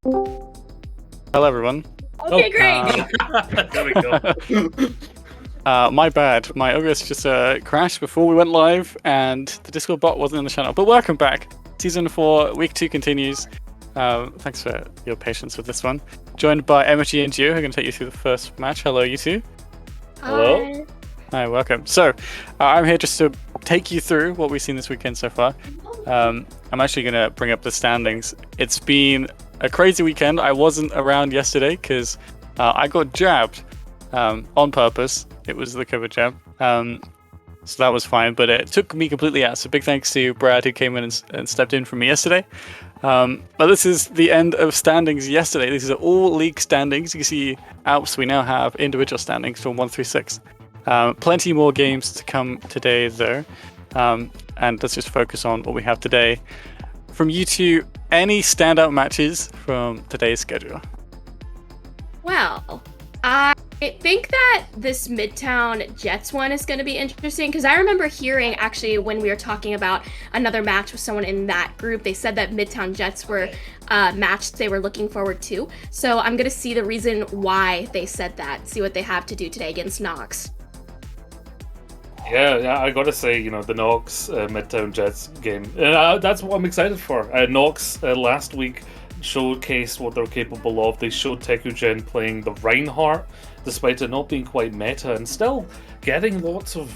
Hello, everyone. Okay, great. There we go. My bad. My OBS just crashed before we went live, and the Discord bot wasn't in the channel. But welcome back. Season 4, Week 2 continues. Thanks for your patience with this one. Joined by MFG and Gio, who are going to take you through the first match. Hello, you two. Hello. Hi. Hi, welcome. So, I'm here just to take you through what we've seen this weekend so far. I'm actually going to bring up the standings. It's been a crazy weekend. I wasn't around yesterday because I got jabbed on purpose. It was the COVID jab. So that was fine, but it took me completely out. So big thanks to Brad who came in and stepped in for me yesterday. But this is the end of standings yesterday. These are all league standings. You can see Alps, we now have individual standings from 1 through 6. Plenty more games to come today though. And let's just focus on what we have today. From you two, any standout matches from today's schedule? Well, I think that this Midtown Jets one is going to be interesting because I remember hearing actually when we were talking about another match with someone in that group, they said that Midtown Jets were a match they were looking forward to. So I'm going to see the reason why they said that, see what they have to do today against Nox. Yeah, I gotta say, the Nox Midtown Jets game. That's what I'm excited for. Nox last week showcased what they're capable of. They showed Tekugen playing the Reinhardt, despite it not being quite meta, and still getting lots of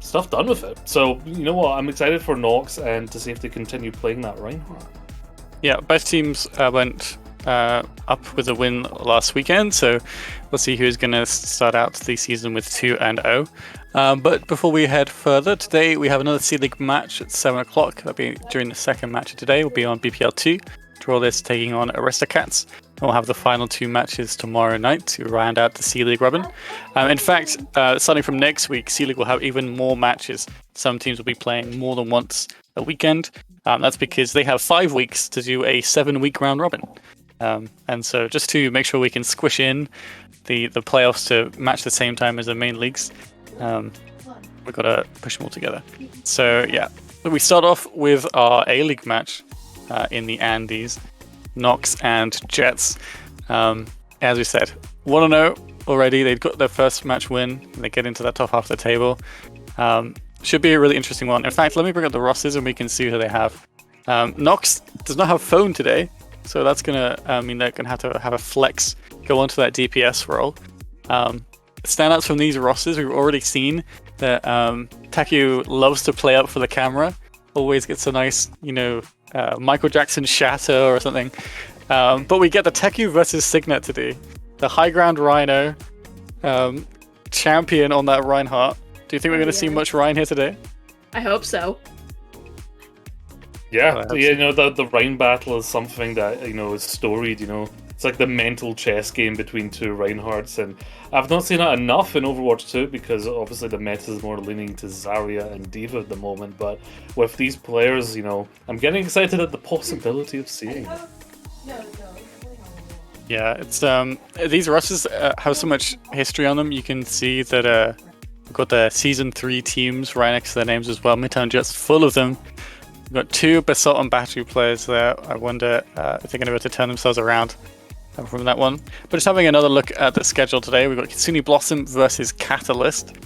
stuff done with it. So, you know what? I'm excited for Nox and to see if they continue playing that Reinhardt. Yeah, both teams went up with a win last weekend, so we'll see who's going to start out the season with 2-0. But before we head further, today we have another C-League match at 7 o'clock. That'll be during the second match of today. We'll be on BPL 2. Trollus taking on Aristocats. And we'll have the final 2 matches tomorrow night to round out the C-League Robin. In fact, starting from next week, C-League will have even more matches. Some teams will be playing more than once a weekend. That's because they have 5 weeks to do a 7-week round robin. And so just to make sure we can squish in the playoffs to match the same time as the main leagues, we've got to push them all together. So yeah, we start off with our A-League match in the Andes, Nox and Jets. As we said, 1-0 already. They've got their first match win, and they get into that top half of the table. Should be a really interesting one. In fact, let me bring up the rosters and we can see who they have. Nox does not have phone today, so that's gonna mean they're gonna have a flex go onto that DPS role. Standouts from these rosters, we've already seen that Taku loves to play up for the camera. Always gets a nice, Michael Jackson shatter or something. But we get the Taku versus Signet today. The high ground Rhino champion on that Reinhardt. Do you think we're going to see much Ryan here today? I hope so. Yeah, the Rhine battle is something that, is storied, It's like the mental chess game between 2 Reinhardts, and I've not seen it enough in Overwatch 2 because obviously the meta is more leaning to Zarya and D.Va at the moment, but with these players, I'm getting excited at the possibility of seeing it. Yeah, it's these rosters have so much history on them. You can see that we've got the Season 3 teams right next to their names as well. Midtown Jets full of them. We've got 2 Basalt and Battery players there. I wonder if they're going to be able to turn themselves around from that one. But just having another look at the schedule today, we've got Kitsune Blossom versus Catalyst.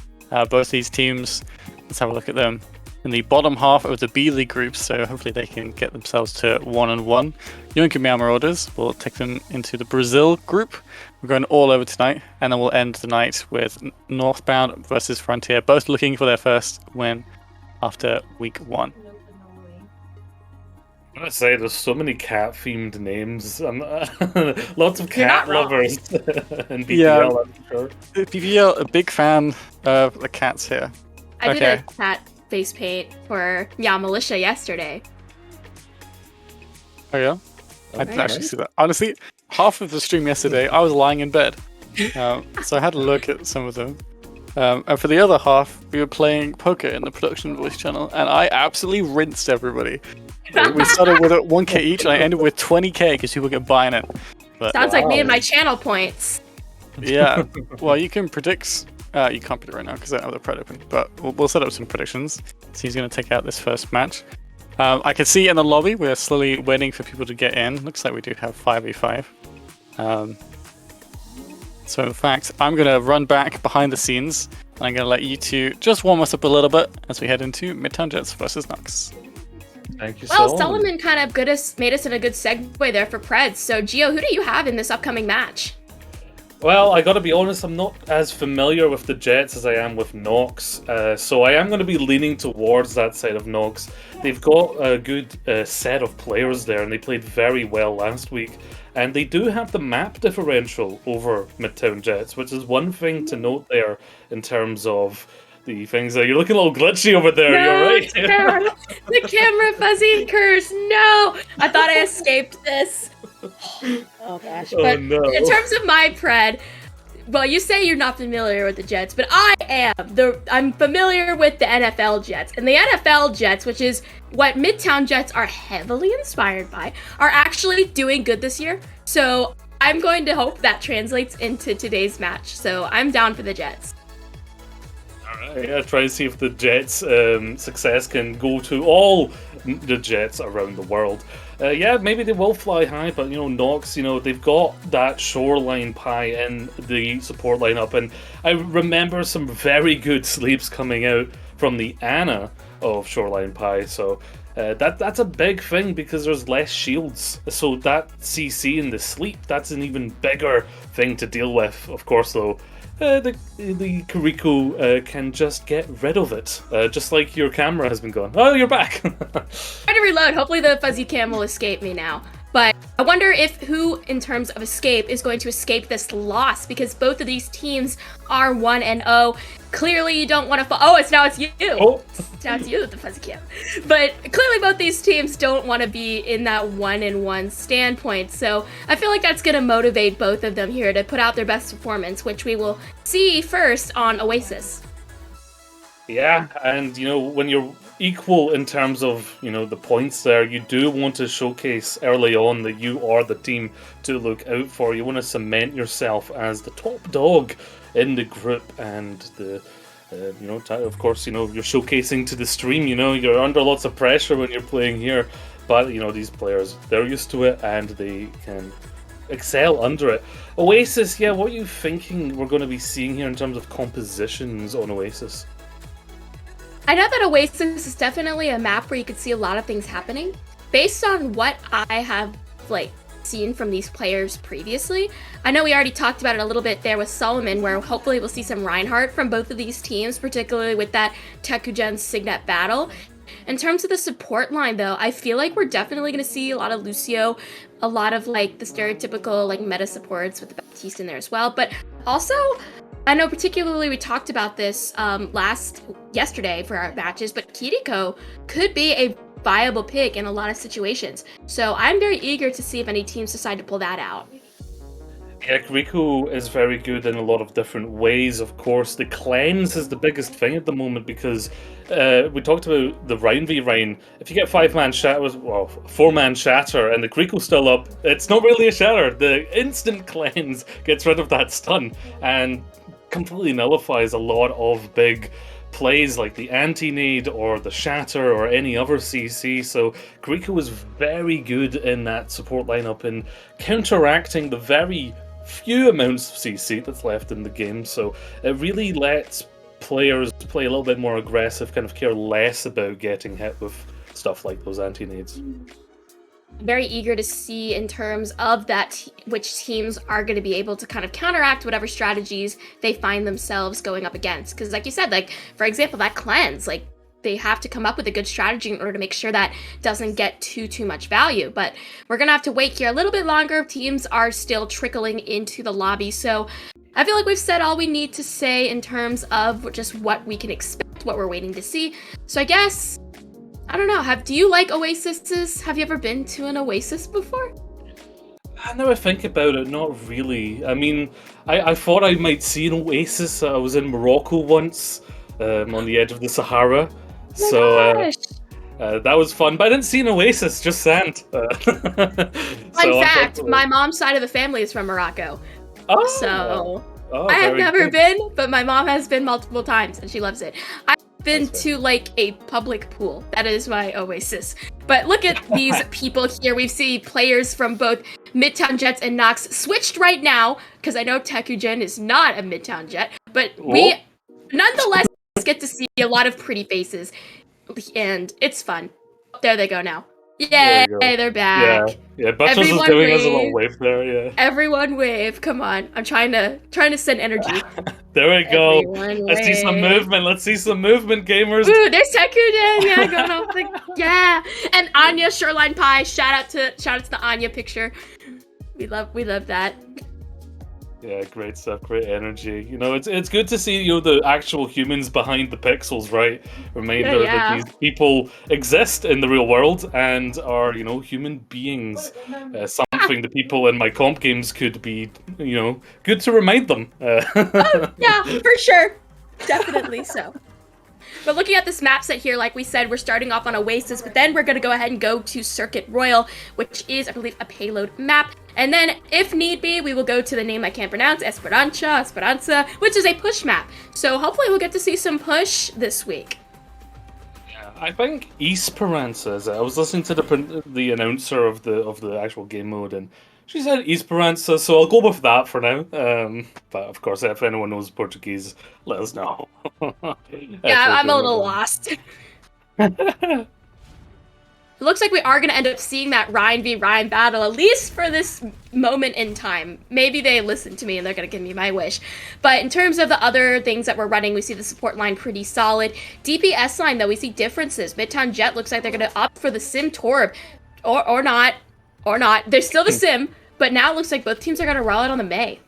Both these teams, let's have a look at them in the bottom half of the B League groups, so hopefully they can get themselves to 1-1. Yoink and Meow Marauders will take them into the Brazil group. We're going all over tonight, and then we'll end the night with Northbound versus Frontier, both looking for their first win after week 1. I'm gonna say there's so many cat-themed names. Lots of cat lovers in BPL, Yeah. I'm sure. BPL, a big fan of the cats here. I did a cat face paint for Meow Militia yesterday. Oh yeah? I didn't actually see that. Honestly, half of the stream yesterday, I was lying in bed. So I had a look at some of them. And for the other half, we were playing poker in the production voice channel, and I absolutely rinsed everybody. We started with 1k each, and I ended with 20k because people kept buying it. But, Sounds like me and my channel points. yeah, well, you can predict. You can't predict right now because I don't have the pred open, but we'll set up some predictions. So he's going to take out this first match. I can see in the lobby we're slowly waiting for people to get in. Looks like we do have 5v5. So in fact, I'm going to run back behind the scenes. And I'm going to let you two just warm us up a little bit as we head into Midtown Jets versus Nox. Thank you, Well, Solomon kind of made us in a good segue there for Preds. So, Gio, who do you have in this upcoming match? Well, I gotta be honest, I'm not as familiar with the Jets as I am with Nox, so I am going to be leaning towards that side of Nox. They've got a good set of players there, and they played very well last week. And they do have the map differential over Midtown Jets, which is one thing to note there in terms of the things that you're looking a little glitchy over there. No, You're right. the camera fuzzy curse. No, I thought I escaped this. Oh gosh. But no. in terms of my Pred, well, you say you're not familiar with the Jets, but I am. I'm familiar with the NFL Jets. And the NFL Jets, which is what Midtown Jets are heavily inspired by, are actually doing good this year. So I'm going to hope that translates into today's match. So I'm down for the Jets. Alright, yeah, try and see if the Jets' success can go to all the Jets around the world. Yeah, maybe they will fly high, but Nox, they've got that Shoreline Pie in the support lineup, and I remember some very good sleeps coming out from the Ana of Shoreline Pie, so that's a big thing because there's less shields. So that CC in the sleep, that's an even bigger thing to deal with. Of course, though, the Kiriko can just get rid of it, just like your camera has been gone. Oh, you're back! Trying to reload. Hopefully the fuzzy cam will escape me now. But I wonder if who, in terms of escape, is going to escape this loss, because both of these teams are 1-0. Clearly you don't want to fall. Oh, now it's you. Oh. Now it's you with the fuzzy cam. But clearly both these teams don't want to be in that 1-1 standpoint. So I feel like that's going to motivate both of them here to put out their best performance, which we will see first on Oasis. Yeah, and when you're equal in terms of the points there, you do want to showcase early on that you are the team to look out for. You want to cement yourself as the top dog in the group, and the of course you're showcasing to the stream. You're under lots of pressure when you're playing here, but these players, they're used to it and they can excel under it. Oasis, yeah, what are you thinking we're going to be seeing here in terms of compositions on Oasis? I know that Oasis is definitely a map where you could see a lot of things happening. Based on what I have seen from these players previously, I know we already talked about it a little bit there with Solomon, where hopefully we'll see some Reinhardt from both of these teams, particularly with that Tekugen Signet battle. In terms of the support line, though, I feel like we're definitely going to see a lot of Lucio, a lot of the stereotypical meta supports with the Baptiste in there as well. But also, I know particularly we talked about this yesterday for our matches, but Kiriko could be a viable pick in a lot of situations. So I'm very eager to see if any teams decide to pull that out. Yeah, Kiriko is very good in a lot of different ways. Of course, the cleanse is the biggest thing at the moment because we talked about the Rhine v Rhine. If you get 4-man shatter and the Kiriko's still up, it's not really a shatter. The instant cleanse gets rid of that stun and completely nullifies a lot of big plays like the anti-nade or the shatter or any other CC. So Kiriko is very good in that support lineup in counteracting the very few amounts of CC that's left in the game. So it really lets players play a little bit more aggressive, kind of care less about getting hit with stuff like those anti-nades. Very eager to see in terms of that which teams are going to be able to kind of counteract whatever strategies they find themselves going up against. Because like you said, for example, that cleanse, they have to come up with a good strategy in order to make sure that doesn't get too much value. But we're going to have to wait here a little bit longer. Teams are still trickling into the lobby. So I feel like we've said all we need to say in terms of just what we can expect, what we're waiting to see. So I guess, I don't know, do you like Oases? Have you ever been to an Oasis before? I never think about it, not really. I mean, I thought I might see an Oasis. I was in Morocco once, on the edge of the Sahara. That was fun, but I didn't see an Oasis, just sand. Fun fact, my mom's side of the family is from Morocco. Oh, so Oh, I have very never good. been, but my mom has been multiple times, and she loves it. I've been That's to like a public pool. That is my oasis. But look at these people here. We see players from both Midtown Jets and Nox switched right now, because I know Tekugen is not a Midtown Jet, but we nonetheless get to see a lot of pretty faces, and it's fun. There they go now. There Yay, we go. they're back. Yeah, Butchers is Everyone giving us a little wave. wave there, yeah. Everyone wave. Come on. I'm trying to send energy. There we go. Everyone Let's see some wave. movement. Let's see some movement, gamers. Ooh, there's Tekugen. Yeah, going off the and Anya Shoreline Pie. Shout out to the Anya picture. We love that. Yeah, great stuff, great energy. You know, it's good to see the actual humans behind the pixels, right? Reminder Yeah. that these people exist in the real world and are, human beings. Something the people in my comp games could be, good to remind them. Yeah, for sure. Definitely so. But looking at this map set here, like we said, we're starting off on Oasis, but then we're going to go ahead and go to Circuit Royal, which is, I believe, a payload map. And then, if need be, we will go to the name I can't pronounce, Esperanza, which is a push map. So hopefully we'll get to see some push this week. Yeah, I think Esperanza is it. I was listening to the announcer of the actual game mode, and she said Esperanza, so I'll go with that for now. But of course, if anyone knows Portuguese, let us know. Yeah, I'm a little lost. It looks like we are going to end up seeing that Ryan v. Ryan battle, at least for this moment in time. Maybe they listen to me and they're going to give me my wish. But in terms of the other things that we're running, we see the support line pretty solid. DPS line, though, we see differences. Midtown Jet looks like they're going to opt for the Sim Torb. Or not. Or not. There's still the Sim, but now it looks like both teams are going to roll out on the Mei.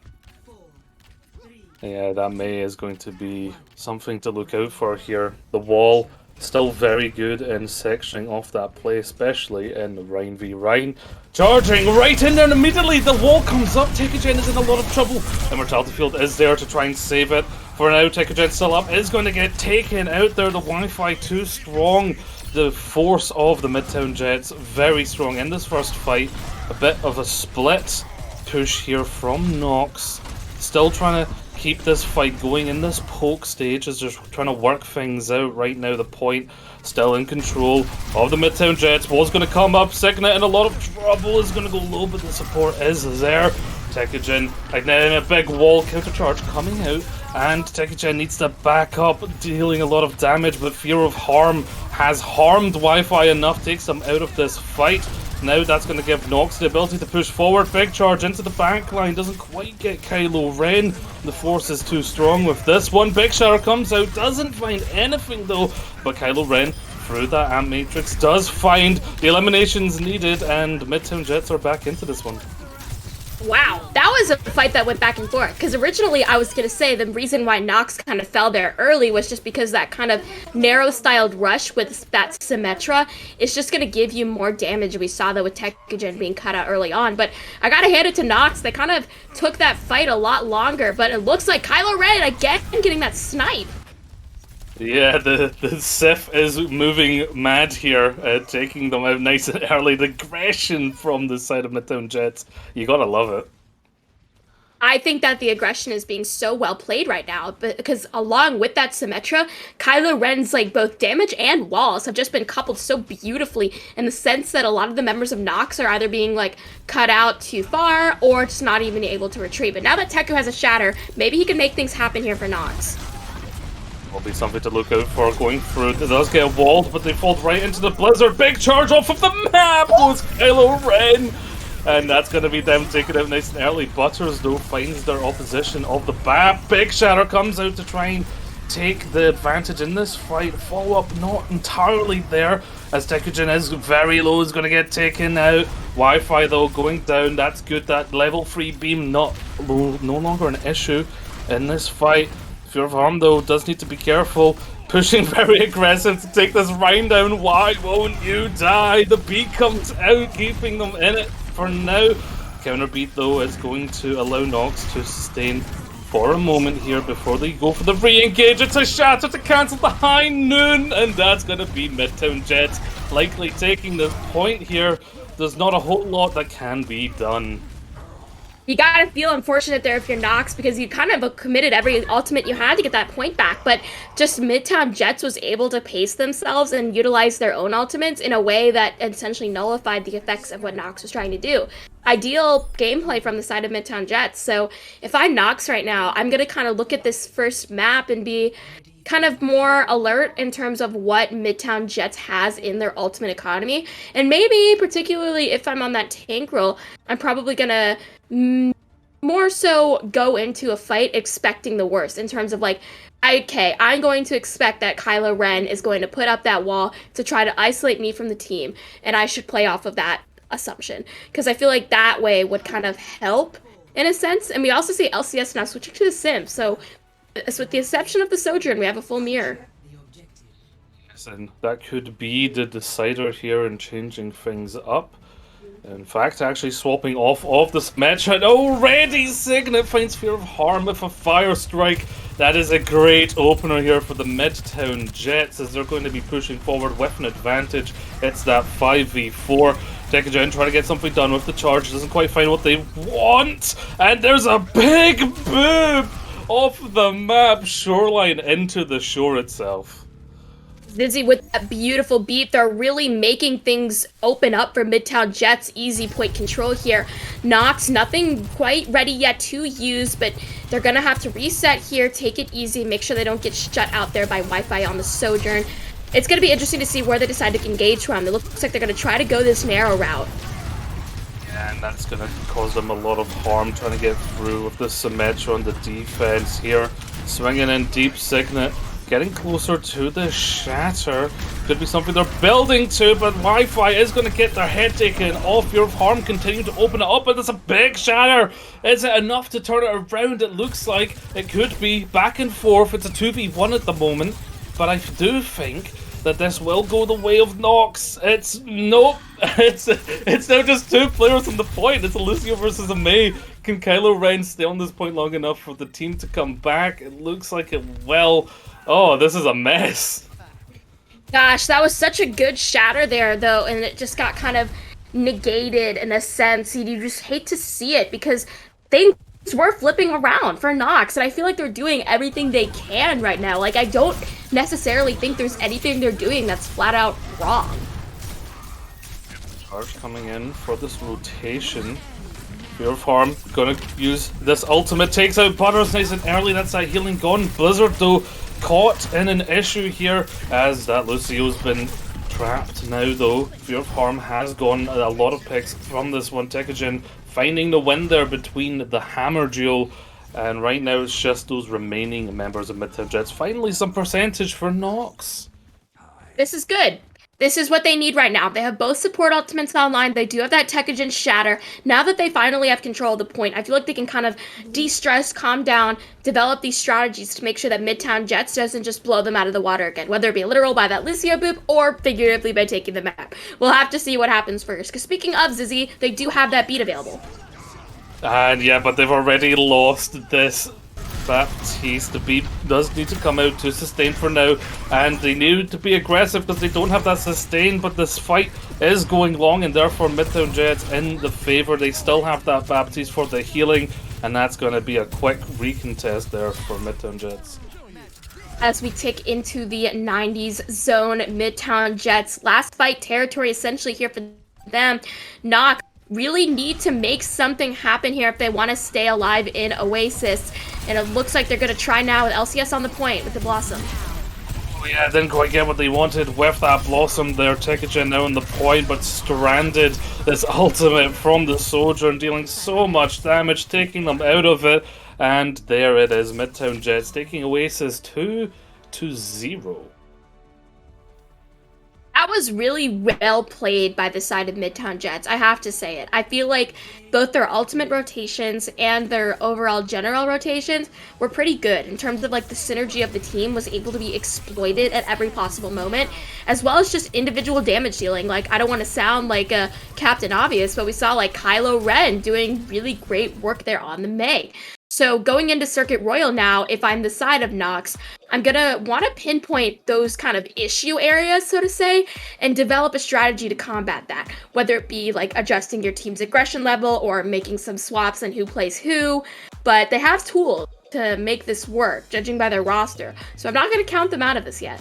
Yeah, that Mei is going to be something to look out for here. The wall still very good in sectioning off that play, especially in the Ryan v Ryan. Charging right in there, and immediately the wall comes up. Tekugen is in a lot of trouble. Immortality Field is there to try and save it. For now, Tekugen still up, is going to get taken out there. The Wi-Fi too strong. The force of the Midtown Jets very strong in this first fight. A bit of a split push here from Nox. Still trying to keep this fight going in this poke stage as they're trying to work things out right now. The point still in control of the Midtown Jets. Was going to come up. Signet in a lot of trouble, is going to go low, but the support is there. Tekugen igniting a big wall counter charge coming out, and Tekugen needs to back up, dealing a lot of damage, but fear of harm has harmed Wi-Fi enough, takes them out of this fight. Now that's going to give Nox the ability to push forward. Big charge into the back line, doesn't quite get Kylo Ren. The force is too strong with this one. Big Shower comes out, doesn't find anything though, but Kylo Ren through that Amp Matrix does find the eliminations needed, and Midtown Jets are back into this one. Wow, that was a fight that went back and forth, because originally I was going to say the reason why Nox kind of fell there early was just because that kind of narrow-styled rush with that Symmetra is just going to give you more damage. We saw that with Tekugen being cut out early on, but I got to hand it to Nox. They kind of took that fight a lot longer, but it looks like Kylo Ren again getting that snipe. Yeah, the Sith is moving mad here, taking them out nice and early. The aggression from the side of Midtown Jets, you gotta love it. I think that the aggression is being so well played right now, because along with that Symmetra, Kylo Ren's like both damage and walls have just been coupled so beautifully, in the sense that a lot of the members of Nox are either being like cut out too far or just not even able to retreat. But now that Teku has a shatter, maybe he can make things happen here for Nox. Will be something to look out for going through. It does get walled, but they fall right into the blizzard. Big charge off of the map was Kylo Ren, and that's going to be them taking out nice and early. Butters though finds their opposition of the BAP. Big Shatter comes out to try and take the advantage in this fight. Follow up not entirely there, as Tekugen is very low, is going to get taken out. Wi-Fi though going down. That's good. That level 3 beam no longer an issue in this fight. Fear of harm though does need to be careful. Pushing very aggressive to take this Ryan down. Why won't you die? The beat comes out, keeping them in it for now. Counter beat though is going to allow Nox to sustain for a moment here before they go for the re-engage. It's a shatter to cancel the high noon, and that's going to be Midtown Jets likely taking this point here. There's not a whole lot that can be done. You gotta feel unfortunate there if you're Nox, because you kind of committed every ultimate you had to get that point back, but just Midtown Jets was able to pace themselves and utilize their own ultimates in a way that essentially nullified the effects of what Nox was trying to do. Ideal gameplay from the side of Midtown Jets. So if I'm Nox right now, I'm gonna kind of look at this first map and be kind of more alert in terms of what Midtown Jets has in their ultimate economy. And maybe, particularly if I'm on that tank role, I'm probably gonna more so go into a fight expecting the worst in terms of like, okay, I'm going to expect that Kylo Ren is going to put up that wall to try to isolate me from the team, and I should play off of that assumption. Because I feel like that way would kind of help in a sense. And we also see LCS now switching to the Sim, so with the exception of the Sojourn, we have a full mirror. Yes, and that could be the decider here in changing things up. In fact, actually swapping off of this match, and already Signet finds Fear of Harm with a Fire Strike. That is a great opener here for the Midtown Jets, as they're going to be pushing forward with an advantage. It's that 5v4. Decagen trying to get something done with the charge, doesn't quite find what they want, and there's a big boom off the map shoreline into the shore itself. Dizzy with that beautiful beat, they're really making things open up for Midtown Jets. Easy point control here. Nox, nothing quite ready yet to use, but they're gonna have to reset here, take it easy, make sure they don't get shut out there by Wi-Fi on the Sojourn. It's gonna be interesting to see where they decide to engage from. It looks like they're gonna try to go this narrow route. And that's going to cause them a lot of harm trying to get through with the Symmetra on the defense here. Swinging in deep Signet, getting closer to the Shatter. Could be something they're building to, but Wi-Fi is going to get their head taken off. Fear of Harm continue to open it up, but there's a big Shatter. Is it enough to turn it around? It looks like it could be back and forth. It's a 2v1 at the moment, but I do think that this will go the way of Nox. It's nope. It's now just two players on the point. It's a Lucio versus a Mei. Can Kylo Ren stay on this point long enough for the team to come back? It looks like it will. Oh, this is a mess. Gosh, that was such a good shatter there, though, and it just got kind of negated in a sense. You just hate to see it because things were flipping around for Nox, and I feel like they're doing everything they can right now. Like, I don't necessarily think there's anything they're doing that's flat out wrong. Charge coming in for this rotation. Fear of Harm gonna use this ultimate, takes out Butters nice and early. That's that healing gone. Blizzard though caught in an issue here as that Lucio's been trapped now though. Fear of Harm has gone a lot of picks from this one. Tekajin finding the win there between the Hammer duo, and right now it's just those remaining members of Midtown Jets. Finally some percentage for Nox. This is good. This is what they need right now. They have both support ultimates online. They do have that Tekajin Shatter. Now that they finally have control of the point, I feel like they can kind of de-stress, calm down, develop these strategies to make sure that Midtown Jets doesn't just blow them out of the water again, whether it be literal by that Lucio boop or figuratively by taking the map. We'll have to see what happens first. Because speaking of Zizzy, they do have that beat available. And yeah, but they've already lost this. Baptiste, the beat does need to come out to sustain for now, and they need to be aggressive because they don't have that sustain, but this fight is going long, and therefore Midtown Jets in the favor. They still have that Baptiste for the healing, and that's going to be a quick recontest there for Midtown Jets. As we tick into the 90s zone, Midtown Jets, last fight territory essentially here for them. Nox really need to make something happen here if they want to stay alive in Oasis. And it looks like they're going to try now with LCS on the point with the Blossom. Oh yeah, didn't quite get what they wanted with that Blossom there. Tekajin now on the point, but stranded. This ultimate from the Sojourn dealing so much damage, taking them out of it. And there it is, Midtown Jets taking Oasis 2-0. That was really well played by the side of Midtown Jets, I have to say it. I feel like both their ultimate rotations and their overall general rotations were pretty good in terms of like the synergy of the team was able to be exploited at every possible moment, as well as just individual damage dealing. Like, I don't want to sound like a Captain Obvious, but we saw like Kylo Ren doing really great work there on the Mei. So going into Circuit Royal now, if I'm the side of Nox, I'm gonna want to pinpoint those kind of issue areas, so to say, and develop a strategy to combat that. Whether it be like adjusting your team's aggression level or making some swaps on who plays who, but they have tools to make this work, judging by their roster. So I'm not gonna count them out of this yet.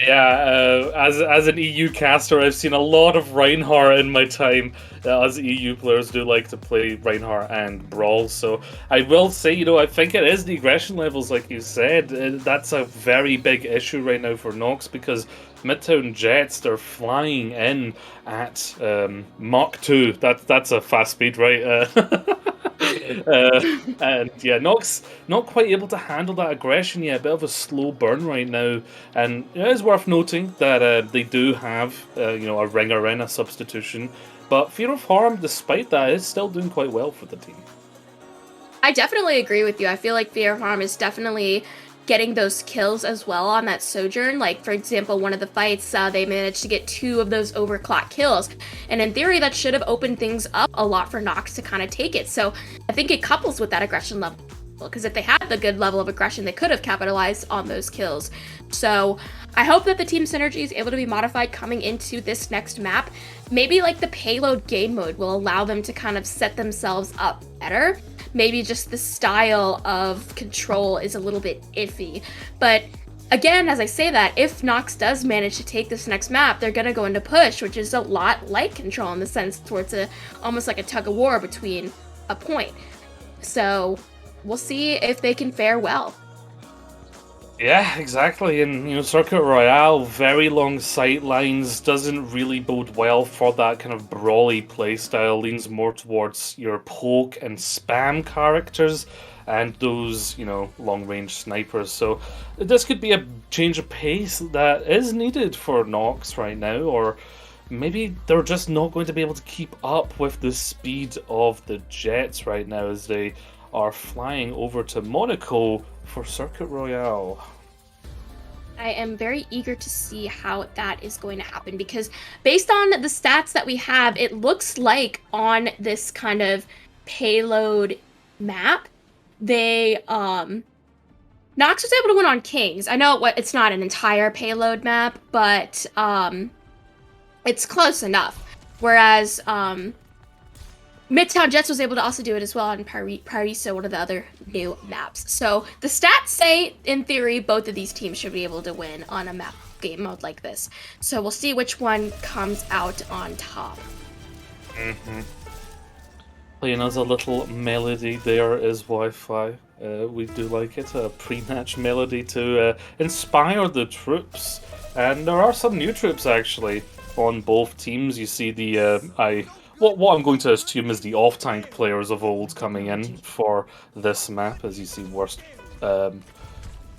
Yeah, as an EU caster, I've seen a lot of Reinhardt in my time. As EU players do like to play Reinhardt and Brawl, so I will say, I think it is the aggression levels, like you said. That's a very big issue right now for Nox, because Midtown Jets, they're flying in at Mach 2. That's a fast speed, right? And yeah, Nox not quite able to handle that aggression yet. A bit of a slow burn right now, and it is worth noting that they do have a Ring Arena substitution, but Fear of Harm, despite that, is still doing quite well for the team. I definitely agree with you. I feel like Fear of Harm is definitely getting those kills as well on that Sojourn. Like, for example, one of the fights, they managed to get 2 of those overclock kills. And in theory, that should have opened things up a lot for Nox to kind of take it. So I think it couples with that aggression level. Because if they had the good level of aggression, they could have capitalized on those kills. So I hope that the team synergy is able to be modified coming into this next map. Maybe like the payload game mode will allow them to kind of set themselves up better. Maybe just the style of control is a little bit iffy. But again, as I say that, if Nox does manage to take this next map, they're going to go into push, which is a lot like control in the sense where it's almost like a tug of war between a point. So we'll see if they can fare well. Yeah, exactly. And Circuit Royale, very long sight lines, doesn't really bode well for that kind of brawly playstyle. Leans more towards your poke and spam characters and those, long range snipers. So this could be a change of pace that is needed for Nox right now, or maybe they're just not going to be able to keep up with the speed of the Jets right now as they are flying over to Monaco for Circuit Royale. I am very eager to see how that is going to happen, because based on the stats that we have, it looks like on this kind of payload map, they Nox was able to win on Kings. I know it's not an entire payload map, but it's close enough. Whereas Midtown Jets was able to also do it as well on Paraiso, one of the other new maps. So the stats say, in theory, both of these teams should be able to win on a map game mode like this. So we'll see which one comes out on top. Mm-hmm. Playing us a little melody there is Wi-Fi. We do like it, a pre-match melody to inspire the troops. And there are some new troops, actually, on both teams. You see the... What I'm going to assume is the off-tank players of old coming in for this map, as you see worst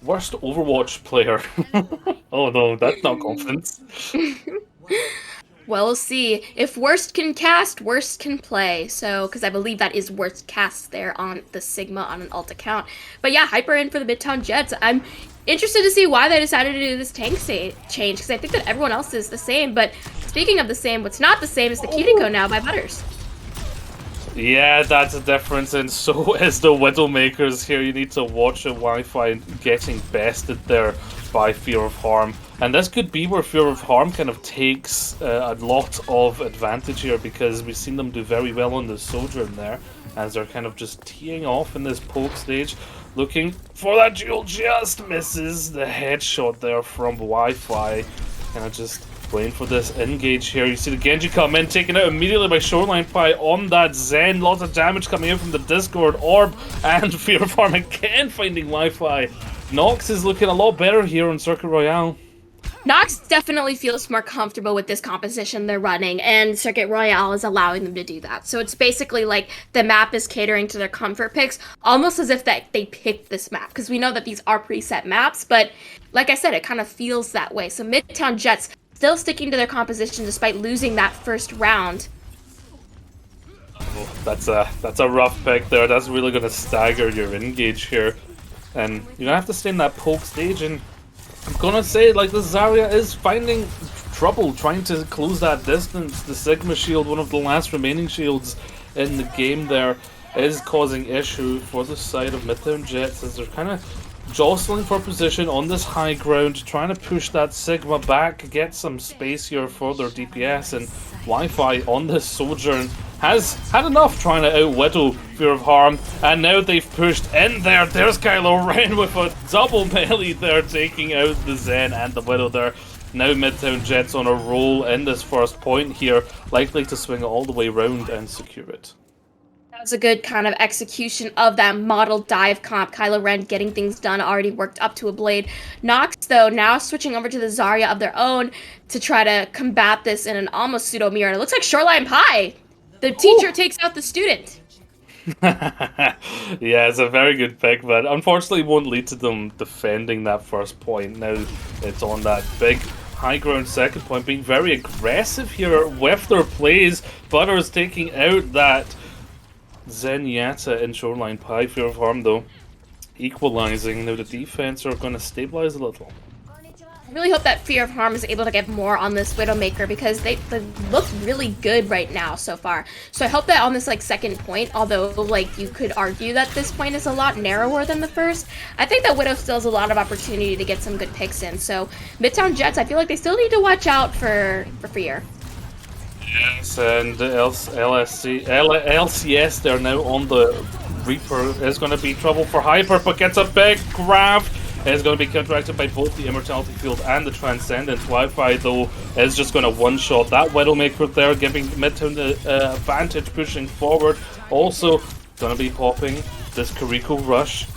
Overwatch player. Oh no, that's not confidence. Well, we'll see. If worst can cast, worst can play. So, because I believe that is worst cast there on the Sigma on an alt account. But yeah, Hyper in for the Midtown Jets. I'm interested to see why they decided to do this tank change, because I think that everyone else is the same. But speaking of the same, what's not the same is the Kiriko now by Butters. Yeah, that's a difference, and so is the Widowmakers here. You need to watch the Wi-Fi getting bested there by Fear of Harm. And this could be where Fear of Harm kind of takes a lot of advantage here, because we've seen them do very well on the Sojourn there, as they're kind of just teeing off in this poke stage. Looking for that duel, just misses the headshot there from Wi-Fi. Kind of just waiting for this engage here. You see the Genji come in, taken out immediately by Shoreline Pie on that Zen. Lots of damage coming in from the Discord Orb, and Fear of Harm again finding Wi-Fi. Nox is looking a lot better here on Circuit Royale. Nox definitely feels more comfortable with this composition they're running, and Circuit Royale is allowing them to do that. So it's basically like the map is catering to their comfort picks, almost as if that they picked this map, because we know that these are preset maps, but like I said, it kind of feels that way. So Midtown Jets still sticking to their composition despite losing that first round. Oh, that's a rough pick there. That's really going to stagger your engage here. And you're going to have to stay in that poke stage, and I'm going to say, like, the Zarya is finding trouble trying to close that distance. The Sigma shield, one of the last remaining shields in the game there. is causing issue for the side of Midtown Jets as they're kind of jostling for position on this high ground, trying to push that Sigma back, get some space here for their DPS, and Wi-Fi on this Sojourn has had enough trying to out-widow Fear of Harm, and now they've pushed in there. There's Kylo Ren with a double melee there, taking out the Zen and the Widow there. Now Midtown Jets on a roll in this first point here, likely to swing it all the way around and secure it. That was a good kind of execution of that model dive comp. Kylo Ren getting things done, already worked up to a blade. Nox, though, now switching over to the Zarya of their own to try to combat this in an almost pseudo-mirror. And it looks like Shoreline Pie. The teacher takes out the student. Yeah, it's a very good pick, but unfortunately won't lead to them defending that first point. Now it's on that big high ground second point, being very aggressive here with their plays. Butters taking out that Zenyatta in Shoreline Pie. Fear of Harm, though, equalizing. Now the defense are going to stabilize a little. I really hope that Fear of Harm is able to get more on this Widowmaker because they look really good right now so far. So I hope that on this like second point, although like you could argue that this point is a lot narrower than the first, I think that Widow still has a lot of opportunity to get some good picks in. So Midtown Jets, I feel like they still need to watch out for Fear. Yes, and LCS, they're now on the Reaper. Is going to be trouble for Hyper, but gets a big grab. Is going to be counteracted by both the Immortality Field and the Transcendence. Wi-Fi, though, is just going to one-shot that Widowmaker there, giving Midtown the advantage pushing forward. Also, going to be popping this Kiriko Rush,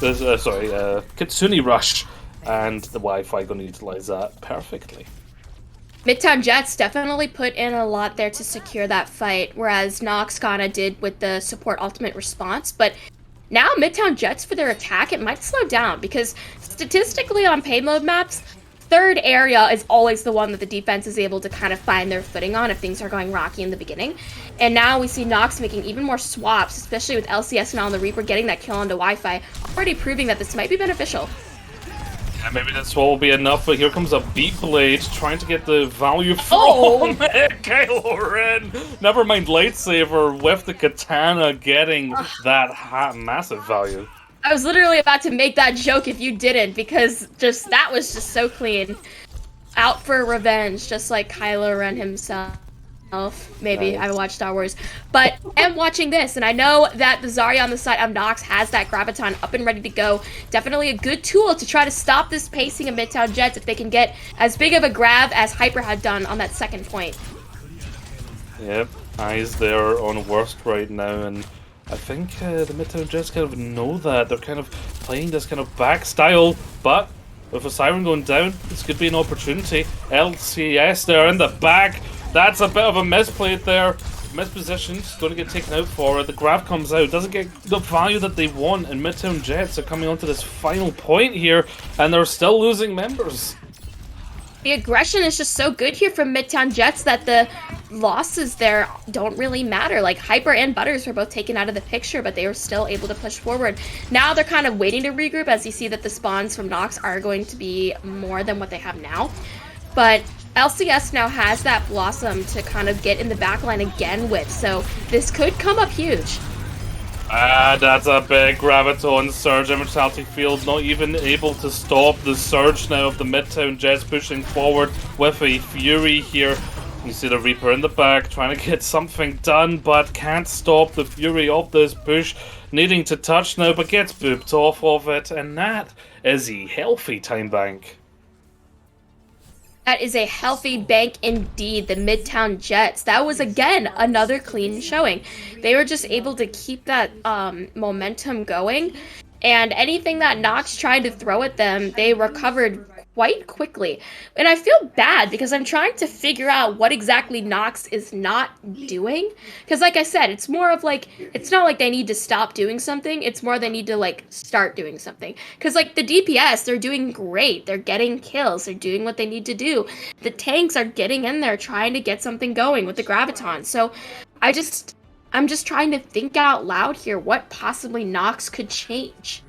Kitsune Rush, and the Wi-Fi going to utilize that perfectly. Midtown Jets definitely put in a lot there to secure that fight, whereas Nox kinda did with the support ultimate response, but now Midtown Jets for their attack, it might slow down because statistically on payload maps, third area is always the one that the defense is able to kind of find their footing on if things are going rocky in the beginning. And now we see Nox making even more swaps, especially with LCS now on the Reaper getting that kill onto Wi-Fi, already proving that this might be beneficial. Yeah, maybe this will be enough, but here comes a Beat Blade trying to get the value from Kylo Ren. Never mind Lightsaber with the Katana getting that massive value. I was literally about to make that joke if you didn't, because just that was just so clean. Out for revenge, just like Kylo Ren himself. Maybe Nice. I watch Star Wars, but I'm watching this, and I know that the Zarya on the side of Nox has that Graviton up and ready to go. Definitely a good tool to try to stop this pacing of Midtown Jets if they can get as big of a grab as Hyper had done on that second point. Yep, eyes there on worst right now, and I think the Midtown Jets kind of know that. They're kind of playing this kind of back style, but with a Siren going down, this could be an opportunity. LCS there in the back. That's a bit of a misplay there. Mispositioned, going to get taken out for it. The grab comes out, doesn't get the value that they want, and Midtown Jets are coming onto this final point here, and they're still losing members. The aggression is just so good here from Midtown Jets that the losses there don't really matter. Like, Hyper and Butters were both taken out of the picture, but they were still able to push forward. Now they're kind of waiting to regroup as you see that the spawns from Nox are going to be more than what they have now. But LCS now has that Blossom to kind of get in the backline again with, so this could come up huge. That's a big Graviton Surge. Immortality Field not even able to stop the surge now of the Midtown Jets pushing forward with a Fury here. You see the Reaper in the back trying to get something done, but can't stop the Fury of this push. Needing to touch now, but gets booped off of it, and that is a healthy time bank. That is a healthy bank indeed, the Midtown Jets. That was, again, another clean showing. They were just able to keep that momentum going, and anything that Nox tried to throw at them, they recovered quite quickly. And I feel bad because I'm trying to figure out what exactly Nox is not doing. Because like I said, it's more of like, it's not like they need to stop doing something, it's more they need to like start doing something. Because like the DPS, they're doing great, they're getting kills, they're doing what they need to do. The tanks are getting in there trying to get something going with the Graviton. So I'm just trying to think out loud here what possibly Nox could change.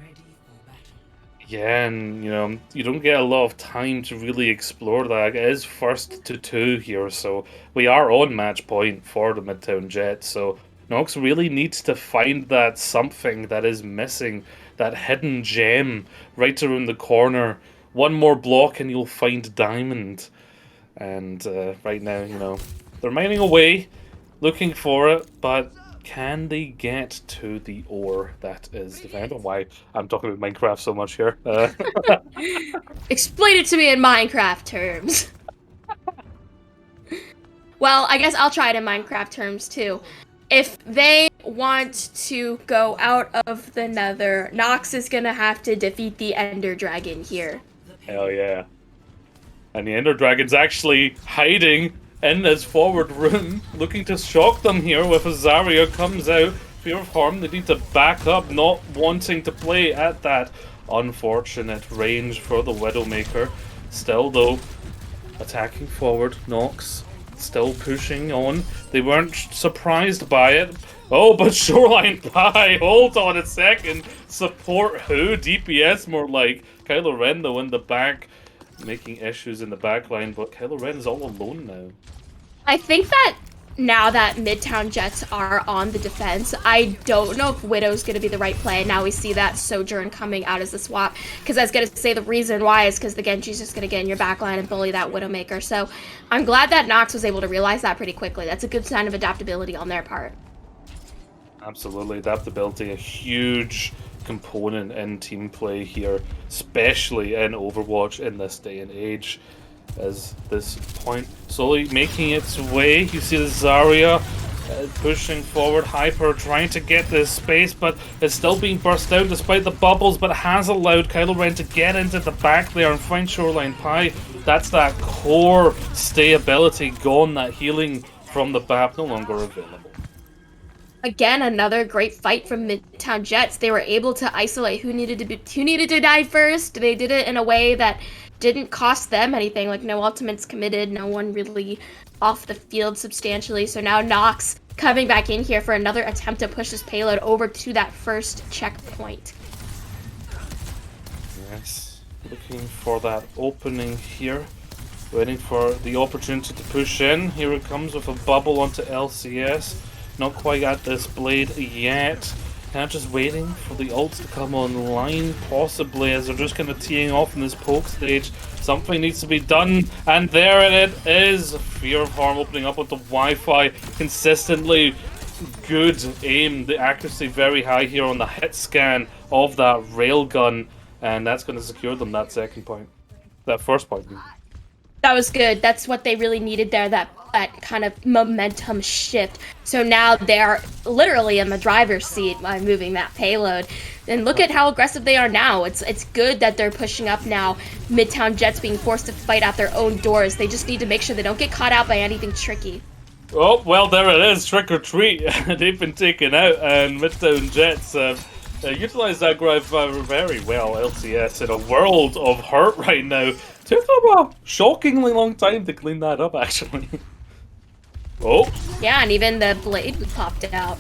Yeah, and you don't get a lot of time to really explore that. It is first to 2 here, so we are on match point for the Midtown Jets. So Nox really needs to find that something that is missing, that hidden gem right around the corner. One more block and you'll find diamond. And right now, you know, they're mining away, looking for it, but can they get to the ore that is the... I don't know why I'm talking about Minecraft so much here. Explain it to me in Minecraft terms. Well, I guess I'll try it in Minecraft terms too. If they want to go out of the Nether, Nox is gonna have to defeat the Ender Dragon here. Hell yeah. And the Ender Dragon's actually hiding in this forward room, looking to shock them here with as Zarya comes out. Fear of harm, they need to back up, not wanting to play at that unfortunate range for the Widowmaker. Still though, attacking forward, Nox still pushing on. They weren't surprised by it. Oh, but Shoreline Pie, hold on a second. Support who? DPS more like. Kylo Ren though in the back, making issues in the back line, but Kylo Ren is all alone now. I think that now that Midtown Jets are on the defense, I don't know if Widow's going to be the right play. Now we see that Sojourn coming out as the swap, because I was going to say the reason why is because the Genji's just going to get in your backline and bully that Widowmaker. So I'm glad that Nox was able to realize that pretty quickly. That's a good sign of adaptability on their part. Absolutely, adaptability, a huge component in team play here, especially in Overwatch in this day and age. As this point slowly making its way, you see the Zarya pushing forward, Hyper trying to get this space, but it's still being burst out despite the bubbles, but has allowed Kylo Ren to get into the back there and find Shoreline Pie. That's that core stay ability gone, that healing from the BAP no longer available. Again, another great fight from Midtown Jets. They were able to isolate who needed to die first. They did it in a way that didn't cost them anything, like no ultimates committed, no one really off the field substantially. So now Nox coming back in here for another attempt to push this payload over to that first checkpoint. Yes, looking for that opening here, waiting for the opportunity to push in. Here it comes with a bubble onto LCS. Not quite at this blade yet. Kind of just waiting for the ults to come online, possibly, as they're just kind of teeing off in this poke stage. Something needs to be done, and there it is. Fear of harm opening up with the Wi-Fi. Consistently good aim, the accuracy very high here on the hit scan of that railgun, and that's going to secure them that second point. That first point. That was good. That's what they really needed there, that kind of momentum shift. So now they're literally in the driver's seat by moving that payload. And look at how aggressive they are now. It's good that they're pushing up now. Midtown Jets being forced to fight out their own doors. They just need to make sure they don't get caught out by anything tricky. Oh, well, there it is. Trick or treat. They've been taken out, and Midtown Jets utilized that grab very well. LCS in a world of hurt right now. Took them a shockingly long time to clean that up, actually. Oh. Yeah, and even the blade popped out.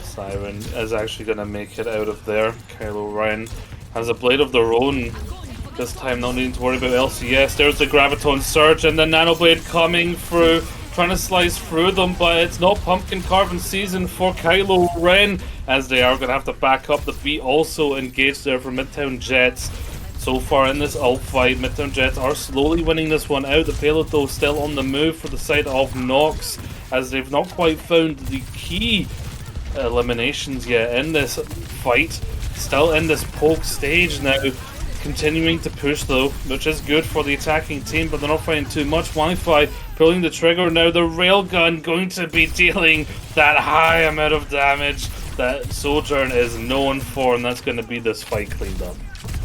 Siren is actually going to make it out of there. Kylo Ren has a blade of their own. This time not needing to worry about LCS. There's the Graviton Surge and the Nano Blade coming through. Trying to slice through them, but it's not pumpkin carving season for Kylo Ren, as they are going to have to back up. The beat also engaged there for Midtown Jets. So far in this ult fight, Midtown Jets are slowly winning this one out. The payload though still on the move for the side of Nox, as they've not quite found the key eliminations yet in this fight. Still in this poke stage now. Continuing to push though, which is good for the attacking team, but they're not finding too much. Wi-Fi pulling the trigger now. The railgun going to be dealing that high amount of damage that Sojourn is known for, and that's going to be this fight cleaned up.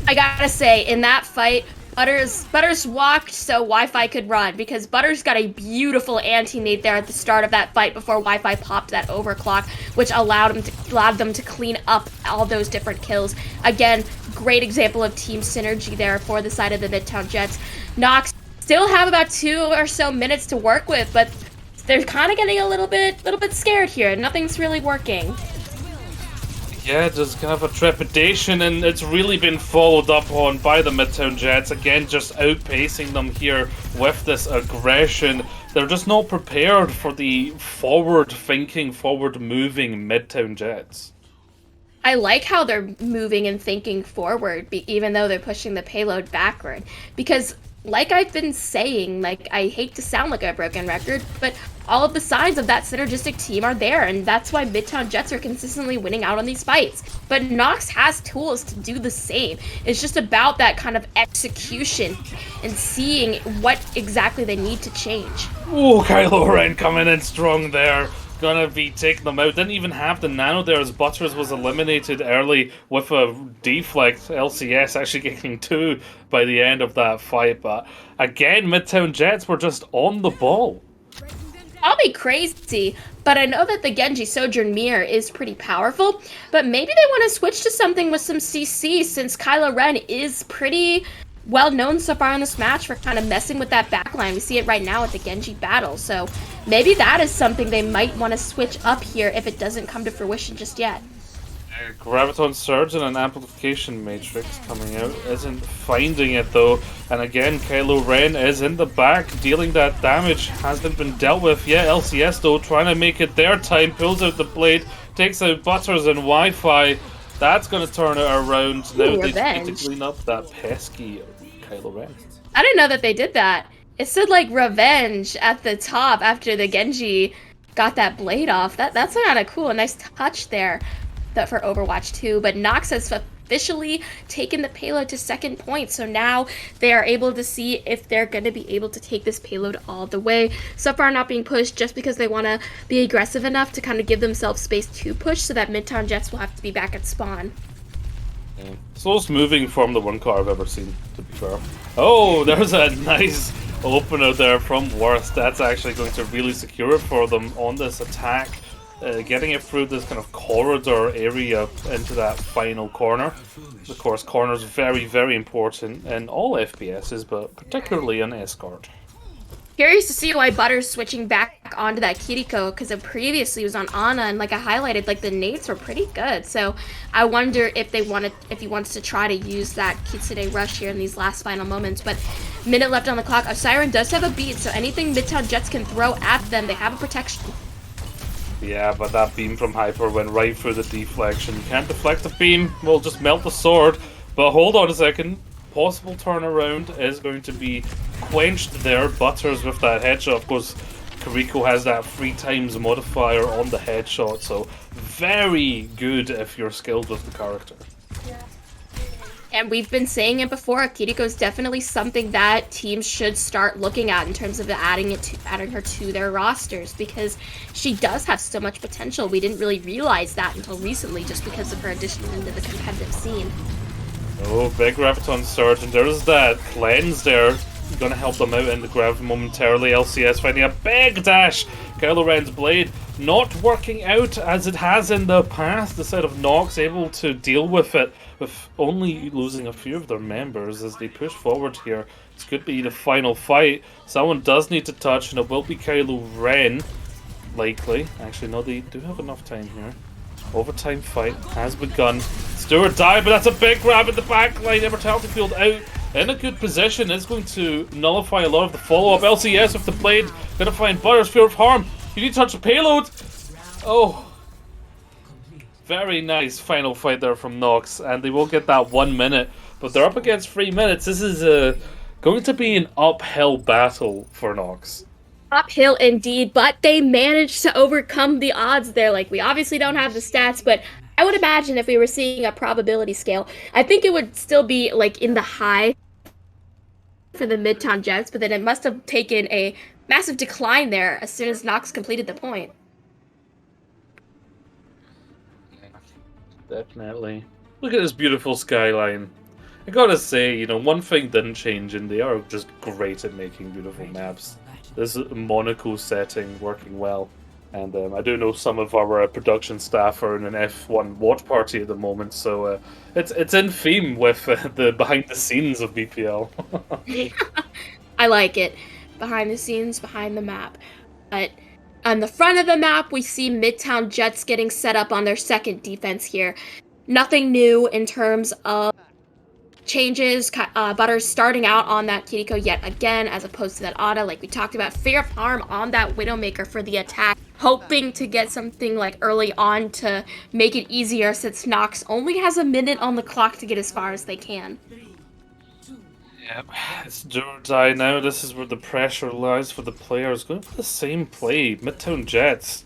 I gotta say, in that fight, Butters walked so Wi-Fi could run, because Butters got a beautiful anti-nade there at the start of that fight before Wi-Fi popped that overclock, which allowed them to clean up all those different kills. Again, great example of team synergy there for the side of the Midtown Jets. Nox still have about 2 or so minutes to work with, but they're kind of getting a little bit scared here. Nothing's really working. Yeah, just kind of a trepidation, and it's really been followed up on by the Midtown Jets. Again, just outpacing them here with this aggression. they're just not prepared for the forward-thinking, forward-moving Midtown Jets. I like how they're moving and thinking forward, even though they're pushing the payload backward. Because, like I've been saying, like, I hate to sound like a broken record, but all of the signs of that synergistic team are there, and that's why Midtown Jets are consistently winning out on these fights. But Nox has tools to do the same. It's just about that kind of execution and seeing what exactly they need to change. Ooh, Kylo Ren coming in strong there. Gonna be taking them out. Didn't even have the nano there as Butters was eliminated early with a deflect. LCS actually getting 2 by the end of that fight. But again, Midtown Jets were just on the ball. I'll be crazy, but I know that the Genji Sojourn Mirror is pretty powerful, but maybe they want to switch to something with some CC since Kylo Ren is pretty well known so far in this match for kind of messing with that backline. We see it right now at the Genji battle, so maybe that is something they might want to switch up here if it doesn't come to fruition just yet. Graviton Surge and an Amplification Matrix coming out. Isn't finding it though. And again, Kylo Ren is in the back, dealing that damage. Hasn't been dealt with yet. LCS though, trying to make it their time. Pulls out the blade, takes out Butters and Wi-Fi. That's going to turn it around. Now they need to clean up that pesky Kylo Ren. I didn't know that they did that. It said like revenge at the top after the Genji got that blade off. That's kind of cool. A nice touch there. That for Overwatch 2, but Nox has officially taken the payload to second point, so now they are able to see if they're going to be able to take this payload all the way. So far not being pushed just because they want to be aggressive enough to kind of give themselves space to push so that Midtown Jets will have to be back at spawn. Yeah. Slowest moving Formula 1 car I've ever seen, to be fair. Oh, there's a nice opener there from Worst. That's actually going to really secure it for them on this attack. Getting it through this kind of corridor area into that final corner. Of course, corners very, very important in all FPSs, but particularly in Escort. Curious to see why Butter's switching back onto that Kiriko, because it previously was on Ana, and like I highlighted, like the nades were pretty good. So I wonder if he wants to try to use that Kitsune rush here in these last final moments. But minute left on the clock. Siren does have a beat, so anything Midtown Jets can throw at them, they have a protection. Yeah, but that beam from Hyper went right through the deflection. You can't deflect the beam, we'll just melt the sword. But hold on a second, possible turnaround is going to be quenched there. Butters with that headshot. Of course, Kiriko has that 3 times modifier on the headshot, so very good if you're skilled with the character. And we've been saying it before, Kiriko's definitely something that teams should start looking at in terms of adding her to their rosters, because she does have so much potential. We didn't really realize that until recently just because of her addition into the competitive scene. Oh, big Graviton Surge, and there's that cleanse there. Gonna help them out in the Grav momentarily. LCS finding a big dash. Kylo Ren's blade not working out as it has in the past. The side of Nox able to deal with it with only losing a few of their members as they push forward here. This could be the final fight. Someone does need to touch, and it will be Kylo Ren. Likely. Actually, no, they do have enough time here. Overtime fight has begun. Stewart died, but that's a big grab in the back line. Immortality Field out in a good position. It's going to nullify a lot of the follow-up. LCS with the blade. Gonna find Butters. Fear of harm. You need to touch the payload. Oh. Very nice final fight there from Nox. And they will get that 1 minute. But they're up against 3 minutes. This is going to be an uphill battle for Nox. Uphill indeed, but they managed to overcome the odds there. Like, we obviously don't have the stats, but I would imagine if we were seeing a probability scale, I think it would still be like in the high for the Midtown Jets, but then it must have taken a massive decline there as soon as Nox completed the point. Definitely. Look at this beautiful skyline. I gotta say, you know, one thing didn't change, and they are just great at making beautiful maps. This Monaco setting working well. And I do know some of our production staff are in an F1 watch party at the moment, so it's in theme with the behind the scenes of BPL. I like it. Behind the scenes, behind the map. But on the front of the map, we see Midtown Jets getting set up on their second defense here. Nothing new in terms of changes. Butters starting out on that Kiriko yet again, as opposed to that Ada, like we talked about. Fear of Harm on that Widowmaker for the attack, hoping to get something like early on to make it easier, since Nox only has a minute on the clock to get as far as they can. Yep, it's do or die now. This is where the pressure lies for the players. Going for the same play. Midtown Jets,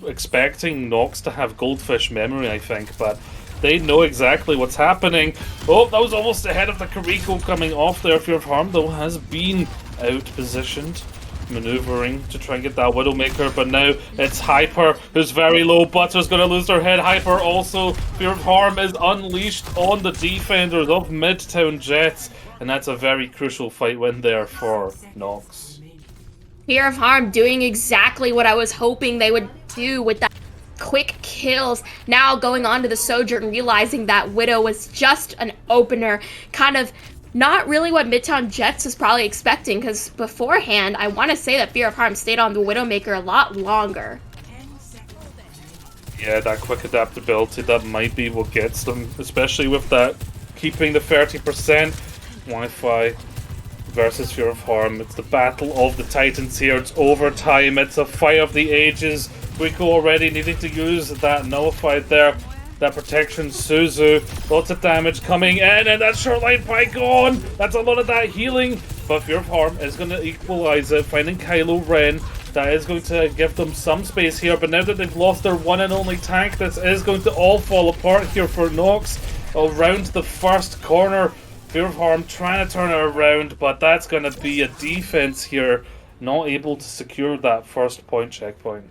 expecting Nox to have goldfish memory, I think, but they know exactly what's happening. Oh, that was almost ahead of the Kiriko coming off there. Fear of Harm, though, has been out-positioned, maneuvering to try and get that Widowmaker, but now it's Hyper, who's very low. Butter's going to lose their head. Hyper also. Fear of Harm is unleashed on the defenders of Midtown Jets, and that's a very crucial fight win there for Nox. Fear of Harm doing exactly what I was hoping they would do with that quick kills. Now going on to the Sojourn, realizing that Widow was just an opener, kind of not really what Midtown Jets was probably expecting, because beforehand, I want to say that Fear of Harm stayed on the Widowmaker a lot longer. Yeah, that quick adaptability, that might be what gets them, especially with that keeping the 30%. Wi-Fi versus Fear of Harm. It's the battle of the Titans here. It's overtime. It's a fight of the ages. Rico already needing to use that nullified there. That protection, Suzu. Lots of damage coming in, and that shoreline pie gone. That's a lot of that healing. But Fear of Harm is going to equalize it, finding Kylo Ren. That is going to give them some space here, but now that they've lost their one and only tank, this is going to all fall apart here for Nox. Around the first corner, Fear of Harm trying to turn it around, but that's going to be a defense here, not able to secure that first point checkpoint.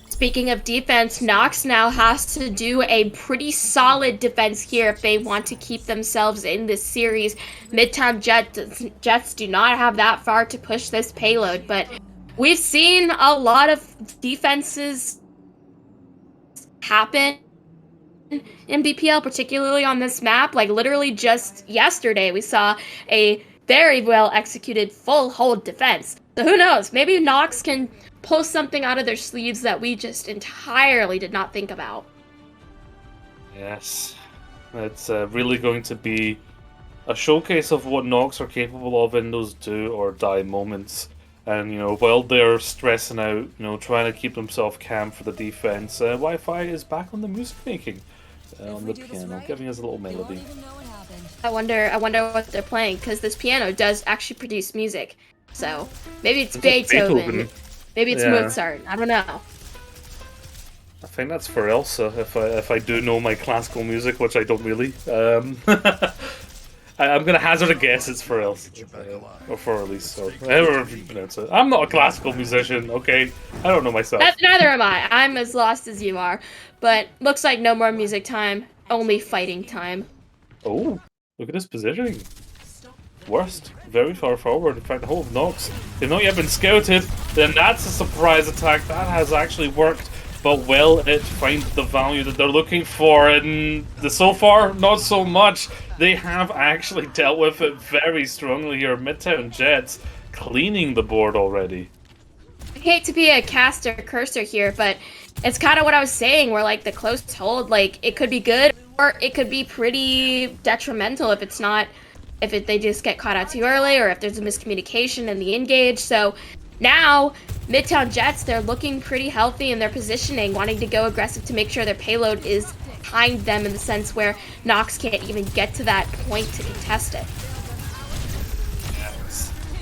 Speaking of defense, Nox now has to do a pretty solid defense here if they want to keep themselves in this series. Midtown Jets do not have that far to push this payload, but we've seen a lot of defenses happen in BPL, particularly on this map. Like literally just yesterday, we saw a very well executed full hold defense. So who knows? Maybe Nox can pull something out of their sleeves that we just entirely did not think about. Yes, it's really going to be a showcase of what Nox are capable of in those do or die moments. And, you know, while they're stressing out, you know, trying to keep themselves calm for the defense, Wi-Fi is back on the music making on the piano, giving us a little melody. I wonder what they're playing, because this piano does actually produce music. So maybe it's Beethoven. Maybe it's Mozart. I don't know. I think that's for Elsa, if I do know my classical music, which I don't really. I'm gonna hazard a guess it's for Elsa. Or for Elise, or however you pronounce it. I'm not a classical musician, okay? I don't know myself. Neither am I. I'm as lost as you are. But looks like no more music time, only fighting time. Oh, look at this positioning. Worst. Very far forward. In fact, the whole of Nox, they've not yet been scouted. Then that's a surprise attack. That has actually worked. But will it find the value that they're looking for? And so far, not so much. They have actually dealt with it very strongly here. Midtown Jets cleaning the board already. I hate to be a caster cursor here, but it's kind of what I was saying, where like the close hold, like it could be good or it could be pretty detrimental if it's not, they just get caught out too early, or if there's a miscommunication in the engage. So now Midtown Jets, they're looking pretty healthy in their positioning, wanting to go aggressive to make sure their payload is behind them, in the sense where Nox can't even get to that point to contest it.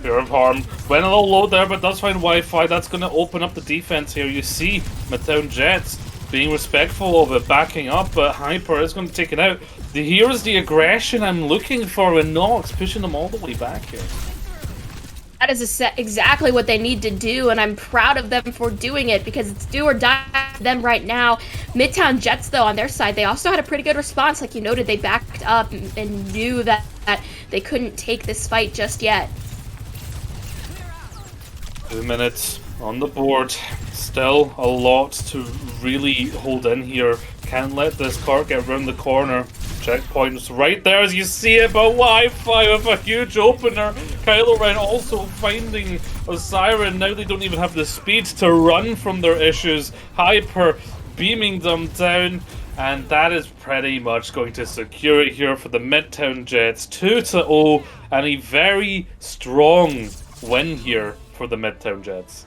Fear of Harm went a little low there, but does find Wi-Fi. That's going to open up the defense here. You see Midtown Jets being respectful of it, backing up, but Hyper is going to take it out. Here's the aggression I'm looking for in Nox, pushing them all the way back here. That is exactly what they need to do, and I'm proud of them for doing it, because it's do or die for them right now. Midtown Jets, though, on their side, they also had a pretty good response. Like you noted, they backed up and knew that they couldn't take this fight just yet. 2 minutes on the board. Still a lot to really hold in here. Can't let this cart get around the corner. Checkpoint's right there as you see it, but Wi-Fi with a huge opener. Kylo Ren also finding a siren. Now they don't even have the speed to run from their issues. Hyper beaming them down, And that is pretty much going to secure it here for the Midtown Jets. 2-0, and a very strong win here for the Midtown Jets.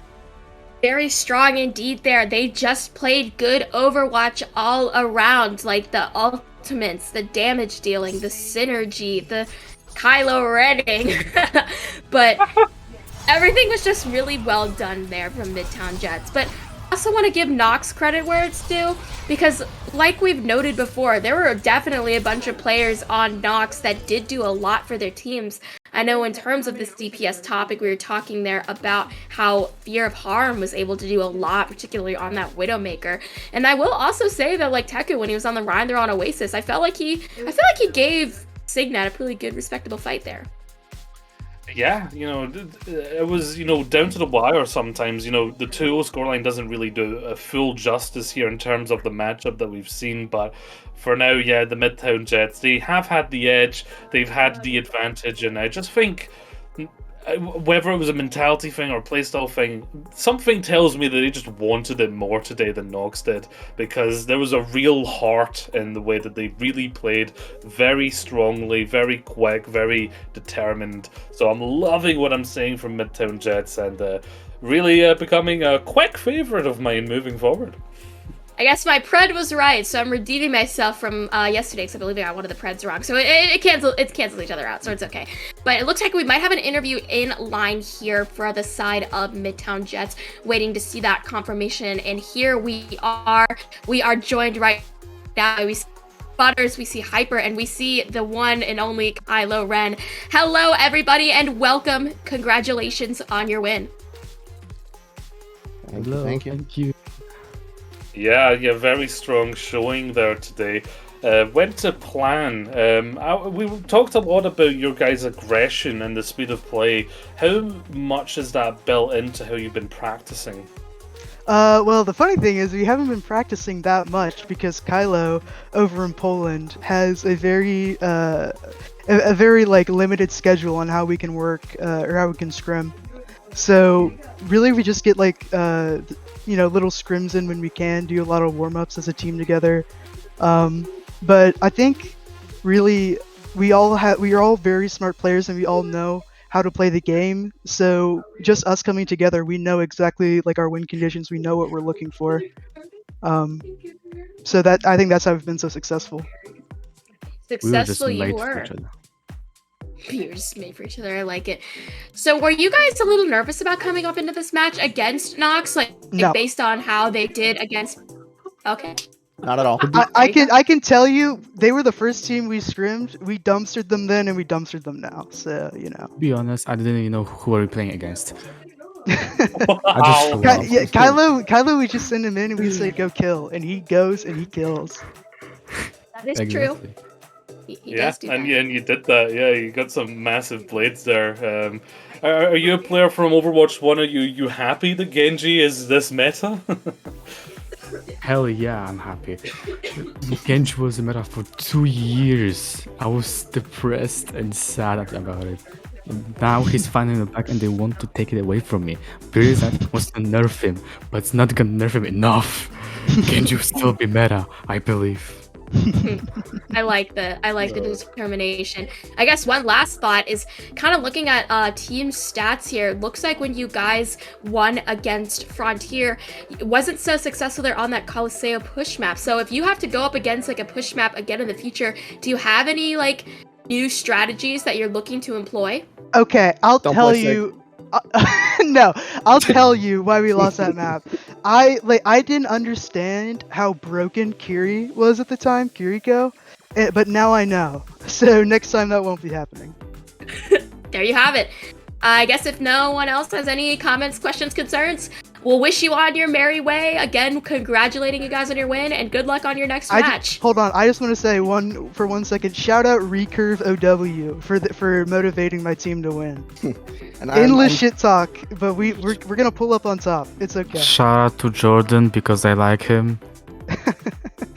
Very strong indeed there. They just played good Overwatch all around, like the ultimates, the damage dealing, the synergy, the Kylo Renning. But everything was just really well done there from Midtown Jets. But I also want to give Nox credit where it's due, because like we've noted before, there were definitely a bunch of players on Nox that did do a lot for their teams. I know in terms of this DPS topic, we were talking there about how Fear of Harm was able to do a lot, particularly on that Widowmaker. And I will also say that, like Teku, when he was on the Rhine there on Oasis, I feel like he gave Signet a pretty good, respectable fight there. Yeah, it was, down to the wire sometimes. The 2-0 scoreline doesn't really do a full justice here in terms of the matchup that we've seen. But for now, yeah, the Midtown Jets, they have had the edge, they've had the advantage, and I just think whether it was a mentality thing or a playstyle thing, something tells me that they just wanted it more today than Nox did, because there was a real heart in the way that they really played, very strongly, very quick, very determined. So I'm loving what I'm seeing from Midtown Jets, and really becoming a quick favorite of mine moving forward. I guess my pred was right, so I'm redeeming myself from yesterday, because I believe I got one of the preds wrong. So it cancels each other out, so it's okay. But it looks like we might have an interview in line here for the side of Midtown Jets, waiting to see that confirmation. And here we are joined right now. We see Butters, we see Hyper, and we see the one and only Kylo Ren. Hello, everybody, and welcome. Congratulations on your win. Thank you. Yeah, very strong showing there today. Went to plan. We talked a lot about your guys' aggression and the speed of play. How much is that built into how you've been practicing? Well, the funny thing is we haven't been practicing that much because Kylo over in Poland has a very like limited schedule on how we can work or how we can scrim. So really, we just get like little scrims in when we can, do a lot of warm-ups as a team together. But I think really we are all very smart players, and we all know how to play the game. So just us coming together, we know exactly like our win conditions. We know what we're looking for. So that I think that's how we've been so successful. Successful you were. You were just made for each other. I like it. So were you guys a little nervous about coming up into this match against Nox? No. Based on how they did against... Okay. Not at all. I can tell you, they were the first team we scrimmed. We dumpstered them then, and we dumpstered them now. So, To be honest, I didn't even know who we were playing against. Kylo, we just send him in and we say go kill, and he goes and he kills. That is true. He does do that. And you did that. Yeah, you got some massive blades there. Are you a player from Overwatch 1? Are you happy that Genji is this meta? Hell yeah, I'm happy. Genji was a meta for 2 years. I was depressed and sad about it. Now he's finally back and they want to take it away from me. Blizzard wants to nerf him, but it's not gonna nerf him enough. Genji will still be meta, I believe. I like the determination. I guess one last thought is kind of looking at team stats here. Looks like when you guys won against Frontier, it wasn't so successful there on that Coliseo push map. So if you have to go up against like a push map again in the future, do you have any like new strategies that you're looking to employ? Okay, I'll tell you. No, I'll tell you why we lost that map. I didn't understand how broken Kiri was at the time, Kiriko, but now I know. So next time that won't be happening. There you have it. I guess if no one else has any comments, questions, concerns, we'll wish you on your merry way. Again, congratulating you guys on your win, and good luck on your next match. Hold on, I just want to say for 1 second, shout out Recurve OW for motivating my team to win. Endless shit talk, but we're gonna pull up on top. It's okay. Shout out to Jordan because I like him.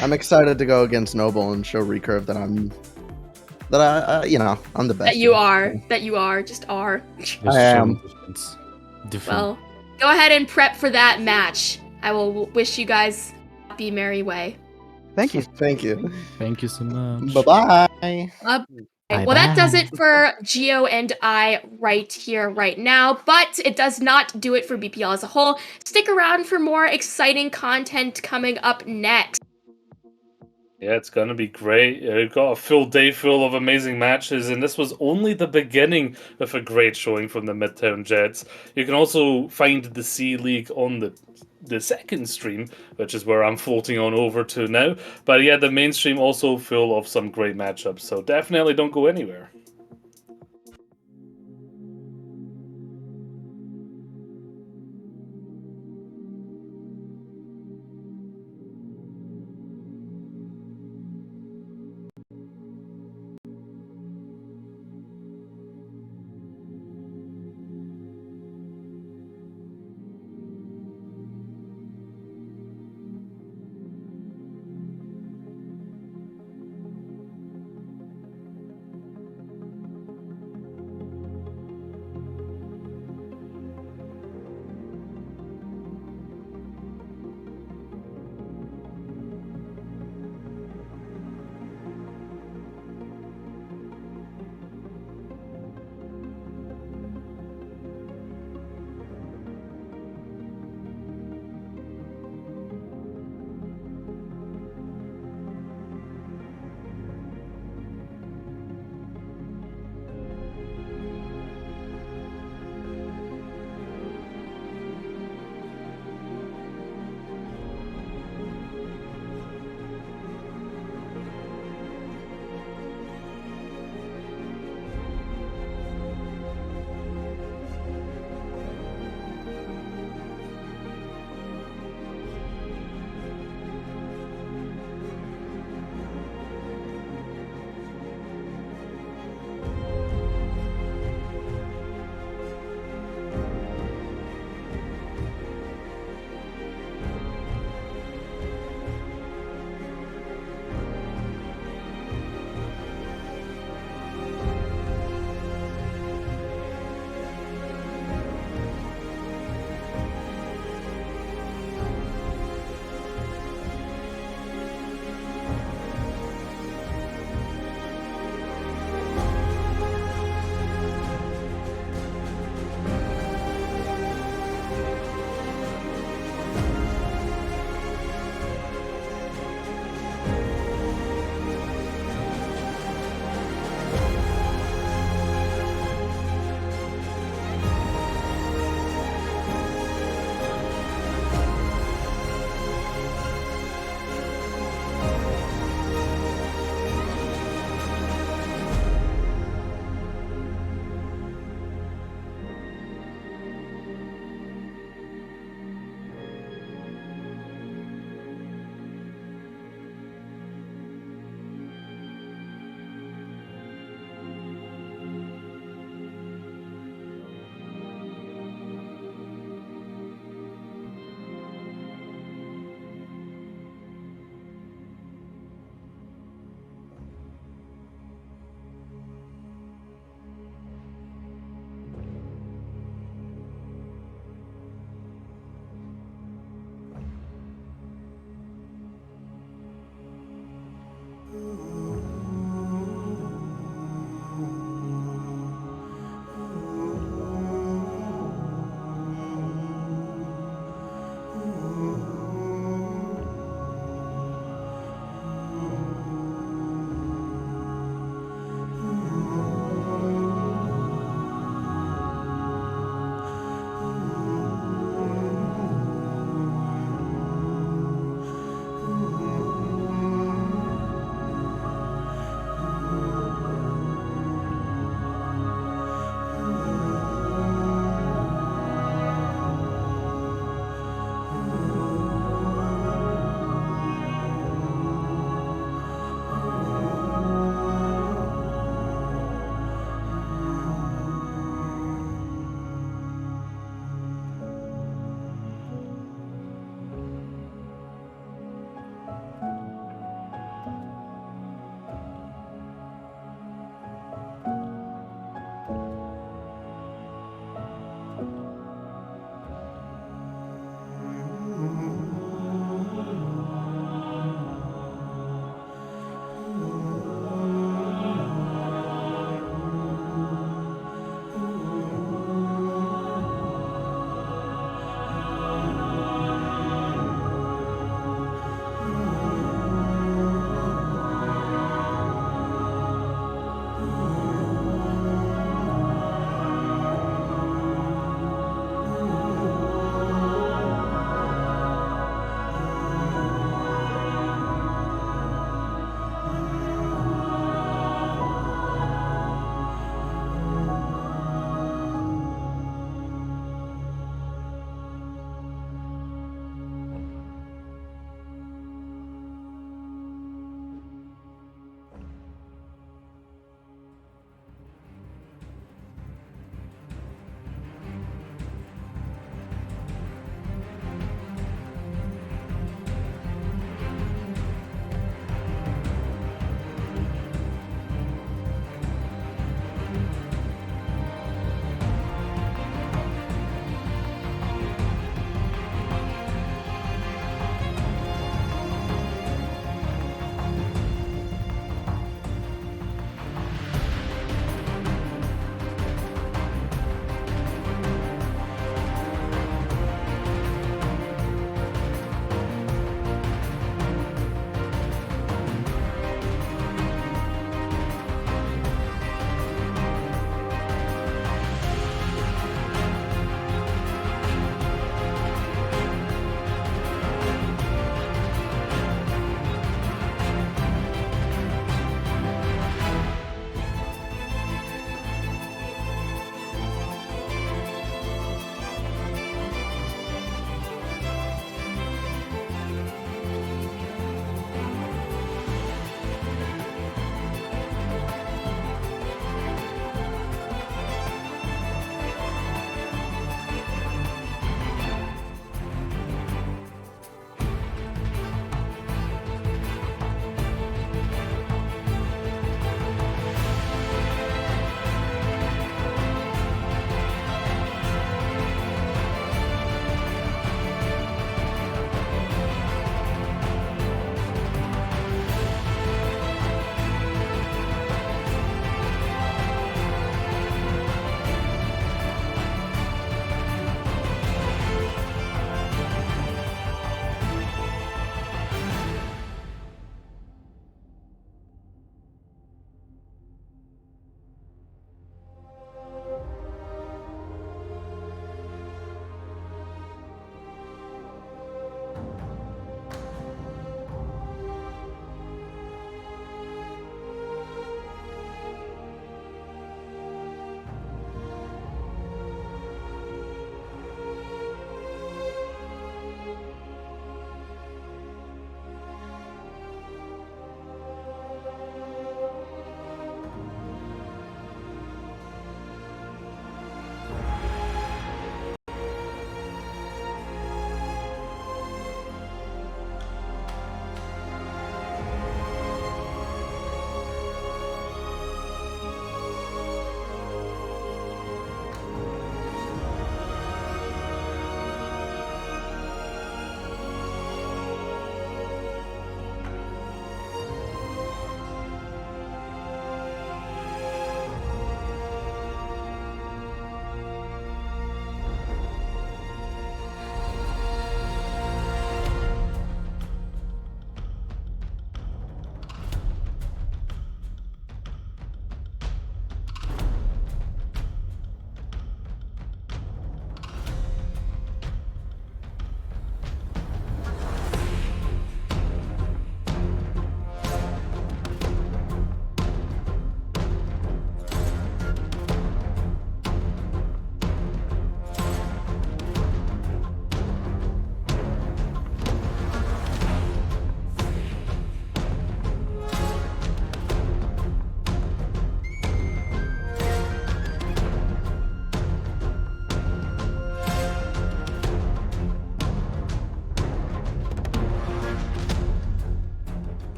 I'm excited to go against Noble and show Recurve that I'm the best. That you are, just are. I am. Well, go ahead and prep for that match. I will wish you guys happy merry way. Thank you. Thank you. Thank you so much. Bye-bye. Well, that does Bye-bye. it for Geo and I right here, right now, but it does not do it for BPL as a whole. Stick around for more exciting content coming up next. Yeah, it's gonna be great. We've got a full day full of amazing matches, and this was only the beginning of a great showing from the Midtown Jets. You can also find the C League on the second stream, which is where I'm floating on over to now. But yeah, the main stream also full of some great matchups, so definitely don't go anywhere.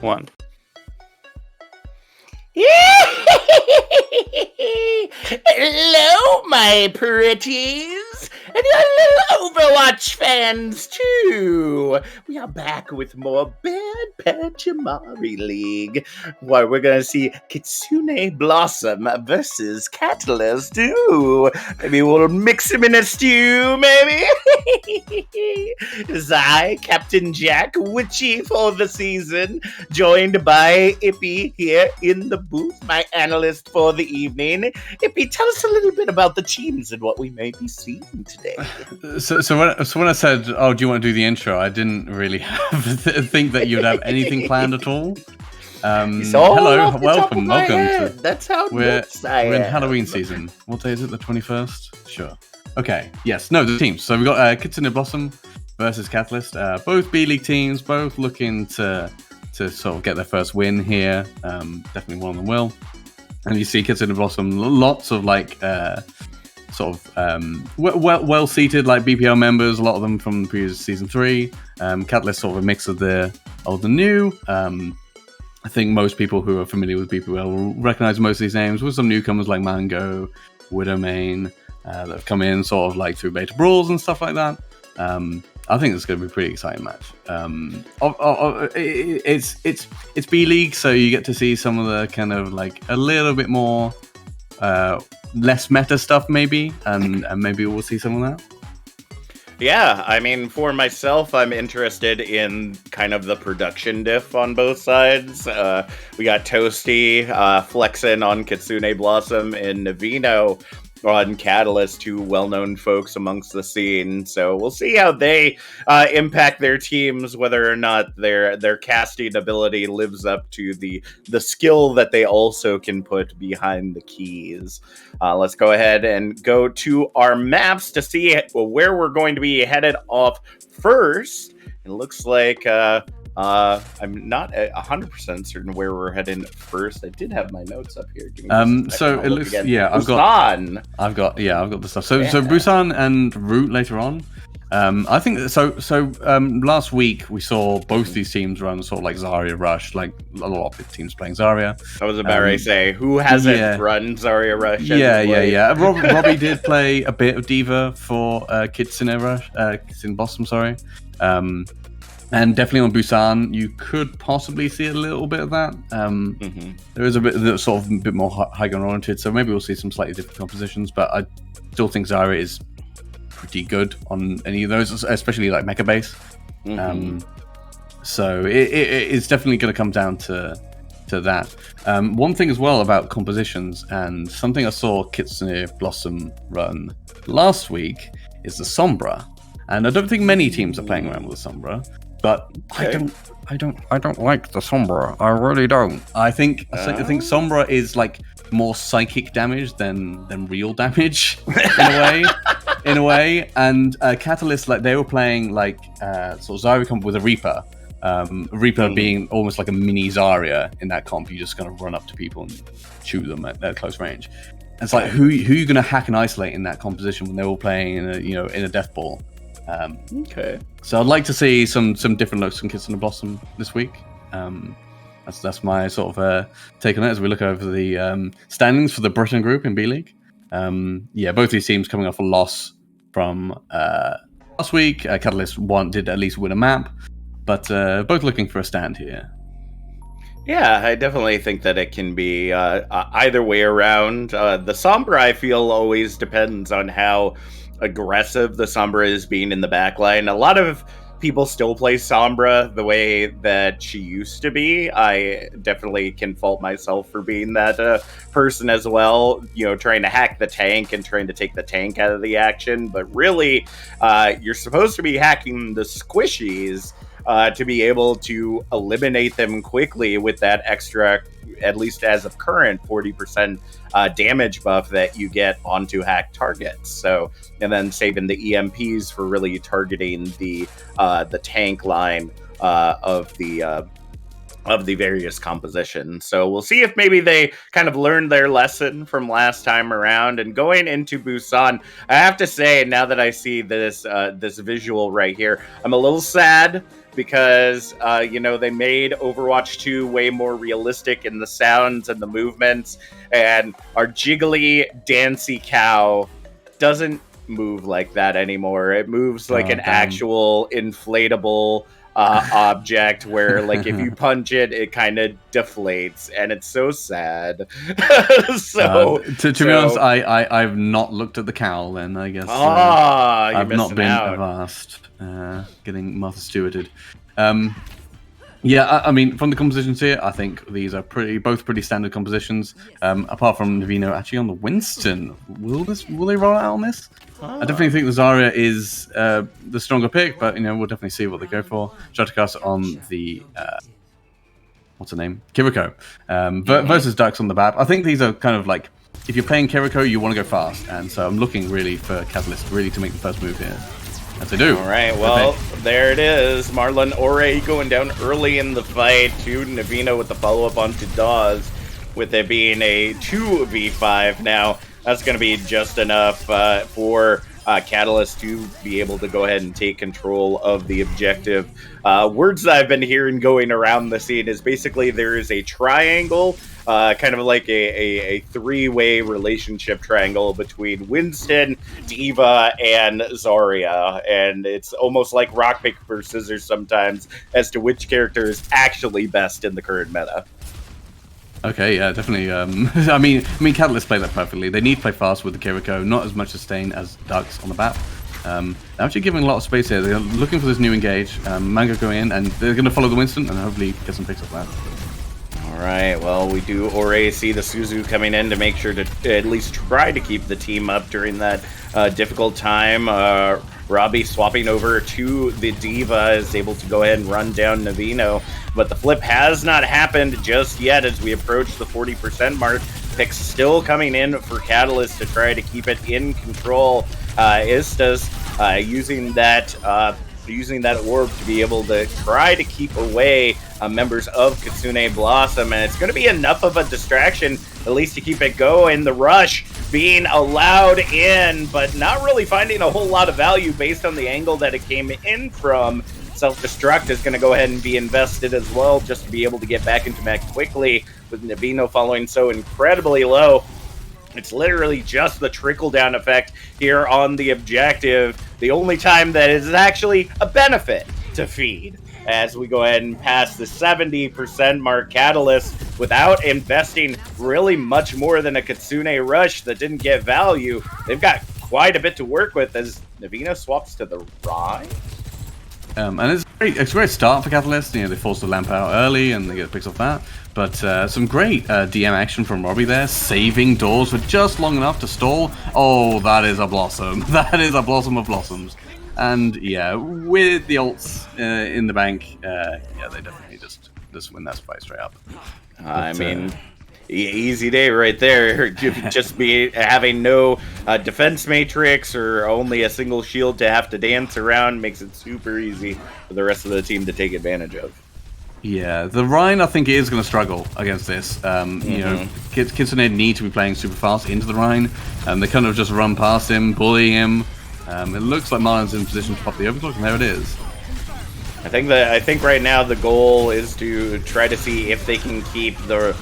1. Hello, my pretties, and your little Overwatch fans too. We are back with more Bad Pachimari League. Why, we're gonna see Kitsune Blossom versus Catalyst. Ooh, maybe we'll mix him in a stew, maybe. It's I, Captain Jack, witchy for the season, joined by Ippy here in the booth, my analyst for the evening. Ippy, tell us a little bit about the teams and what we may be seeing today. So when I said, "Oh, do you want to do the intro?" I didn't really think that you'd have anything planned at all. Hello, welcome to. That's how we're in Halloween season. What day is it? The 21st. Sure. Okay. Yes. No, the teams. So we've got Kitsune Blossom versus Catalyst. Both B League teams, both looking to sort of get their first win here. Definitely one of them will. And you see Kitsune Blossom, lots of like well seated like BPL members, a lot of them from the previous season 3. Catalyst sort of a mix of the old and new. I think most people who are familiar with BPL will recognize most of these names, with some newcomers like Mango, Widowmane, that have come in sort of like through beta brawls and stuff like that. I think it's going to be a pretty exciting match. It's B League, so you get to see some of the kind of like a little bit more less meta stuff maybe, and maybe we'll see some of that. Yeah, I mean, for myself, I'm interested in kind of the production diff on both sides. We got Toasty flexing on Kitsune Blossom and Navino on Catalyst, 2 well-known folks amongst the scene. So we'll see how they impact their teams, whether or not their casting ability lives up to the skill that they also can put behind the keys. Let's go ahead and go to our maps to see where we're going to be headed off first. It looks like I'm not 100% certain where we're heading first. I did have my notes up here. So it looks I've got the stuff. So Busan and Root later on. I think so. Last week we saw both these teams run sort of like Zarya Rush, like a lot of teams playing Zarya. I was about to say, who hasn't run Zarya Rush? Robbie did play a bit of Diva for Kitsune Blossom, sorry. And definitely on Busan, you could possibly see a little bit of that. There is a bit that's sort of a bit more high gun oriented, so maybe we'll see some slightly different compositions. But I still think Zarya is pretty good on any of those, especially like mecha base. So it's definitely going to come down to that. One thing as well about compositions, and something I saw Kitsune Blossom run last week, is the Sombra. And I don't think many teams are playing around with the Sombra. But okay. I don't like the Sombra. I really don't. I think Sombra is like more psychic damage than real damage in a way. And Catalyst, like they were playing like sort of Zarya comp with a Reaper. Reaper being almost like a mini Zarya in that comp. You just kind of run up to people and shoot them at close range. And it's like who are you going to hack and isolate in that composition when they're all playing in a death ball? Okay. So I'd like to see some different looks from Kitsune Blossom this week. That's my sort of take on it as we look over the standings for the Britain group in B League. Both these teams coming off a loss from last week. Catalyst did at least win a map, but both looking for a stand here. Yeah, I definitely think that it can be either way around. The Sombra, I feel, always depends on how aggressive the Sombra is being in the backline. A lot of people still play Sombra the way that she used to be. I definitely can fault myself for being that person as well, trying to hack the tank and trying to take the tank out of the action. But really, you're supposed to be hacking the squishies to be able to eliminate them quickly with that extra, at least as of current, 40% damage buff that you get onto hacked targets. So, and then saving the EMPs for really targeting the tank line of the various compositions. So we'll see if maybe they kind of learned their lesson from last time around. And going into Busan, I have to say, now that I see this visual right here, I'm a little sad because they made Overwatch 2 way more realistic in the sounds and the movements, and our jiggly, dancy cow doesn't move like that anymore. It moves like an actual inflatable object where, like, if you punch it, it kind of deflates, and it's so sad. To be honest, I've not looked at the cowl. Then I guess I've not been avast, getting Martha Stewarted. Yeah, I mean, from the compositions here, I think these are both pretty standard compositions. Apart from Navino actually on the Winston. Will they roll out on this? I definitely think the Zarya is the stronger pick, but we'll definitely see what they go for. Stratocaster on the what's her name? Kiriko. Versus Dux on the BAP. I think these are kind of like, if you're playing Kiriko, you want to go fast, and so I'm looking really for Catalyst really to make the first move here. As they do. All right, well, there it is. Marlon Ore going down early in the fight to Navino with the follow-up onto Dawes, with it being a 2v5 now. That's going to be just enough for Catalyst to be able to go ahead and take control of the objective. Words that I've been hearing going around the scene is basically there is a triangle, kind of like a three-way relationship triangle between Winston, D.Va, and Zarya, and it's almost like rock, paper, scissors sometimes as to which character is actually best in the current meta. Okay, yeah, definitely. I mean, Catalyst play that perfectly. They need to play fast with the Kiriko, not as much sustain as Dux on the BAP. They're actually giving a lot of space here. They're looking for this new engage. Mango going in, and they're going to follow the Winston, and hopefully get some picks off that. All right, well, we do already see the Suzu coming in to make sure to at least try to keep the team up during that difficult time. Robbie swapping over to the D.Va is able to go ahead and run down Navino, but the flip has not happened just yet as we approach the 40% mark. Picks still coming in for Catalyst to try to keep it in control. Istas using that orb to be able to try to keep away members of Kitsune Blossom, and it's going to be enough of a distraction, at least to keep it going. The rush being allowed in, but not really finding a whole lot of value based on the angle that it came in from. Self-destruct is going to go ahead and be invested as well, just to be able to get back into mech quickly, with Navino following so incredibly low. It's literally just the trickle-down effect here on the objective. The only time that is actually a benefit to feed. As we go ahead and pass the 70% mark, Catalyst, without investing really much more than a Kitsune rush that didn't get value, they've got quite a bit to work with as Navino swaps to the right. And it's a great start for Catalyst. They force the lamp out early and they get picks off that. But some great DM action from Robbie there, saving doors for just long enough to stall. Oh, that is a Blossom. That is a Blossom of Blossoms. And yeah, with the ults in the bank, yeah, they definitely just win that fight straight up. I mean, easy day right there. Just be having no defense matrix or only a single shield to have to dance around makes it super easy for the rest of the team to take advantage of. Yeah, the Rhine I think is going to struggle against this. You know, Kitsune need to be playing super fast into the Rhine, and they kind of just run past him, bullying him. It looks like Marlon's in position to pop the overclock, and there it is. I think right now the goal is to try to see if they can keep the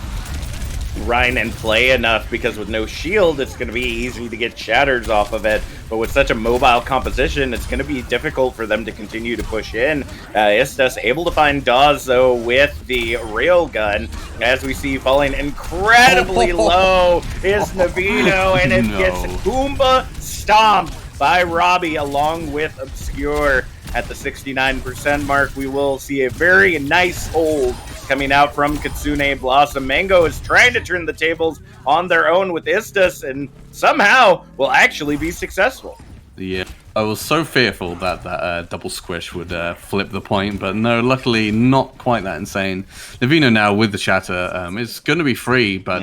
Rhine in play enough, because with no shield, it's going to be easy to get shatters off of it. But with such a mobile composition, it's going to be difficult for them to continue to push in. Istas able to find Dawes, though, with the railgun. As we see falling incredibly low is Navino, and it gets Goomba stomped by Robbie along with Obscure. At the 69% mark, we will see a very nice hold coming out from Kitsune Blossom. Mango is trying to turn the tables on their own with Istas, and somehow will actually be successul. Yeah, I was so fearful that that double squish would flip the point, but no, luckily not quite that insane. Navino now with the shatter, it's going to be free, but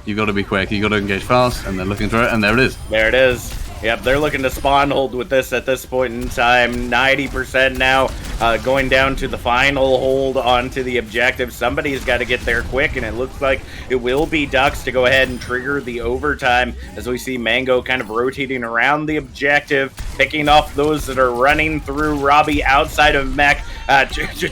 you've got to be quick, you've got to engage fast, and they're looking through it, and there it is. There it is. Yep, they're looking to spawn hold with this at this point in time. 90% now, going down to the final hold onto the objective. Somebody's got to get there quick, and it looks like it will be Dux to go ahead and trigger the overtime as we see Mango kind of rotating around the objective, picking off those that are running through Robbie outside of mech.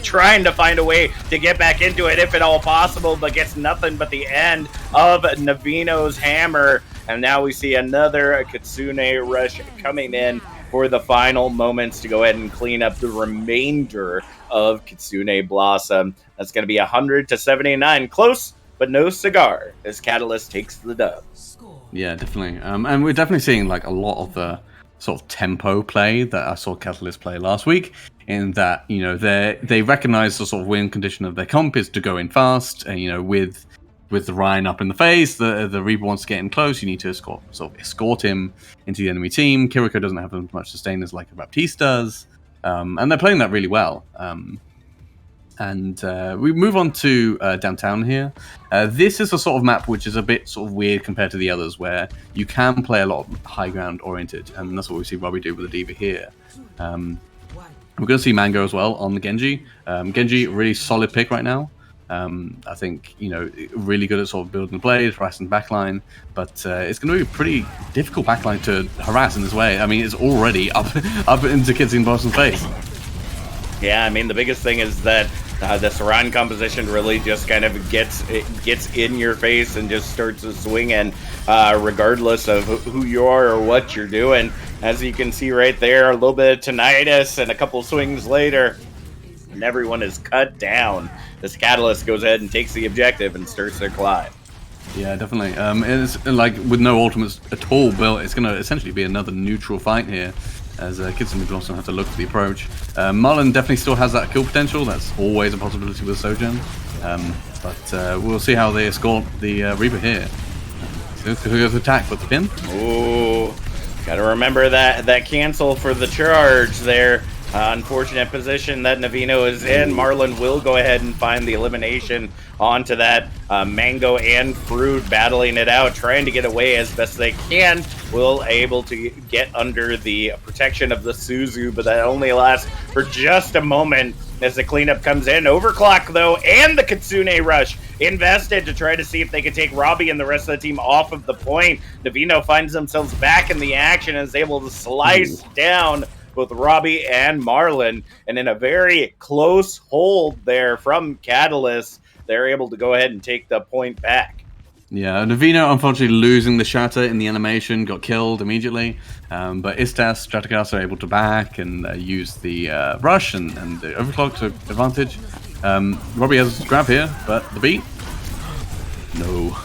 trying to find a way to get back into it if at all possible, but gets nothing but the end of Navino's hammer. And now we see another Kitsune rush coming in for the final moments to go ahead and clean up the remainder of Kitsune Blossom. That's going to be 100-79. Close, but no cigar as Catalyst takes the dub. Yeah, definitely. And we're definitely seeing like a lot of the sort of tempo play that I saw Catalyst play last week, in that, you know, they recognize the sort of win condition of their comp is to go in fast, and, you know, with the Ryan up in the face, the Reaper wants to get in close, you need to escort him into the enemy team. Kiriko doesn't have as much sustain as like a Baptiste does, and they're playing that really well. And we move on to downtown here. This is a sort of map which is a bit sort of weird compared to the others, where you can play a lot of high ground oriented, and that's what we see Robbie do with the Diva here. We're going to see Mango as well on the Genji. Genji, really solid pick right now. I think, you know, really good at sort of building the blade, harassing the backline, but it's going to be a pretty difficult backline to harass in this way. I mean, it's already up into Kitsune Blossom's face. Yeah, I mean, the biggest thing is that the Saran composition really just kind of gets in your face and just starts to swing, and regardless of who you are or what you're doing. As you can see right there, a little bit of tinnitus, and a couple swings later, and everyone is cut down. This Catalyst goes ahead and takes the objective and starts their climb. Yeah, definitely. It's like with no ultimates at all built, it's going to essentially be another neutral fight here, as Kitsune Blossom have to look for the approach. Marlon definitely still has that kill potential. That's always a possibility with Sojourn. But we'll see how they escort the Reaper here. So goes to attack, but the pin. Ooh, gotta remember that cancel for the charge there. Unfortunate position that Navino is in. Marlon will go ahead and find the elimination onto that. Mango and Fruit battling it out, trying to get away as best they can. Will able to get under the protection of the Suzu, but that only lasts for just a moment as the cleanup comes in. Overclock, though, and the Kitsune rush invested to try to see if they could take Robbie and the rest of the team off of the point. Navino finds themselves back in the action and is able to slice down both Robbie and Marlon, and in a very close hold there from Catalyst, they're able to go ahead and take the point back. Yeah, Navino unfortunately losing the shatter in the animation, got killed immediately, but Istas, Stratogas are able to back and use the rush and the overclock to advantage. Robbie has a grab here, but the beat? No.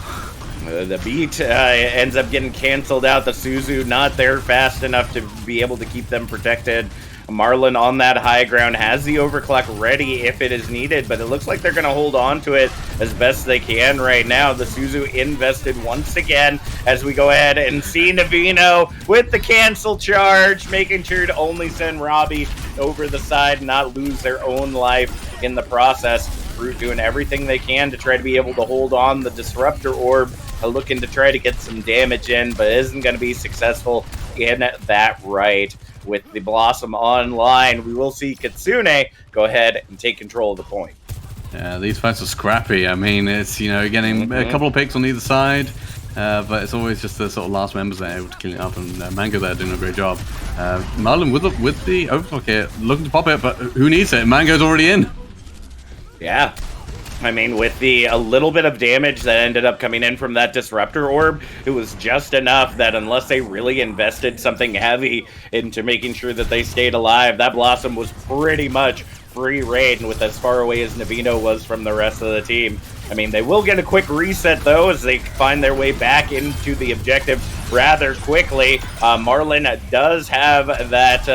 The beat ends up getting canceled out. The Suzu not there fast enough to be able to keep them protected. Marlon on that high ground has the overclock ready if it is needed, but it looks like they're going to hold on to it as best they can right now. The Suzu invested once again as we go ahead and see Navino with the cancel charge, making sure to only send Robbie over the side, not lose their own life in the process. Fruit doing everything they can to try to be able to hold on the Disruptor Orb, looking to try to get some damage in, but isn't going to be successful in that right. With the Blossom online, we will see Kitsune go ahead and take control of the point. Yeah, these fights are scrappy. I mean, it's, you know, getting a couple of picks on either side, but it's always just the sort of last members that are able to kill it up, and Mango there doing a great job. Marlon with the overclock here, looking to pop it, but who needs it? Mango's already in. Yeah. I mean, with a little bit of damage that ended up coming in from that Disruptor Orb, it was just enough that unless they really invested something heavy into making sure that they stayed alive, that Blossom was pretty much free reign with as far away as Navino was from the rest of the team. I mean, they will get a quick reset, though, as they find their way back into the objective rather quickly. Marlon does have that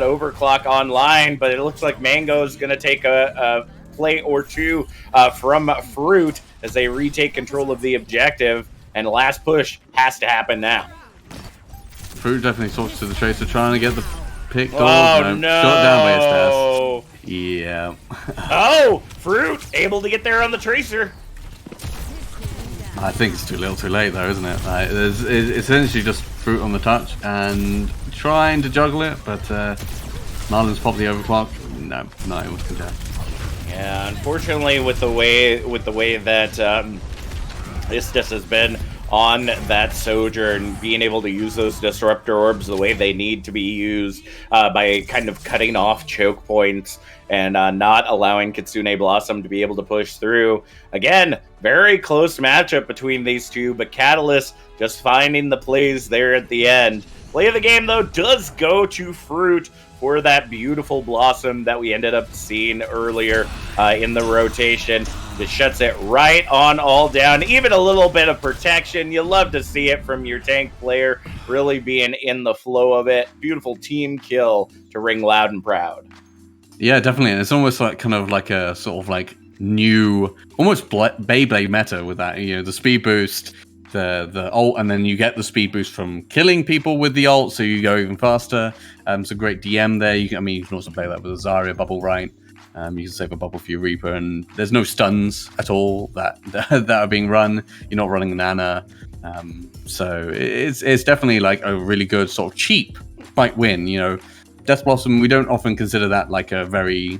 overclock online, but it looks like Mango's going to take a play or two from Fruit as they retake control of the objective, and last push has to happen now. Fruit definitely talks to the Tracer, trying to get the pick. No. Shot down by his test. Yeah. Oh, Fruit able to get there on the Tracer. I think it's too little too late though, isn't it? It's essentially just Fruit on the touch and trying to juggle it, but Marlon's popped the overclock. No, not able to contest. Yeah, unfortunately, with the way that Istis has been on that Sojourn, being able to use those Disruptor Orbs the way they need to be used, by kind of cutting off choke points and not allowing Kitsune Blossom to be able to push through. Again, very close matchup between these two, but Catalyst just finding the plays there at the end. Play of the game, though, does go to Fruit for that beautiful Blossom that we ended up seeing earlier in the rotation. Just shuts it right on all down. Even a little bit of protection. You love to see it from your tank player, really being in the flow of it. Beautiful team kill to ring loud and proud. Yeah, definitely. And it's almost like kind of like a sort of like new, almost Beyblade meta with that. You know, the speed boost, the ult, and then you get the speed boost from killing people with the ult, so you go even faster. It's a great DM there. You can also play that with a Zarya bubble, right? You can save a bubble for your Reaper, and there's no stuns at all that are being run. You're not running Nana, so it's definitely like a really good sort of cheap fight win. You know, Death Blossom, we don't often consider that like a very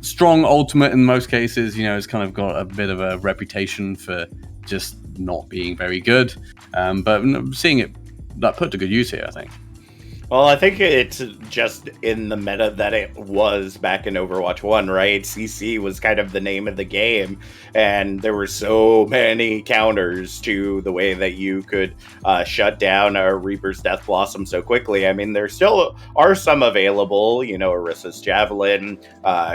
strong ultimate in most cases. You know, it's kind of got a bit of a reputation for just not being very good, but seeing it that put to good use here, I think. Well, I think it's just in the meta that it was back in Overwatch 1, right? CC was kind of the name of the game, and there were so many counters to the way that you could shut down a Reaper's Death Blossom so quickly. I mean, there still are some available, you know, Orissa's Javelin,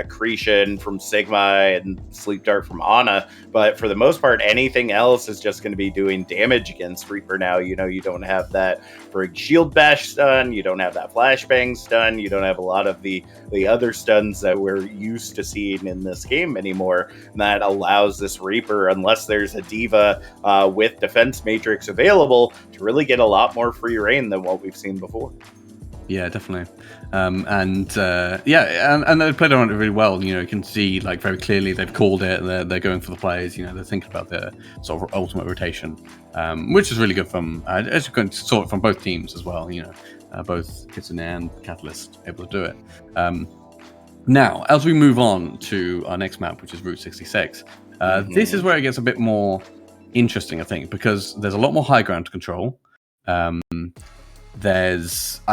Cretion from Sigma, and Sleep Dart from Ana, but for the most part, anything else is just going to be doing damage against Reaper now. You know, you don't have that Brig Shield Bash stun, you don't have that Flashbang stun, you don't have a lot of the other stuns that we're used to seeing in this game anymore. And that allows this Reaper, unless there's a D.Va with Defense Matrix available, to really get a lot more free reign than what we've seen before. Yeah, definitely. And they played on it really well. You know, you can see like very clearly they've called it. They're going for the plays. You know, they're thinking about their sort of ultimate rotation, which is really good from as you're going to sort it from both teams as well. You know, both Kitsune and Catalyst able to do it. Now, as we move on to our next map, which is Route 66, this is where it gets a bit more interesting, I think, because there's a lot more high ground to control. I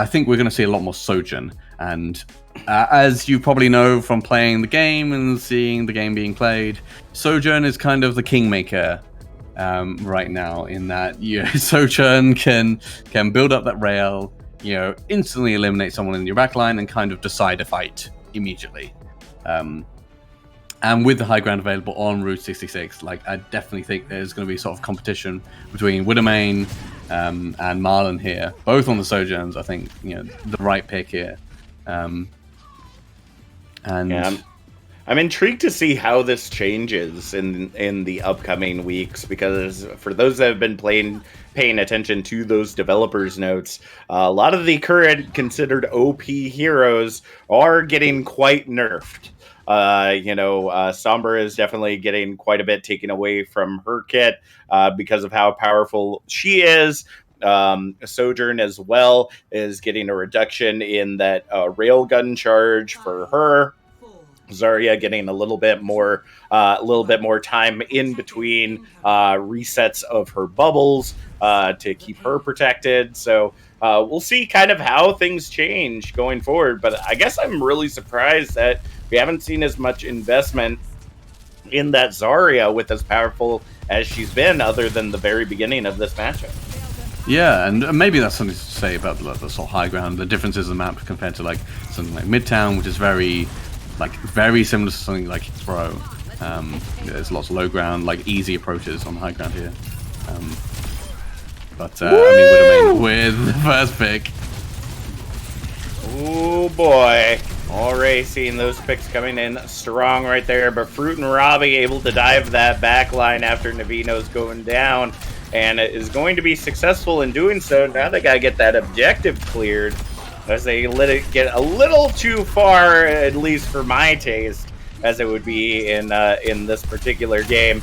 think we're going to see a lot more Sojourn, and as you probably know from playing the game and seeing the game being played, Sojourn is kind of the kingmaker right now, in that Sojourn can build up that rail, you know, instantly eliminate someone in your backline and kind of decide a fight immediately. And with the high ground available on Route 66, like, I definitely think there's going to be sort of competition between Widowmain and Marlon here, both on the Sojourns. I think, you know, the right pick here. And yeah, I'm intrigued to see how this changes in the upcoming weeks, because for those that have been paying attention to those developers' notes, a lot of the current considered OP heroes are getting quite nerfed. Sombra is definitely getting quite a bit taken away from her kit because of how powerful she is. Sojourn as well is getting a reduction in that railgun charge for her. Zarya getting a little bit more time in between resets of her bubbles to keep her protected. So we'll see kind of how things change going forward. But I guess I'm really surprised that we haven't seen as much investment in that Zarya with as powerful as she's been, other than the very beginning of this matchup. Yeah, and maybe that's something to say about the sort of high ground, the differences in the map compared to like something like Midtown, which is very similar to something like Throw. There's lots of low ground, like easy approaches on the high ground here. Widowmain with the first pick. Oh boy. Already seeing those picks coming in strong right there, but Fruit and Robbie able to dive that back line after Navino's going down, and it is going to be successful in doing so. Now they gotta get that objective cleared, as they let it get a little too far, at least for my taste, as it would be in this particular game.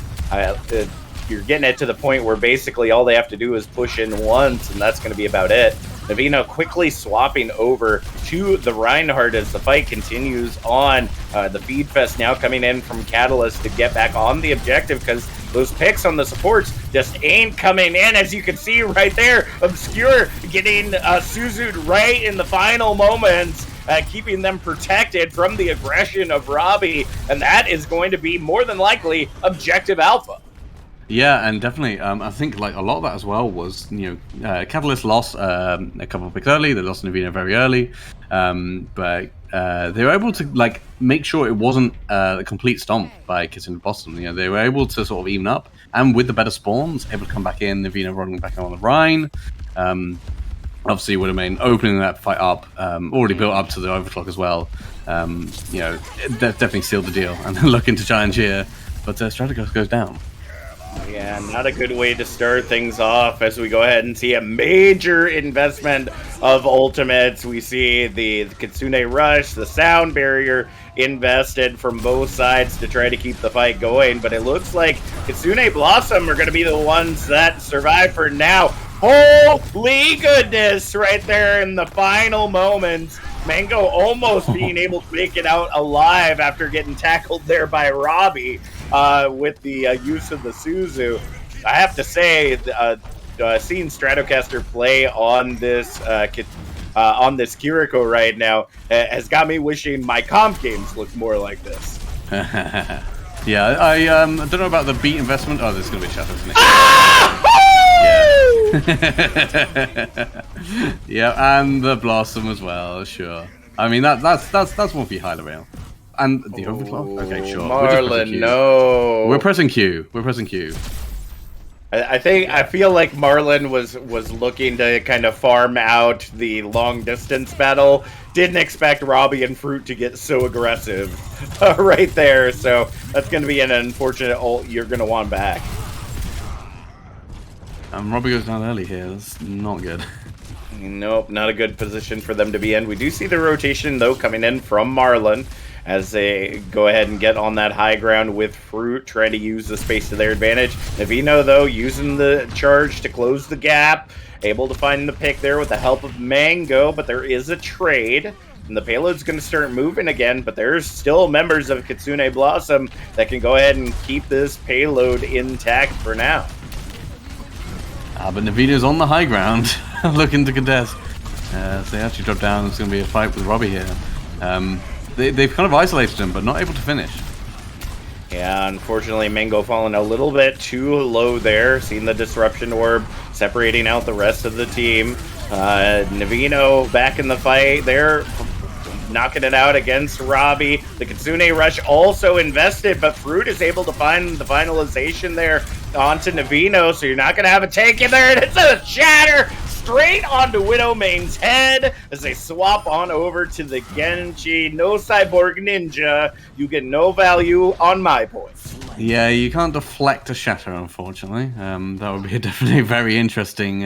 You're getting it to the point where basically all they have to do is push in once, and that's going to be about it. Navino quickly swapping over to the Reinhardt as the fight continues on. The Feed Fest now coming in from Catalyst to get back on the objective because those picks on the supports just ain't coming in, as you can see right there. Obscure getting Suzu'd right in the final moments, keeping them protected from the aggression of Robbie, and that is going to be more than likely objective alpha. Yeah, and definitely, I think like a lot of that as well was, Catalyst lost a couple of picks early. They lost Navino very early, but they were able to like make sure it wasn't a complete stomp by Kitsune Boston. They were able to sort of even up, and with the better spawns, able to come back in. Navino running back on the Rhine. Obviously, would have been opening that fight up, already built up to the overclock as well. That definitely sealed the deal, and then looking to challenge here, but Strategos goes down. Yeah, not a good way to start things off as we go ahead and see a major investment of ultimates. We see the Kitsune Rush, the sound barrier invested from both sides to try to keep the fight going, but it looks like Kitsune Blossom are going to be the ones that survive for now. Holy goodness, right there in the final moments. Mango almost being able to make it out alive after getting tackled there by Robbie with the use of the Suzu. I have to say, seeing Stratocaster play on this Kiriko right now has got me wishing my comp games looked more like this. Yeah, I don't know about the beat investment. Oh, there's going to be shadows in it. Yeah, and the Blossom as well, sure. I mean, that's one for you, highlight rail. And the overclock? Okay, sure. Marlon, no. We're pressing Q. I feel like Marlon was looking to kind of farm out the long distance battle. Didn't expect Robbie and Fruit to get so aggressive right there. So that's going to be an unfortunate ult you're going to want back. Robbie goes down early here. That's not good. Nope, not a good position for them to be in. We do see the rotation, though, coming in from Marlon as they go ahead and get on that high ground with Fruit, trying to use the space to their advantage. Navino, though, using the charge to close the gap, able to find the pick there with the help of Mango, but there is a trade. And the payload's going to start moving again, but there's still members of Kitsune Blossom that can go ahead and keep this payload intact for now. But Navino's on the high ground, looking to contest. So they actually drop down. It's going to be a fight with Robbie here. They've kind of isolated him, but not able to finish. Yeah, unfortunately, Mango falling a little bit too low there. Seeing the disruption orb separating out the rest of the team. Navino back in the fight there, knocking it out against Robbie. The Kitsune Rush also invested, but Fruit is able to find the finalization there onto Navino, so you're not going to have a tank in there, and it's a shatter straight onto Widowmane's head as they swap on over to the Genji. No Cyborg Ninja. You get no value on my points. Yeah, you can't deflect a shatter, unfortunately. That would be definitely a very interesting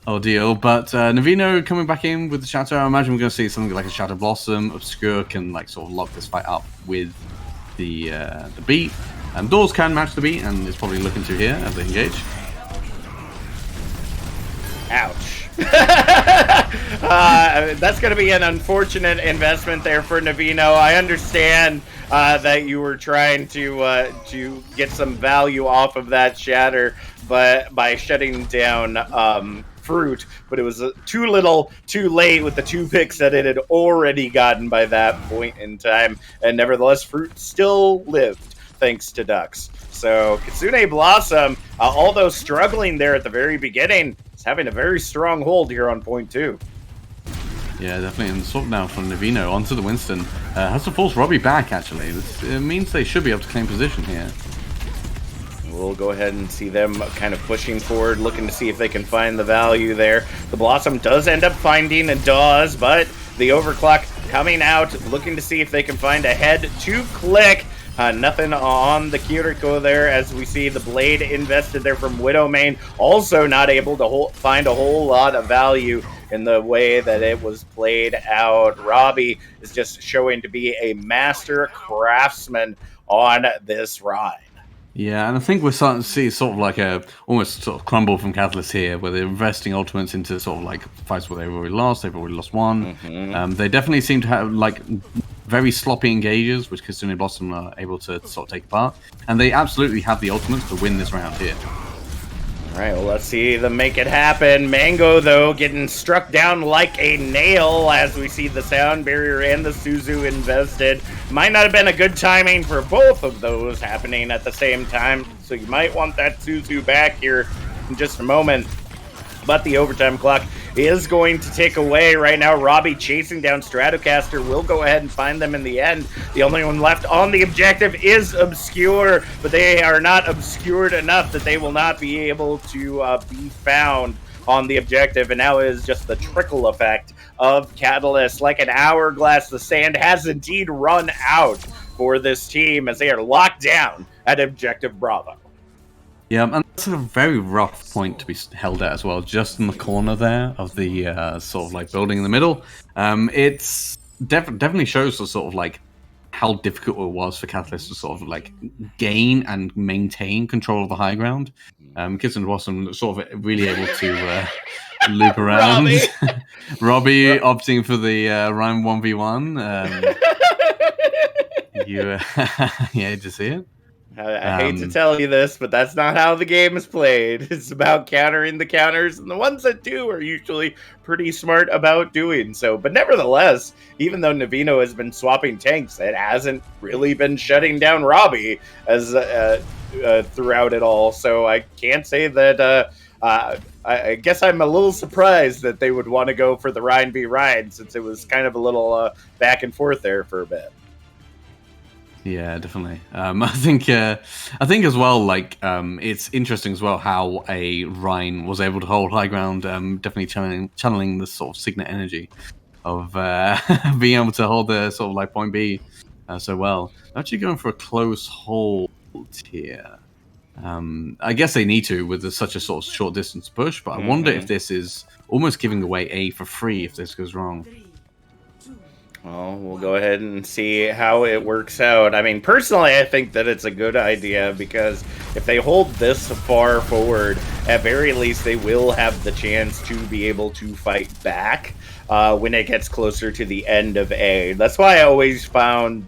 ordeal. But Navino coming back in with the shatter. I imagine we're going to see something like a Shatter Blossom. Obscure can like sort of lock this fight up with the beat. Doors can match the beat, and it's probably looking to here as they engage. Ouch. That's going to be an unfortunate investment there for Navino. I understand that you were trying to get some value off of that shatter, but by shutting down Fruit, but it was too little, too late with the 2 picks that it had already gotten by that point in time. And nevertheless, Fruit still lived thanks to Ducks. So Kitsune Blossom, although struggling there at the very beginning, is having a very strong hold here on point 2. Yeah, definitely. And swap now from Navino onto the Winston. Has to force Robbie back, actually. It means they should be able to claim position here. We'll go ahead and see them kind of pushing forward, looking to see if they can find the value there. The Blossom does end up finding a Dawes, but the Overclock coming out, looking to see if they can find a head to click. Nothing on the Kiriko there, as we see the blade invested there from Widowmane. Also not able to find a whole lot of value in the way that it was played out. Robbie is just showing to be a master craftsman on this ride. Yeah, and I think we're starting to see sort of like a almost sort of crumble from Catalyst here, where they're investing ultimates into sort of like fights where they've already lost one. They definitely seem to have like very sloppy engages, which Kitsune Blossom are able to sort of take apart, and they absolutely have the ultimates to win this round here. All right, well, let's see them make it happen. Mango, though, getting struck down like a nail as we see the sound barrier and the Suzu invested. Might not have been a good timing for both of those happening at the same time, so you might want that Suzu back here in just a moment. But the overtime clock is going to tick away right now. Robbie chasing down Stratocaster will go ahead and find them in the end. The only one left on the objective is Obscure, but they are not obscured enough that they will not be able to be found on the objective. And now it is just the trickle effect of Catalyst. Like an hourglass, the sand has indeed run out for this team as they are locked down at Objective Bravo. Yeah, and that's a very rough point to be held at as well, just in the corner there of the sort of like building in the middle. It's definitely shows the sort of like how difficult it was for Catalyst to sort of like gain and maintain control of the high ground. Kitsune Blossom sort of really able to loop around. Robbie opting for the Rhyme 1v1. Yeah, did you see it? I hate to tell you this, but that's not how the game is played. It's about countering the counters, and the ones that do are usually pretty smart about doing so. But nevertheless, even though Navino has been swapping tanks, it hasn't really been shutting down Robbie as throughout it all. So I can't say that. I guess I'm a little surprised that they would want to go for the Ryan v. Ryan, since it was kind of a little back and forth there for a bit. Yeah, definitely. I think as well, like it's interesting as well how a Rhine was able to hold high ground. Definitely channeling the sort of Signet energy of being able to hold the sort of like point B so well. They're actually going for a close hold here. I guess they need to with such a sort of short distance push, but I wonder if this is almost giving away A for free if this goes wrong. Well, we'll go ahead and see how it works out. I mean, personally, I think that it's a good idea because if they hold this far forward, at very least they will have the chance to be able to fight back when it gets closer to the end of A. That's why I always found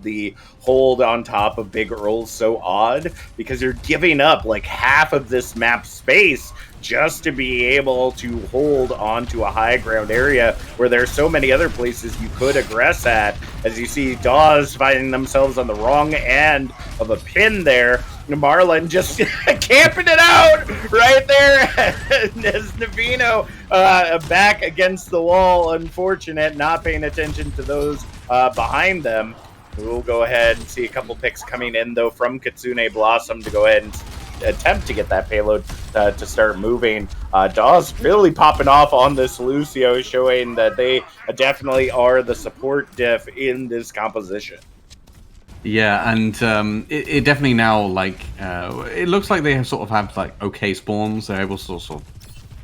the hold on top of Big Earl so odd, because you're giving up like half of this map space just to be able to hold onto a high ground area where there's so many other places you could aggress at. As you see Dawes finding themselves on the wrong end of a pin there. Marlon just camping it out right there as Navino back against the wall. Unfortunate, not paying attention to those behind them. We'll go ahead and see a couple picks coming in, though, from Kitsune Blossom to go ahead and attempt to get that payload to start moving. Dawes really popping off on this Lucio, showing that they definitely are the support diff in this composition. Yeah, and it definitely now, like, it looks like they have sort of have, like, okay spawns. They're able to sort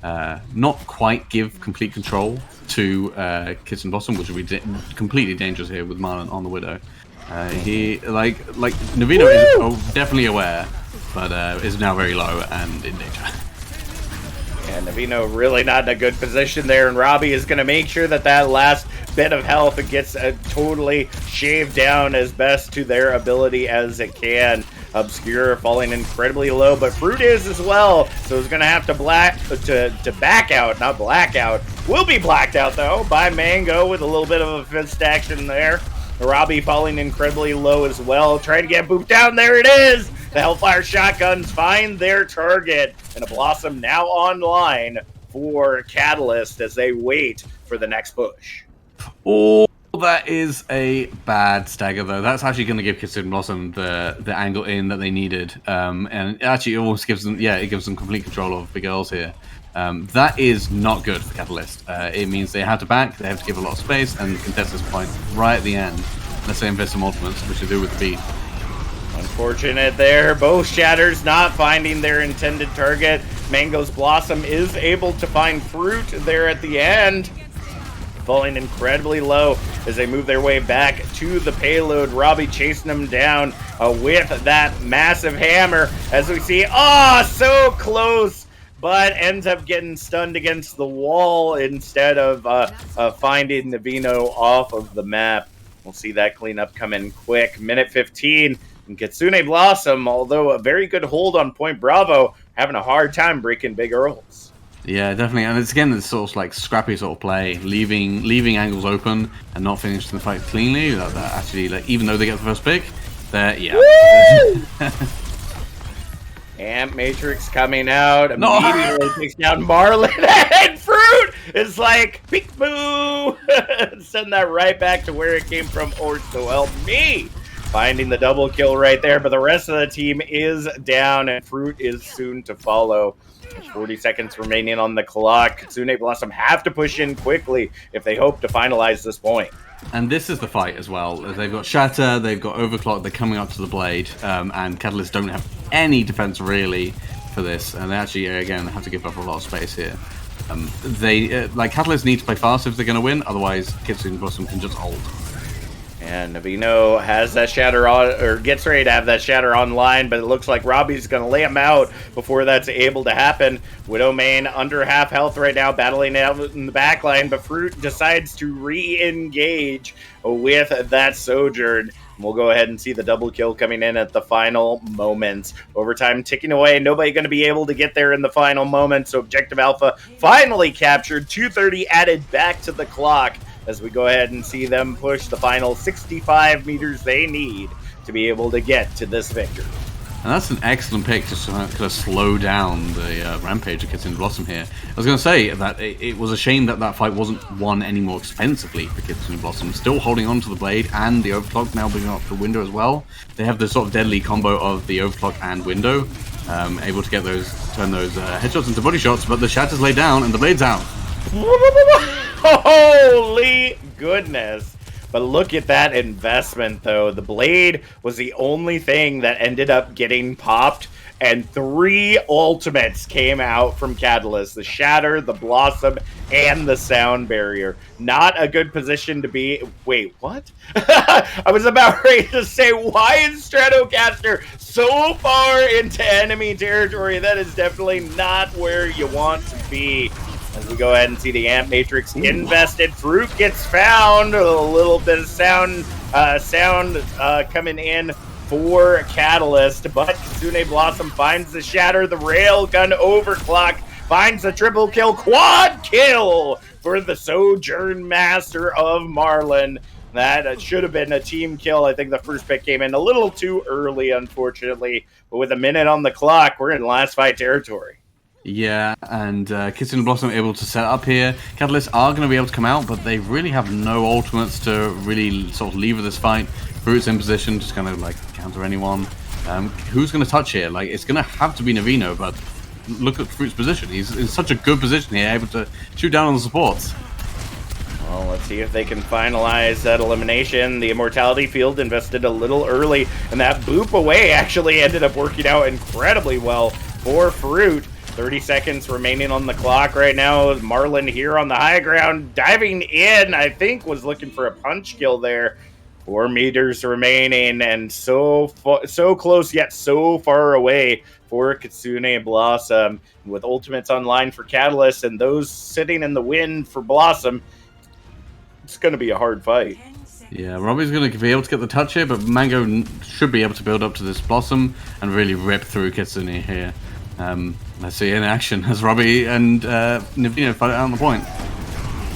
of not quite give complete control to Kitsune Blossom, which would be completely dangerous here with Marlon on the Widow. He, like Navino is definitely aware, but is now very low and in danger. Yeah, Navino really not in a good position there, and Robbie is going to make sure that that last bit of health gets totally shaved down as best to their ability as it can. Obscure falling incredibly low, but Fruit is as well, so he's going to have to back out, not black out. Will be blacked out, though, by Mango with a little bit of a fist action there. Robbie falling incredibly low as well, trying to get booped down. There it is! The Hellfire shotguns find their target, and a Blossom now online for Catalyst as they wait for the next push. Oh, that is a bad stagger, though. That's actually going to give Kitsune Blossom the angle in that they needed, and actually it almost gives them, it gives them complete control of the girls here. That is not good for Catalyst. It means they have to back, they have to give a lot of space, and contest this point right at the end. Let's say invest some ultimates, which they do with the beat. Unfortunate there. Both Shatters not finding their intended target. Mango's Blossom is able to find Fruit there at the end. Falling incredibly low. as they move their way back to the payload. Robbie chasing them down with that massive hammer, as we see, so close, but ends up getting stunned against the wall instead of finding Navino off of the map. We'll see that cleanup come in quick. Minute 15, and Kitsune Blossom, although a very good hold on Point Bravo, having a hard time breaking big earls. Yeah, definitely, and it's sort of like scrappy sort of play, leaving angles open and not finishing the fight cleanly. That actually, like, even though they get the first pick, they're Amp Matrix coming out, immediately takes down Marlin, and Fruit is like, peek boo! Send that right back to where it came from, or so help me! Finding the double kill right there, but the rest of the team is down, and Fruit is soon to follow. 40 seconds remaining on the clock. Kitsune Blossom have to push in quickly if they hope to finalize this point. And this is the fight as well. They've got Shatter, they've got Overclock, they're coming up to the Blade, and Catalyst don't have any defense really for this, and they actually, again, have to give up a lot of space here. Catalyst need to play fast if they're going to win, otherwise Kitsune Blossom can just hold. And Navino has that shatter on, or gets ready to have that shatter online, but it looks like Robbie's going to lay him out before that's able to happen. Widowmane under half health right now, battling out in the back line, but Fruit decides to re-engage with that Sojourn. We'll go ahead and see the double kill coming in at the final moments. Overtime ticking away. Nobody going to be able to get there in the final moments. So Objective Alpha finally captured. 2:30 added back to the clock as we go ahead and see them push the final 65 meters they need to be able to get to this victory. And that's an excellent pick to kind of slow down the rampage of Kitsune Blossom here. I was going to say that it was a shame that that fight wasn't won any more expensively for Kitsune Blossom. Still holding on to the Blade and the Overclock, now bringing up the Window as well. They have the sort of deadly combo of the Overclock and Window, able to get turn those headshots into body shots, but the Shatter's laid down and the Blade's out. Holy goodness. But look at that investment, though. The Blade was the only thing that ended up getting popped, and 3 ultimates came out from Catalyst. The Shatter, the Blossom, and the Sound Barrier. Not a good position to be... Wait, what? I was about ready to say, why is Stratocaster so far into enemy territory? That is definitely not where you want to be. As we go ahead and see the Amp Matrix invested, Fruit gets found. A little bit of sound coming in for Catalyst, but Kitsune Blossom finds the Shatter, the Railgun Overclock, finds the triple kill, quad kill for the Sojourn Master of Marlin. That should have been a team kill. I think the first pick came in a little too early, unfortunately, but with a minute on the clock, we're in last fight territory. Yeah, and Kitsune Blossom able to set up here. Catalysts are going to be able to come out, but they really have no ultimates to really sort of lever this fight. Fruit's in position, just kind of like counter anyone. Who's going to touch here? Like, it's going to have to be Navino, but look at Fruit's position. He's in such a good position here, able to shoot down on the supports. Well, let's see if they can finalize that elimination. The Immortality Field invested a little early, and that boop away actually ended up working out incredibly well for Fruit. 30 seconds remaining on the clock right now. Marlin here on the high ground, diving in. I think was looking for a punch kill there. 4 meters remaining, and so close yet so far away for Kitsune Blossom. With ultimates online for Catalyst and those sitting in the wind for Blossom, it's going to be a hard fight. Yeah, Robbie's going to be able to get the touch here, but Mango should be able to build up to this Blossom and really rip through Kitsune here. Let's see in action as Robbie and Navino fight it out on the point.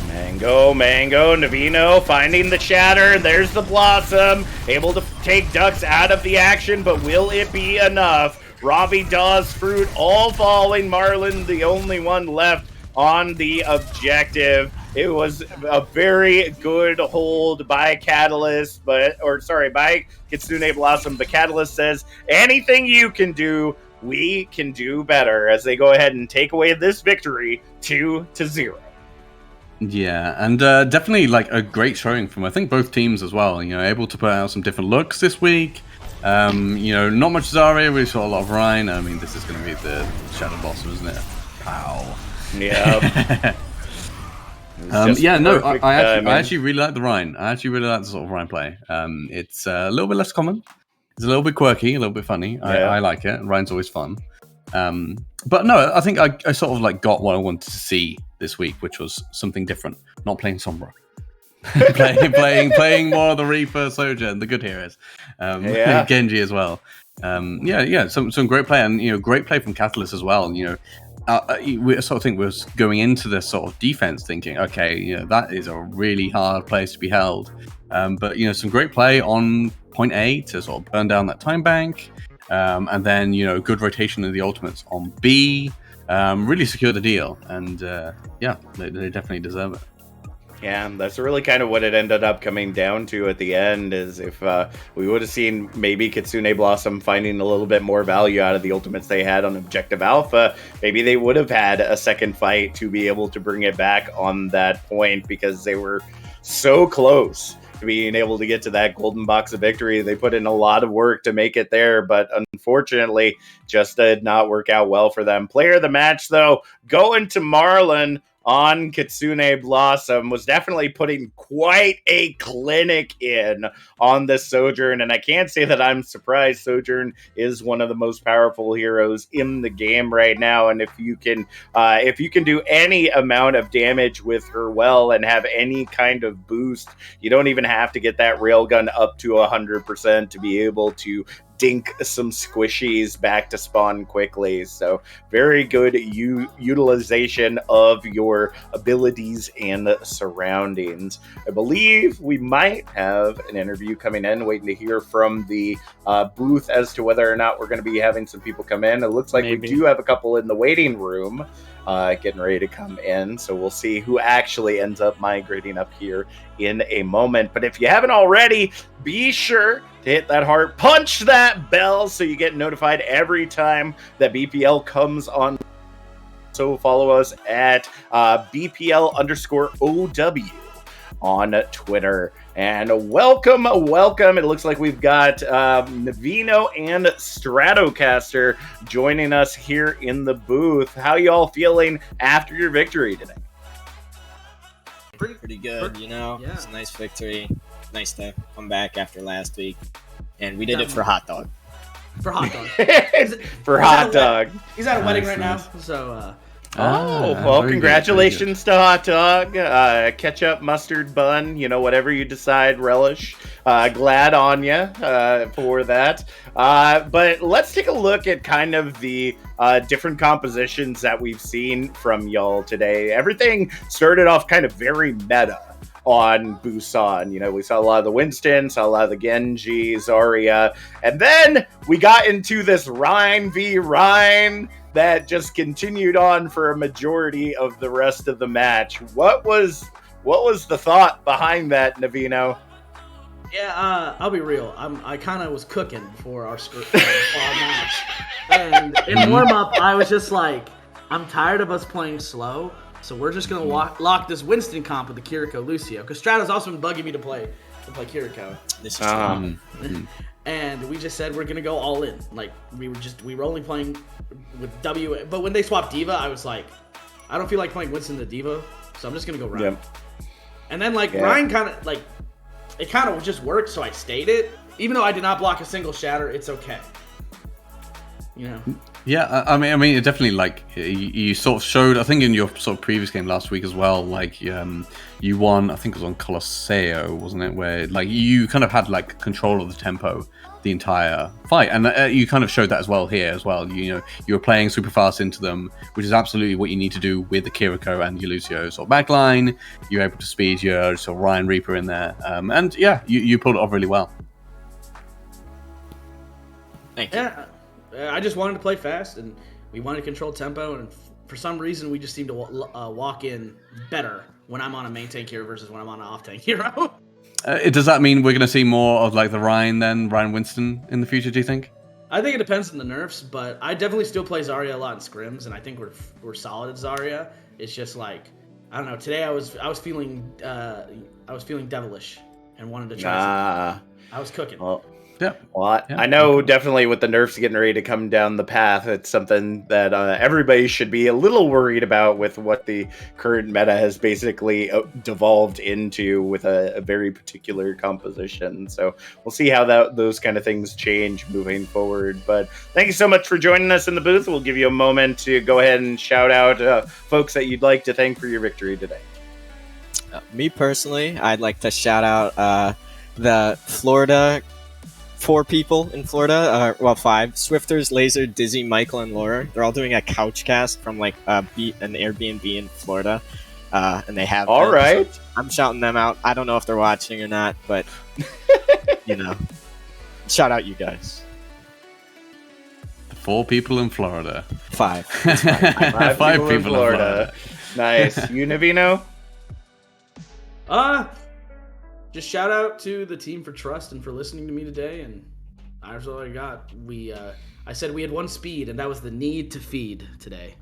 Mango, Navino finding the Shatter. There's the Blossom. Able to take Ducks out of the action, but will it be enough? Robbie does, Fruit all falling. Marlin, the only one left on the objective. It was a very good hold by Catalyst, by Kitsune Blossom. But Catalyst says, anything you can do, we can do better, as they go ahead and take away this victory 2-0. Yeah, and definitely like a great showing from I think both teams as well. You know, able to put out some different looks this week. You know, not much Zarya. We saw a lot of Rhine. I mean, this is going to be the Shadow Blossom, isn't it? Pow. Yeah. I actually really like the Rhine. I actually really like the sort of Rhine play. It's a little bit less common. It's a little bit quirky, a little bit funny. I like it. Rhine's always fun. But no, I think I sort of like got what I wanted to see this week, which was something different. Not playing Sombra. playing more of the Reaper, Sojourn, the good heroes. Genji as well. Some great play, and great play from Catalyst as well. We sort of think we're going into this sort of defense thinking, okay, that is a really hard place to be held. But some great play on point A to sort of burn down that time bank, and then good rotation of the ultimates on B. Really secure the deal, and they definitely deserve it. Yeah, that's really kind of what it ended up coming down to at the end, is if we would have seen maybe Kitsune Blossom finding a little bit more value out of the ultimates they had on Objective Alpha, maybe they would have had a second fight to be able to bring it back on that point, because they were so close to being able to get to that golden box of victory. They put in a lot of work to make it there, but unfortunately just did not work out well for them. Player of the match, though, going to Marlon on Kitsune Blossom, was definitely putting quite a clinic in on this Sojourn, and I can't say that I'm surprised. Sojourn is one of the most powerful heroes in the game right now, and if you can do any amount of damage with her and have any kind of boost, you don't even have to get that railgun up to 100% to be able to dink some squishies back to spawn quickly. So very good utilization of your abilities and surroundings. I believe we might have an interview coming in, waiting to hear from the booth as to whether or not we're going to be having some people come in. It looks like we do have a couple in the waiting room getting ready to come in, so we'll see who actually ends up migrating up here in a moment. But if you haven't already, be sure to hit that heart, punch that bell, so you get notified every time that BPL comes on. So follow us at BPL_OW on Twitter. And welcome. It looks like we've got Navino and Stratocaster joining us here in the booth. How y'all feeling after your victory today? Pretty good, Yeah. It's a nice victory. Nice to come back after last week. And we did it for Hot Dog. For Hot Dog. For Hot Dog. He's at a wedding right now, so... well, congratulations to Hot Dog. Ketchup, mustard, bun, whatever you decide, relish. Glad on you for that. But let's take a look at kind of the different compositions that we've seen from y'all today. Everything started off kind of very meta on Busan. We saw a lot of the Winston, saw a lot of the Genji, Zarya, and then we got into this Rhine v. Rhine that just continued on for a majority of the rest of the match. What was the thought behind that, Navino? Yeah, I'll be real. I kind of was cooking before our match, and in warm up, I was just like, I'm tired of us playing slow, so we're just gonna lock this Winston comp with the Kiriko Lucio, because Strato's also been bugging me to play Kiriko. This is true. And we just said we're gonna go all in. Like we were only playing with W, but when they swapped Diva, I was like, I don't feel like playing Winston the Diva, so I'm just gonna go Rhine. Yep. And then Rhine kind of just worked, so I stayed it. Even though I did not block a single shatter, it's okay. Yeah, I mean, it definitely you sort of showed. I think in your sort of previous game last week as well. You won. I think it was on Colosseo, wasn't it? Where you kind of had control of the tempo the entire fight, and you kind of showed that as well here as well. You were playing super fast into them, which is absolutely what you need to do with the Kiriko and your Lucio sort of backline. You're able to speed your sort of Ryan Reaper in there, and yeah, you pulled it off really well. Thank you. Yeah. I just wanted to play fast, and we wanted to control tempo, and for some reason, we just seem to walk in better when I'm on a main tank hero versus when I'm on an off tank hero. Does that mean we're going to see more of the Rhine Winston in the future, do you think? I think it depends on the nerfs, but I definitely still play Zarya a lot in scrims, and I think we're solid at Zarya. It's just I don't know. Today I was feeling devilish and wanted to try something. I was cooking. Well, Yeah. Well, Yeah, I know definitely with the nerfs getting ready to come down the path, it's something that everybody should be a little worried about with what the current meta has basically devolved into with a very particular composition. So we'll see how those kind of things change moving forward. But thank you so much for joining us in the booth. We'll give you a moment to go ahead and shout out folks that you'd like to thank for your victory today. Me personally, I'd like to shout out the Florida 4 people in Florida, 5. Swifters, Laser, Dizzy, Michael, and Laura. They're all doing a couch cast from like an Airbnb in Florida, and they have. All right. So I'm shouting them out. I don't know if they're watching or not, but shout out you guys. 4 people in Florida. 5. Five people in Florida. Nice. You, Navino? Just shout out to the team for trust and for listening to me today, and that's all I got. I said we had one speed, and that was the need to feed today.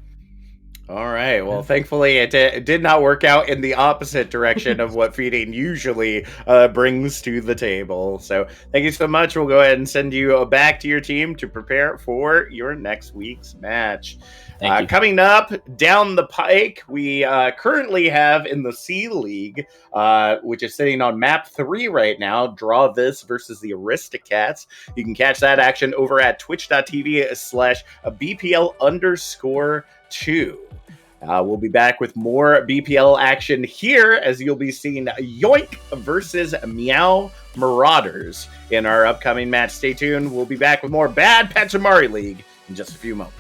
All right. Well, thankfully, it did not work out in the opposite direction of what feeding usually brings to the table. So thank you so much. We'll go ahead and send you back to your team to prepare for your next week's match. Coming up down the pike, we currently have in the C League, which is sitting on map 3 right now, Draw This versus the Aristocats. You can catch that action over at twitch.tv/BPL_2. We'll be back with more BPL action here as you'll be seeing Yoink versus Meow Marauders in our upcoming match. Stay tuned. We'll be back with more Bad Pachimari League in just a few moments.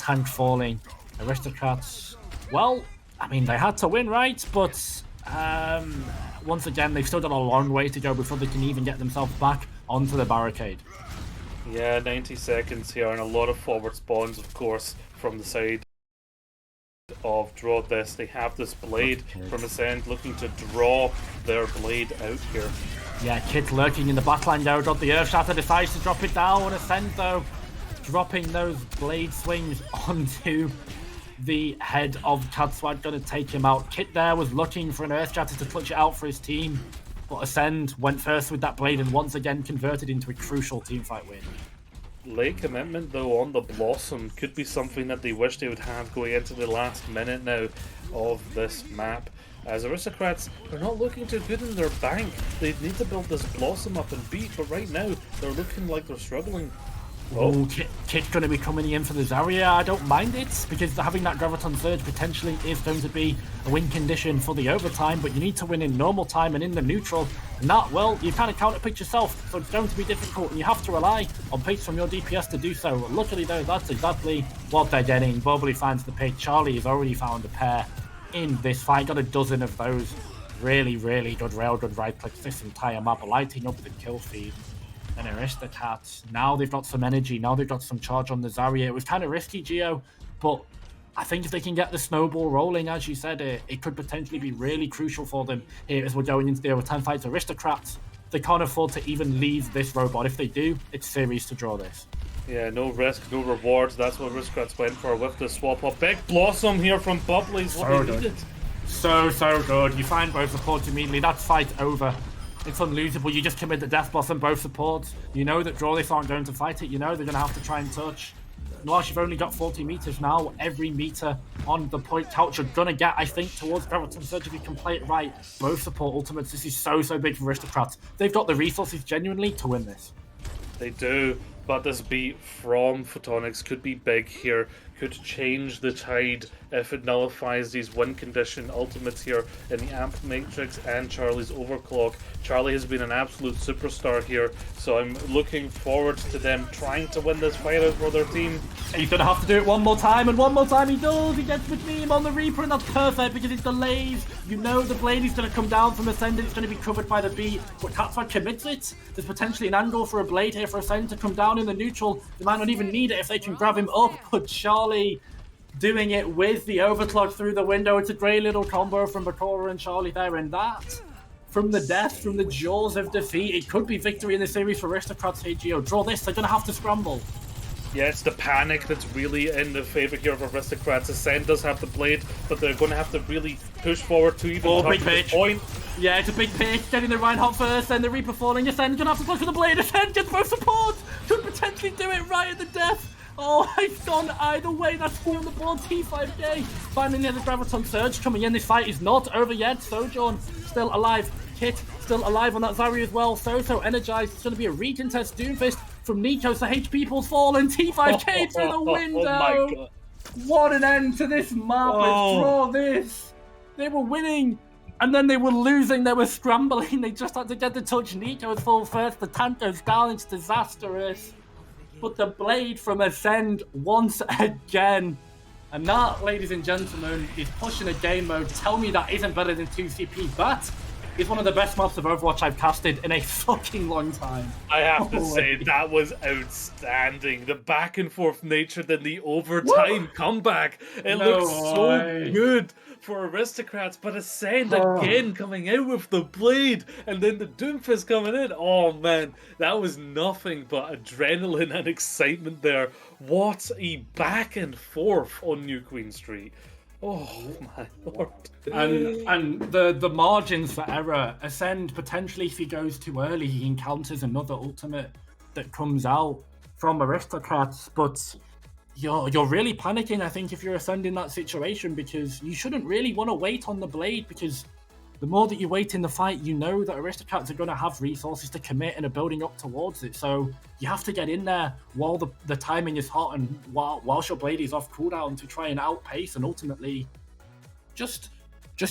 tank falling. Aristocrats, well, I mean, they had to win, right? But once again, they've still got a long way to go before they can even get themselves back onto the barricade. Yeah, 90 seconds here, and a lot of forward spawns, of course, from the side of Draw This. They have this blade from Ascend, looking to draw their blade out here. Yeah, Kit lurking in the backline now. Got the Earth Shatter, decides to drop it down. Ascend, though, dropping those blade swings onto the head of Katswad, gonna take him out. Kit there was looking for an Earth Shatter to clutch it out for his team, but Ascend went first with that blade and once again converted into a crucial teamfight win. Late commitment, though, on the Blossom could be something that they wish they would have going into the last minute now of this map. As Aristocrats are not looking too good in their bank. They need to build this Blossom up and beat, but right now they're looking like they're struggling. Oh, Kit's going to be coming in for the Zarya. I don't mind it, because having that Graviton Surge potentially is going to be a win condition for the overtime, but you need to win in normal time and in the neutral. And that, well, you kind of counterpick yourself, so it's going to be difficult, and you have to rely on picks from your DPS to do so. Luckily, though, that's exactly what they're getting. Bubbly finds the pick. Charlie has already found a pair in this fight. Got a dozen of those really, really good railgun right clicks this entire map, lighting up the kill feed. And Aristocrats, now they've got some energy, now they've got some charge on the Zarya. It was kind of risky, Gio, but I think if they can get the snowball rolling, as you said, it could potentially be really crucial for them here as we're going into the overtime fight. Aristocrats, they can't afford to even leave this robot. If they do, it's serious to draw this. Yeah, no risk, no rewards. That's what Aristocrats went for with the swap up. Big Blossom here from Bubbly's what they needed. So good. You find both supports immediately. That's fight over. It's unlosable. You just commit the Death Boss on both supports. You know that Draw This aren't going to fight it. You know they're going to have to try and touch. And whilst you've only got 40 meters now, every meter on the point couch you're going to get, I think, towards Graviton Surge if you can play it right. Both support ultimates. This is so big for Aristocrats. They've got the resources genuinely to win this. They do, but this beat from Photonics could be big here. Could change the tide if it nullifies these win condition ultimates here in the Amp Matrix and Charlie's Overclock. Charlie has been an absolute superstar here, so I'm looking forward to them trying to win this fight out for their team. He's going to have to do it one more time, and one more time he does. He gets with Meme on the Reaper, and that's perfect because it delays. You know the blade is going to come down from Ascend, it's going to be covered by the beat, but Katswad commits it. There's potentially an angle for a blade here for Ascend to come down in the neutral. They might not even need it if they can grab him up, but Charlie doing it with the overclock through the window. It's a great little combo from Bakura and Charlie there, and that, from the death, from the jaws of defeat, it could be victory in the series for Aristocrats. Hey Gio, Draw This, they're going to have to scramble. Yeah, it's the panic that's really in the favour here of Aristocrats. Ascend does have the blade, but they're going to have to really push forward to even touch the point. Yeah, it's a big pitch, getting the Reinhardt first, then the Reaper falling. Ascend going to have to push with the blade. Ascend gets both support, could potentially do it right at the death. Oh, it's gone either way. That's 4 on the board. T5K. Finally, the Graviton Surge coming in. This fight is not over yet. Sojourn still alive. Kit still alive on that Zarya as well. So energized. It's going to be a recontest Doomfist from Nico. So HP pulls fallen. T5K through the window. Oh my God. What an end to this map. Let's draw this. They were winning. And then they were losing. They were scrambling. They just had to get the touch. Nico's full first. The tank goes down. It's disastrous. But the blade from Ascend once again. And that, ladies and gentlemen, is pushing a game mode. Tell me that isn't better than 2CP. That is one of the best maps of Overwatch I've casted in a fucking long time. I have to say, that was outstanding. The back and forth nature, then the overtime comeback. It looks so good for Aristocrats, but Ascend again coming out with the blade, and then the Doomfist coming in. Oh man, that was nothing but adrenaline and excitement there. What a back and forth on New Queen Street. Oh my lord. And the margins for error. Ascend, potentially if he goes too early, he encounters another ultimate that comes out from Aristocrats, but you're really panicking, I think, if you're Ascend in that situation, because you shouldn't really want to wait on the blade, because the more that you wait in the fight, you know that Aristocrats are going to have resources to commit and are building up towards it. So you have to get in there while the timing is hot and whilst your blade is off cooldown to try and outpace and ultimately just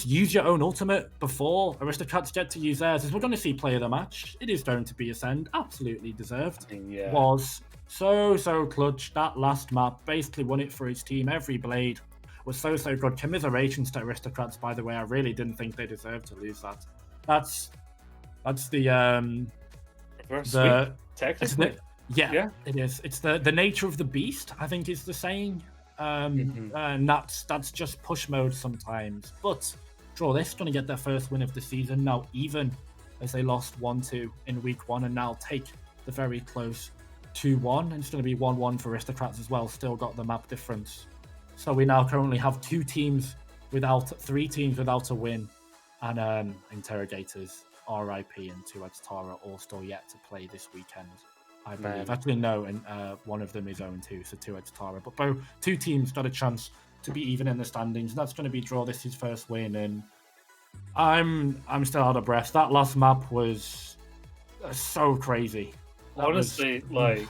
use your own ultimate before Aristocrats get to use theirs. As we're going to see player of the match, it is going to be Ascend, absolutely deserved. Yeah. Was So clutch. That last map basically won it for his team. Every blade was so good. Commiserations to Aristocrats, by the way. I really didn't think they deserved to lose that. That's the Reverse the sweep, technically. yeah, it is. It's the nature of the beast, I think is the saying. And that's just push mode sometimes. But Draw This going to get their first win of the season now, even as they lost 1-2 in week 1 and now take the very close 2-1. And it's going to be 1-1 for Aristocrats as well, still got the map difference. So we now currently have 3 teams without a win. And Interrogators, RIP, and Two Heads Tara all still yet to play this weekend, I believe. Actually, no, and one of them is 0-2, so Two Heads Tara. But both 2 teams got a chance to be even in the standings. That's going to be Draw This' first win, and I'm still out of breath. That last map was so crazy. Honestly, like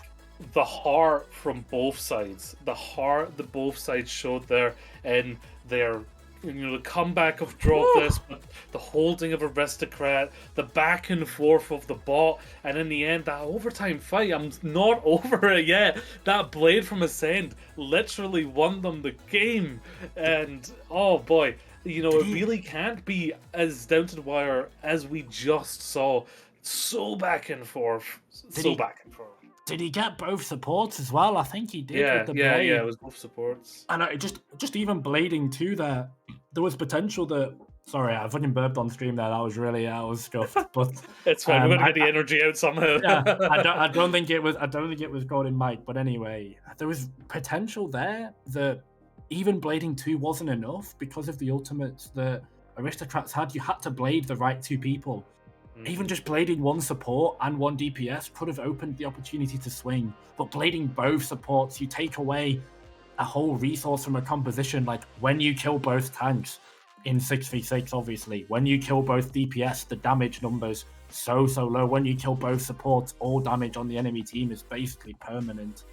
the heart from both sides, the heart that both sides showed there, and their the comeback of Draw This, but the holding of Aristocrat, the back and forth of the bot, and in the end, that overtime fight, I'm not over it yet. That blade from Ascend literally won them the game, and oh boy, it really can't be as down to the wire as we just saw. So back and forth, back and forth. Did he get both supports as well? I think he did. Yeah, with the blade. it was both supports. And just even blading too there was potential that. Sorry, I fucking burped on stream there. I was scuffed. But it's fine. We're gonna get the energy out somehow. Yeah, I don't think it was Golden Mike. But anyway, there was potential there that even blading 2 wasn't enough because of the ultimates that Aristocrats had. You had to blade the right 2 people. Even just blading 1 support and 1 DPS could have opened the opportunity to swing. But blading both supports, you take away a whole resource from a composition. Like when you kill both tanks in 6v6, obviously. When you kill both DPS, the damage numbers so low. When you kill both supports, all damage on the enemy team is basically permanent.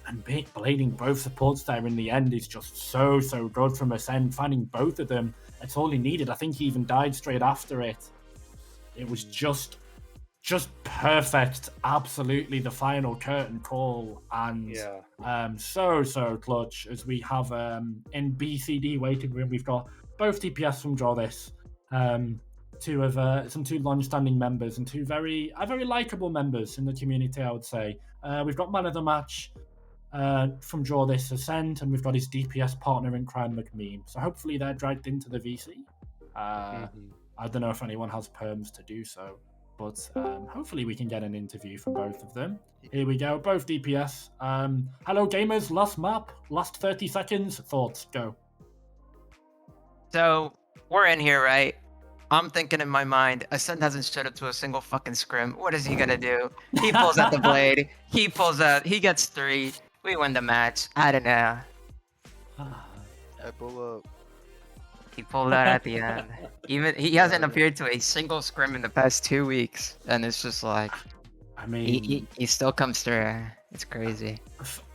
And blading both supports there in the end is just so good from Ascend. Finding both of them, that's all he needed. I think he even died straight after it. It was just perfect. Absolutely the final curtain call. And so clutch as we have in BCD waiting room. We've got both DPS from Draw This. Some 2 long-standing members and 2 very likable members in the community, I would say. We've got man of the match from Draw This, Ascend, and we've got his DPS partner in crime, McMeme. So hopefully they're dragged into the VC. I don't know if anyone has perms to do so, but hopefully we can get an interview for both of them. Here we go, both DPS. Hello gamers, last map, last 30 seconds, thoughts, go. So, we're in here, right? I'm thinking in my mind, Ascend hasn't showed up to a single fucking scrim. What is he gonna do? He pulls out the blade, he gets 3, we win the match. I don't know. I pull up. He pulled out at the end. Even he hasn't appeared to a single scrim in the past 2 weeks, and it's just like, I mean, he still comes through. It's crazy.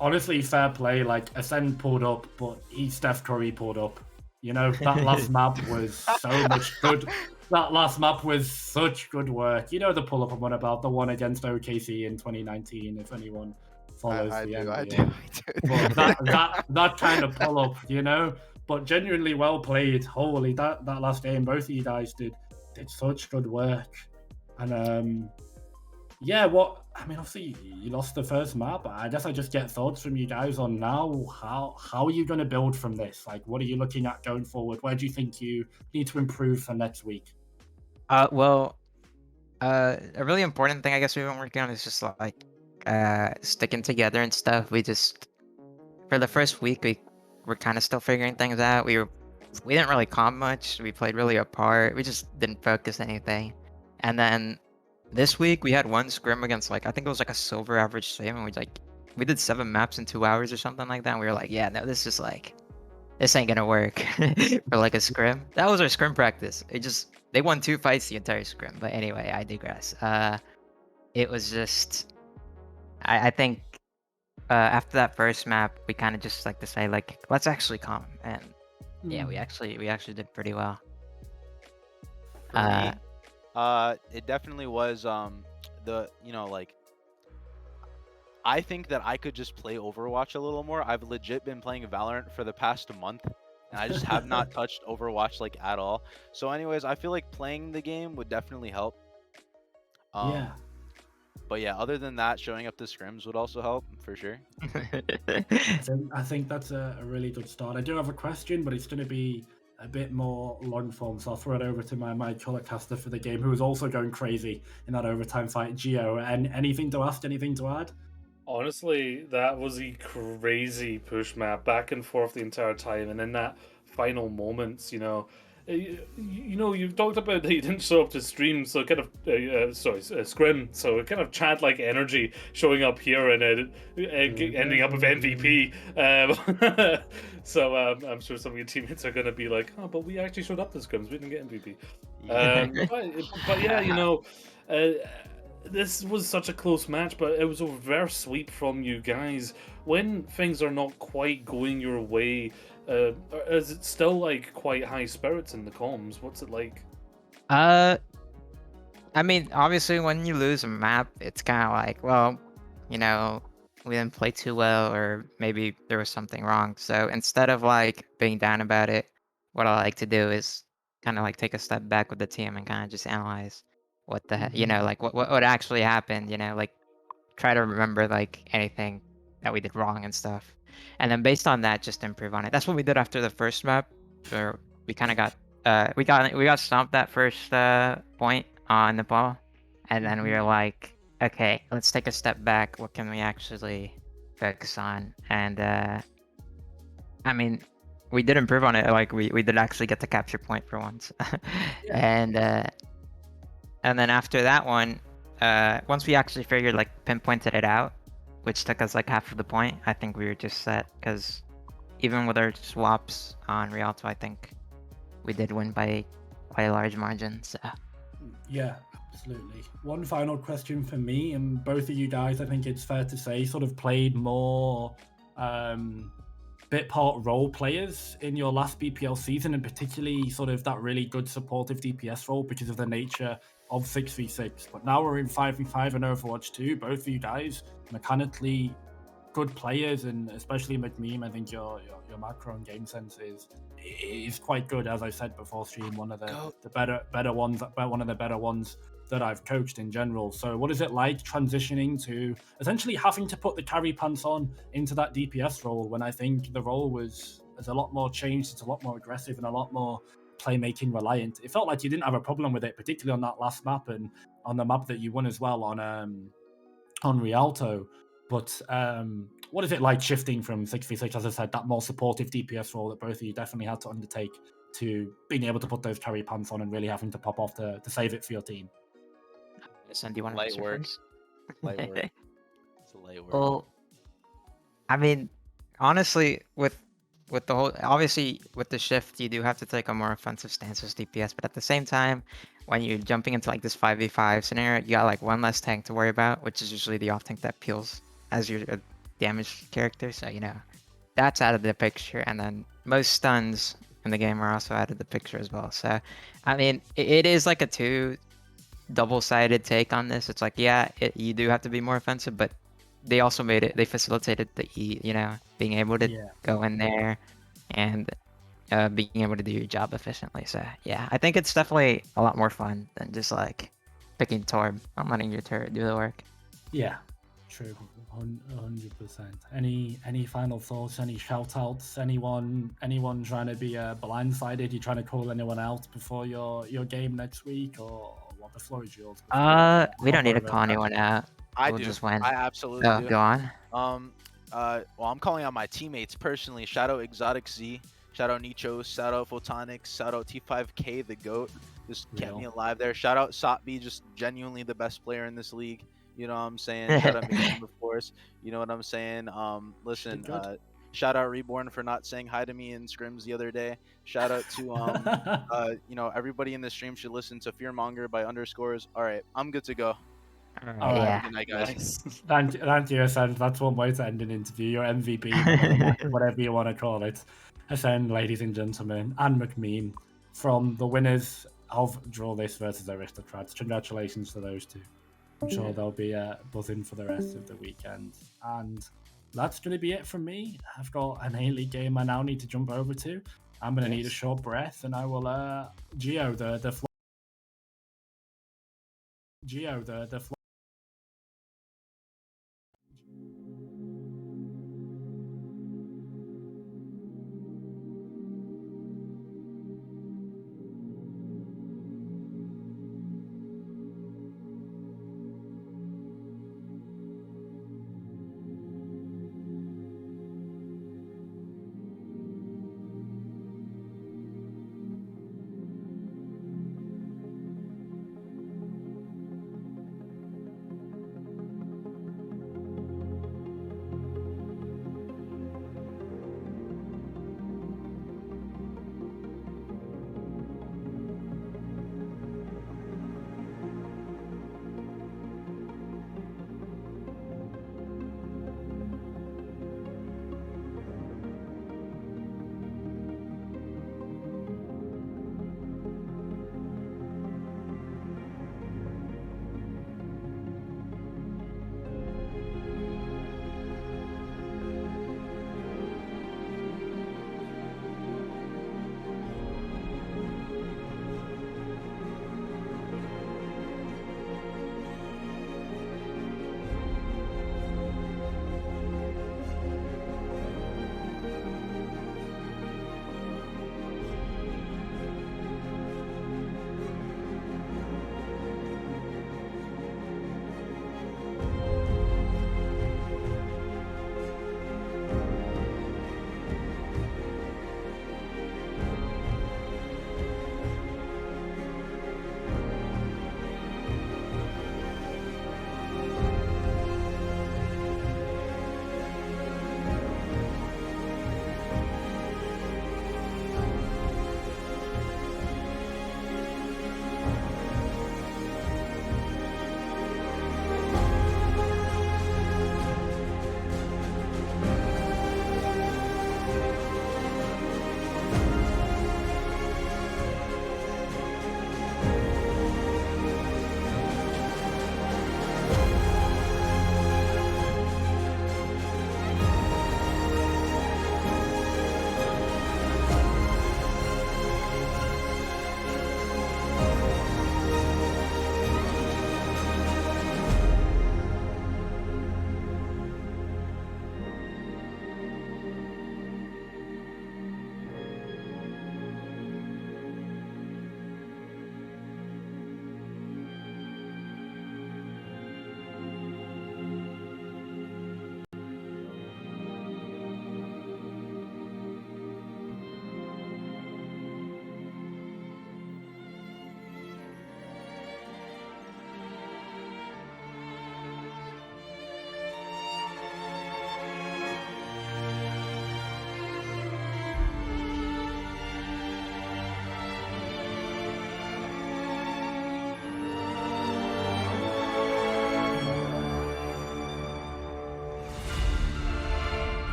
Honestly, fair play. Like Ascend pulled up, but Steph Curry pulled up. That last map was so much good. That last map was such good work. The pull up I'm on about, the one against OKC in 2019. If anyone follows I the do. But that kind of pull up, But genuinely well played. Holy, that last game, both of you guys did such good work. And obviously you lost the first map. I guess I just get thoughts from you guys on now. How are you going to build from this? Like, what are you looking at going forward? Where do you think you need to improve for next week? A really important thing I guess we've been working on is just like sticking together and stuff. We just, for the first week, we're kind of still figuring things out. We didn't really comp much. We played really apart. We just didn't focus anything. And then this week we had 1 scrim against I think it was a silver average save, and we did 7 maps in 2 hours or something like that. And we were like, yeah, no, this ain't gonna work for a scrim. That was our scrim practice. They won 2 fights the entire scrim. But anyway, I digress. It was just, I think. After that first map, we kind of just like to say let's actually calm, and yeah, we actually did pretty well. It definitely was I think that I could just play Overwatch a little more. I've legit been playing Valorant for the past month, and I just have not touched Overwatch like at all. So, anyways, I feel like playing the game would definitely help. Yeah. But yeah, other than that, showing up to scrims would also help for sure. I think that's a really good start. I do have a question, but it's going to be a bit more long form, so I'll throw it over to my color caster for the game, who is also going crazy in that overtime fight, Gio. And anything to ask, anything to add? Honestly, that was a crazy push map, back and forth the entire time, and in that final moments, you talked about that you didn't show up to stream, so kind of scrim, so it kind of Chad like energy showing up here and ending up with MVP. So I'm sure some of your teammates are going to be like, "Oh, but we actually showed up to scrims, we didn't get MVP." But yeah, this was such a close match, but it was a reverse sweep from you guys. When things are not quite going your way, is it still like quite high spirits in the comms? What's it like? I mean, obviously, when you lose a map, it's kind of like, well, we didn't play too well, or maybe there was something wrong. So instead of like being down about it, what I like to do is kind of like take a step back with the team and kind of just analyze what the heck, like what actually happened. Like try to remember like anything that we did wrong and stuff, and then based on that, just improve on it. That's what we did after the first map, where we kind of got we got stomped that first point on the ball, and then we were like, okay, let's take a step back. What can we actually focus on? And I mean, we did improve on it. Like we did actually get the capture point for once. And then after that one, once we actually figured like pinpointed it out, which took us like half of the point, I think we were just set, because even with our swaps on Rialto, I think we did win by quite a large margin. So Yeah, absolutely. One final question for me, and both of you guys, I think it's fair to say, sort of played more bit part role players in your last BPL season, and particularly sort of that really good supportive DPS role because of the nature of 6v6. But now we're in 5v5 and Overwatch 2. Both of you guys mechanically good players, and especially McMeem, I think your macro and game sense is quite good. As I said before stream, one of the better ones, one of the better ones that I've coached in general. So what is it like transitioning to essentially having to put the carry pants on into that DPS role, when I think the role is a lot more changed, it's a lot more aggressive and a lot more playmaking reliant? It felt like you didn't have a problem with it, particularly on that last map and on the map that you won as well on Rialto. But what is it like shifting from 6v6, as I said, that more supportive DPS role that both of you definitely had to undertake, to being able to put those carry pants on and really having to pop off to save it for your team? Listen, do you want to Light answer work. first? Light work. It's a light work. Well, I mean, honestly, with the whole, obviously with the shift, you do have to take a more offensive stance as DPS, but at the same time, when you're jumping into like this 5v5 scenario, you got like one less tank to worry about, which is usually the off tank that peels as your damaged character. So that's out of the picture, and then most stuns in the game are also out of the picture as well. So I mean, it is like a double-sided take on this. It's like, you do have to be more offensive, but they also they facilitated being able to go in there and being able to do your job efficiently. So yeah, I think it's definitely a lot more fun than just like picking Torb and letting your turret do the work. Yeah, true, 100%. Any final thoughts? Any shout outs? Anyone trying to be blindsided? You trying to call anyone out before your game next week, or what? The floor is yours. We don't need to call anyone out. We'll just win. I absolutely do. Go on. Well, I'm calling out my teammates personally. Shout out Exotic Z. Shout out Nichos. Shout out Photonics. Shout out T5K, the GOAT. Just kept me alive there. Shout out Sotby, just genuinely the best player in this league. You know what I'm saying? Shout out McKean, of course. You know what I'm saying? Listen, shout out Reborn for not saying hi to me in scrims the other day. Shout out to everybody in the stream should listen to Fearmonger by Underscores. All right, I'm good to go. All right. Good night, guys. Thank you, Ascend. That's one way to end an interview. Your MVP, whatever you want to call it. Ascend, ladies and gentlemen, and McMean, from the winners of Draw This versus Aristocrats. Congratulations to those two. I'm sure they'll be buzzing for the rest of the weekend. And that's going to be it from me. I've got an A-League game I now need to jump over to. I'm going to need a short breath, and I will Geo the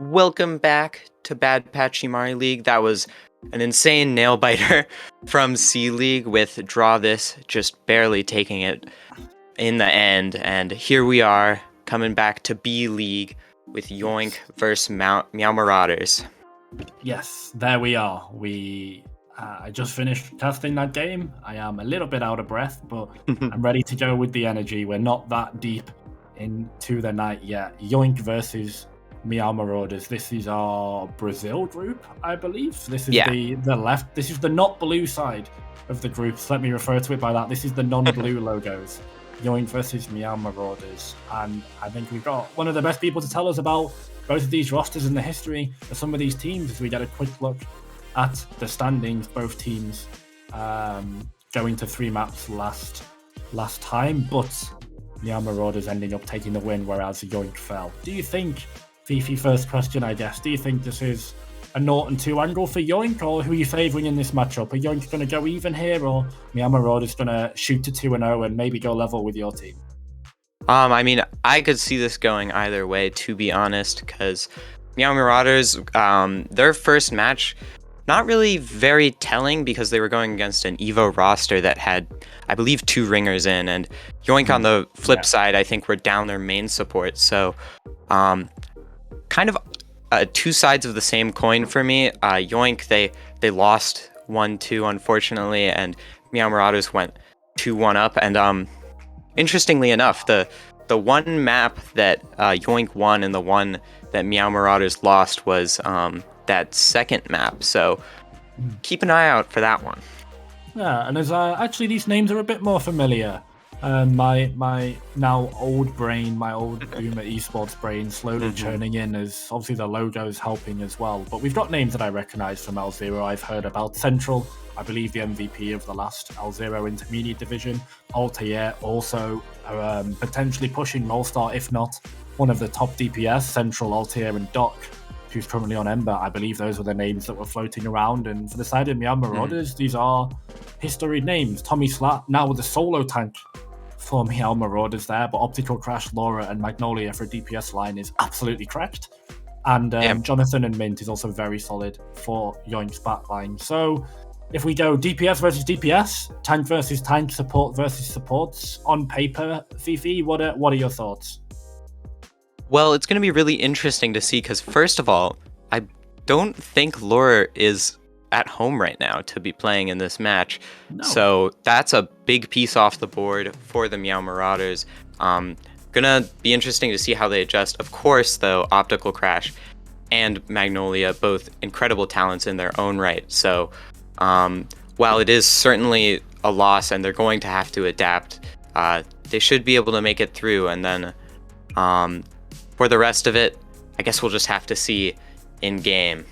Welcome back to Bad Pachimari League. That was an insane nail biter from C League with Draw This just barely taking it in the end. And here we are coming back to B League with Yoink versus Meow Marauders. Yes, there we are. I just finished casting that game. I am a little bit out of breath, but I'm ready to go with the energy. We're not that deep into the night yet. Yoink versus Meow Marauders. This is our Brazil group, I believe. This is the left. This is the not blue side of the groups. Let me refer to it by that. This is the non-blue logos. Yoink versus Meow Marauders. And I think we've got one of the best people to tell us about both of these rosters and the history of some of these teams as we get a quick look at the standings. Both teams going to 3 maps last time, but Meow Marauders ending up taking the win, whereas Yoink fell. Do you think, Fifi, first question, I guess, do you think this is a 0-2 angle for Yoink, or who are you favouring in this matchup? Are Yoink going to go even here, or Meow Marauders going to shoot to 2-0 and maybe go level with your team? I mean, I could see this going either way, to be honest, because Meow Marauders, their first match, not really very telling because they were going against an Evo roster that had, I believe, 2 ringers in, and Yoink on the flip side, I think, were down their main support. So, kind of 2 sides of the same coin for me. Yoink, they lost 1-2, unfortunately, and Meow Marauders went 2-1 up. And interestingly enough, the one map that Yoink won and the one that Meow Marauders lost was that second map. So keep an eye out for that one. Yeah, and as actually these names are a bit more familiar. My now old brain, my old boomer esports brain, slowly churning in as obviously the logo's helping as well. But we've got names that I recognise from L0. I've heard about Central, I believe the MVP of the last L0 Intermediate Division. Altair also potentially pushing Rollstar, if not one of the top DPS. Central, Altair, and Doc, who's currently on Ember. I believe those were the names that were floating around. And for the side of Meow Marauders, these are history names. Tommy Slat, now with a solo tank for Meow Marauders there, but Optical Crash, Laura, and Magnolia for a DPS line is absolutely correct. And Jonathan and Mint is also very solid for Yoink's backline. So if we go DPS versus DPS, tank versus tank, support versus supports, on paper, Fifi, what are your thoughts? Well, it's going to be really interesting to see because, first of all, I don't think Laura is at home right now to be playing in this match. No. So that's a big piece off the board for the Meow Marauders. Gonna be interesting to see how they adjust. Of course, though, Optical Crash and Magnolia, both incredible talents in their own right. So while it is certainly a loss and they're going to have to adapt, they should be able to make it through. And then for the rest of it, I guess we'll just have to see in game.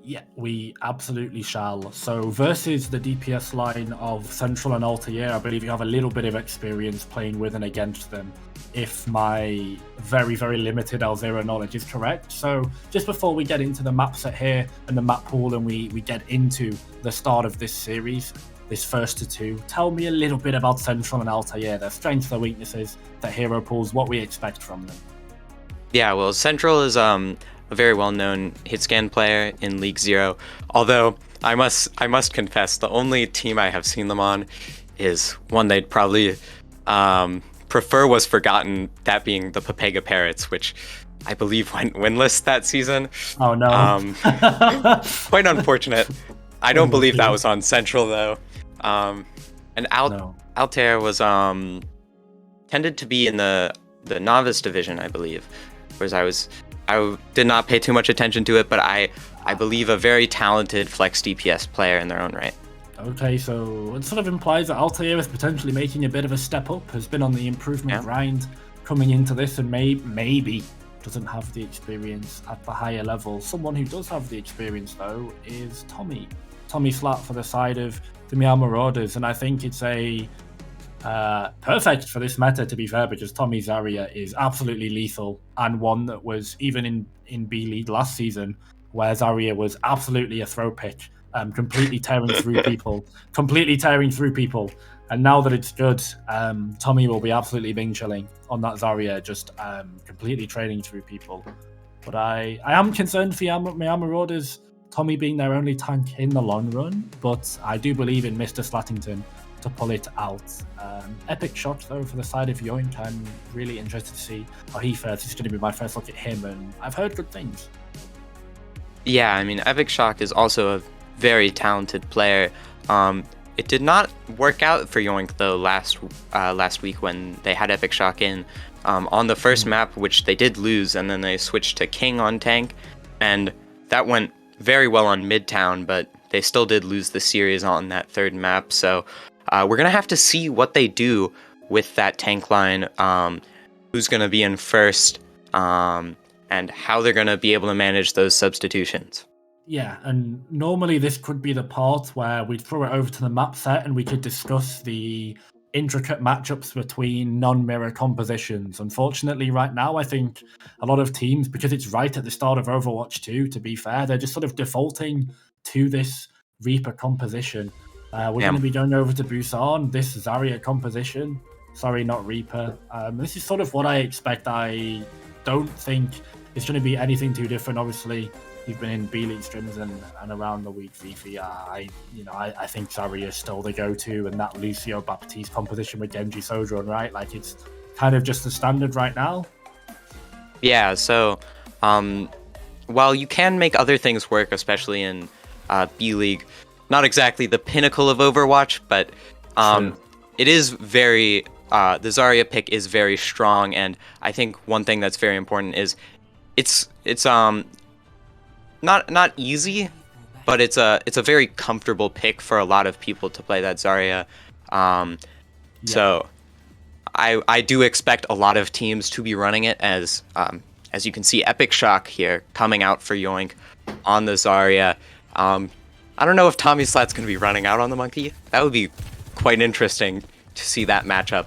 Yeah, we absolutely shall. So versus the DPS line of Central and Altair, I believe you have a little bit of experience playing with and against them, if my very, very limited L0 knowledge is correct. So just before we get into the map set here and the map pool and we get into the start of this series, this first to 2, tell me a little bit about Central and Altair, their strengths, their weaknesses, their hero pools, what we expect from them. Yeah, well, Central is a very well-known hit scan player in League 0. Although I must confess, the only team I have seen them on is one they'd probably prefer was Forgotten, that being the Papega Parrots, which I believe went winless that season. Oh no! Quite unfortunate. I don't believe that was on Central though. And Altair was tended to be in the novice division, I believe. Whereas I did not pay too much attention to it, but I believe a very talented flex DPS player in their own right. Okay, so it sort of implies that Altair is potentially making a bit of a step up, has been on the improvement grind coming into this, and maybe doesn't have the experience at the higher level. Someone who does have the experience, though, is Tommy. Tommy Slat for the side of the Meow Marauders, and I think it's a perfect for this meta, to be fair, because Tommy Zarya is absolutely lethal, and one that was even in B League last season, where Zarya was absolutely a throw pick, completely tearing through people, and now that it's good, Tommy will be absolutely bing chilling on that Zarya, just completely trading through people. But I am concerned for Meow Marauders, Tommy being their only tank in the long run, but I do believe in Mr. Slattington to pull it out. Epic Shock, though, for the side of Yoink. I'm really interested to see how he fares. It's going to be my first look at him, and I've heard good things. Yeah, I mean, Epic Shock is also a very talented player. It did not work out for Yoink, though, last week when they had Epic Shock in. On the first map, which they did lose, and then they switched to King on tank, and that went very well on Midtown, but they still did lose the series on that third map, so we're going to have to see what they do with that tank line, who's going to be in first, and how they're going to be able to manage those substitutions. Yeah, and normally this could be the part where we'd throw it over to the map set and we could discuss the intricate matchups between non-mirror compositions. Unfortunately, right now, I think a lot of teams, because it's right at the start of Overwatch 2, to be fair, they're just sort of defaulting to this Reaper composition. We're going to be going over to Busan, this Zarya composition. Sorry, not Reaper. This is sort of what I expect. I don't think it's going to be anything too different. Obviously, you've been in B-League streams and around the week, Fifi. I think Zarya is still the go-to, and that Lucio Baptiste composition with Genji Sojourn, right? Like, it's kind of just the standard right now. Yeah, so while you can make other things work, especially in B-League, not exactly the pinnacle of Overwatch, but it is very... the Zarya pick is very strong, and I think one thing that's very important is it's not easy, but it's a very comfortable pick for a lot of people to play that Zarya. So I do expect a lot of teams to be running it, as you can see Epic Shock here coming out for Yoink on the Zarya. I don't know if Tommy Slat's going to be running out on the Monkey. That would be quite interesting to see that matchup.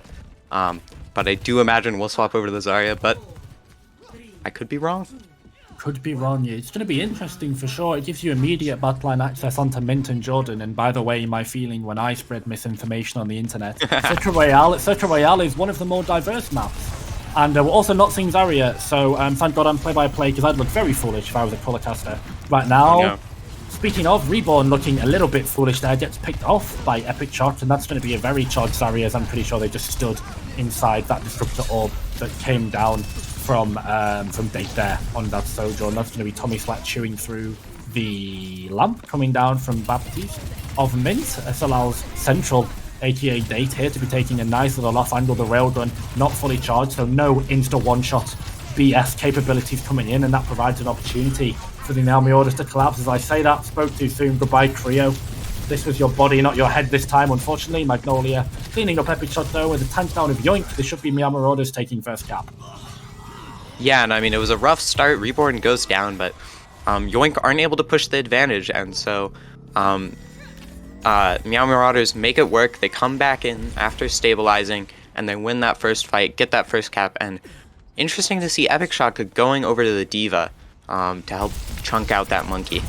But I do imagine we'll swap over to the Zarya, but I could be wrong. Could be wrong, yeah. It's going to be interesting for sure. It gives you immediate backline access onto Mint and Jordan. And by the way, my feeling when I spread misinformation on the internet, Circle Royale is one of the more diverse maps. And we're also not seeing Zarya, so thank God I'm play-by-play, because I'd look very foolish if I was a color caster. Right now, speaking of, Reborn looking a little bit foolish there, gets picked off by Epic Shock, and that's going to be a very charged Zarya, as I'm pretty sure they just stood inside that Disruptor Orb that came down from Date there on that Sojourn. That's going to be Tommy Slat chewing through the lamp coming down from Baptiste of Mint. This allows Central, aka Date, here to be taking a nice little off angle. The railgun not fully charged, so no insta one-shot BS capabilities coming in, and that provides an opportunity for the Marauders to collapse. As I say that, spoke too soon. Goodbye, Creo. This was your body, not your head this time, unfortunately. Magnolia cleaning up Epic Shot, though, with the tank down of Yoink. This should be Meow Marauders taking first cap. Yeah, and I mean, it was a rough start. Reborn goes down, but Yoink aren't able to push the advantage, and so Meow Marauders make it work. They come back in after stabilizing, and they win that first fight, get that first cap, and interesting to see Epic Shock going over to the D.Va to help chunk out that Monkey.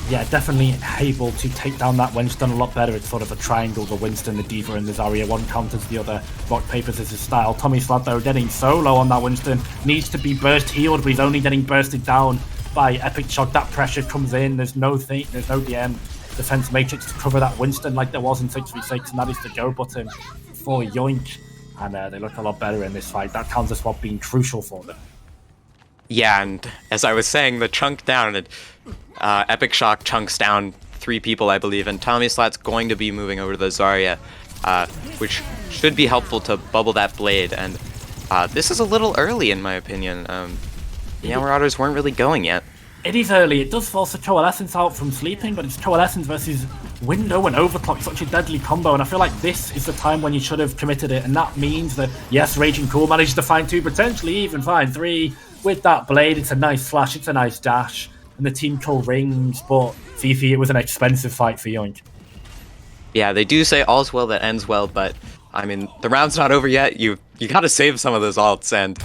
Yeah, definitely able to take down that Winston a lot better. It's sort of a triangle, the Winston, the D.Va, and the Zarya. One counters the other. Rock, papers is his style. Tommy Slat, though, getting so low on that Winston. Needs to be burst healed, but he's only getting bursted down by Epic Shock. That pressure comes in. There's no DM defense matrix to cover that Winston like there was in 6v6, and that is the go button for Yoink. And they look a lot better in this fight. That counter swap being crucial for them. Yeah, and as I was saying, the chunk down, and Epic Shock chunks down 3 people, I believe, and Tommy Slat's going to be moving over to the Zarya, which should be helpful to bubble that blade, and this is a little early in my opinion. Meow Marauders weren't really going yet. It is early. It does force a Coalescence out from sleeping, but it's Coalescence versus Window and Overclock, such a deadly combo, and I feel like this is the time when you should have committed it, and that means that, yes, Raging Cool managed to find 2, potentially even find 3 with that blade. It's a nice flash, it's a nice dash, and the team kill rings, but Fifi, it was an expensive fight for Yoink. Yeah, they do say all's well that ends well, but I mean, the round's not over yet. You gotta save some of those ults, and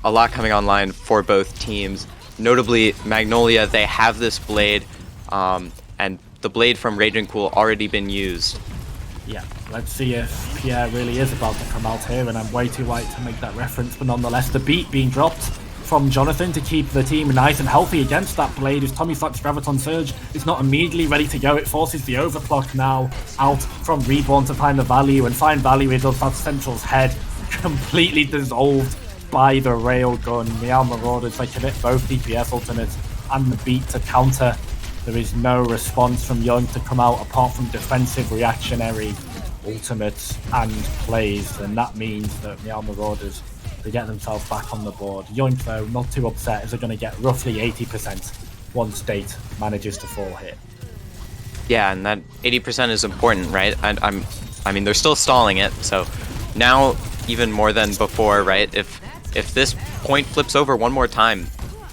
a lot coming online for both teams. Notably, Magnolia, they have this blade, and the blade from Raging Cool already been used. Yeah, let's see if Pierre really is about to come out here, and I'm way too white to make that reference, but nonetheless, the beat being dropped from Jonathan to keep the team nice and healthy against that blade. As Tommy Slack's Graviton Surge is not immediately ready to go, it forces the overclock now out from Reborn to find the value, and find value is that Central's head completely dissolved by the railgun. Meow Marauders, they commit both DPS ultimates and the beat to counter. There is no response from Yoink to come out apart from defensive reactionary ultimates and plays, and that means that Meow Marauders, they get themselves back on the board. Yoink, though, not too upset, as they're going to get roughly 80% once Date manages to fall hit. Yeah, and that 80% is important, right? I mean, they're still stalling it, so now even more than before, right? If this point flips over one more time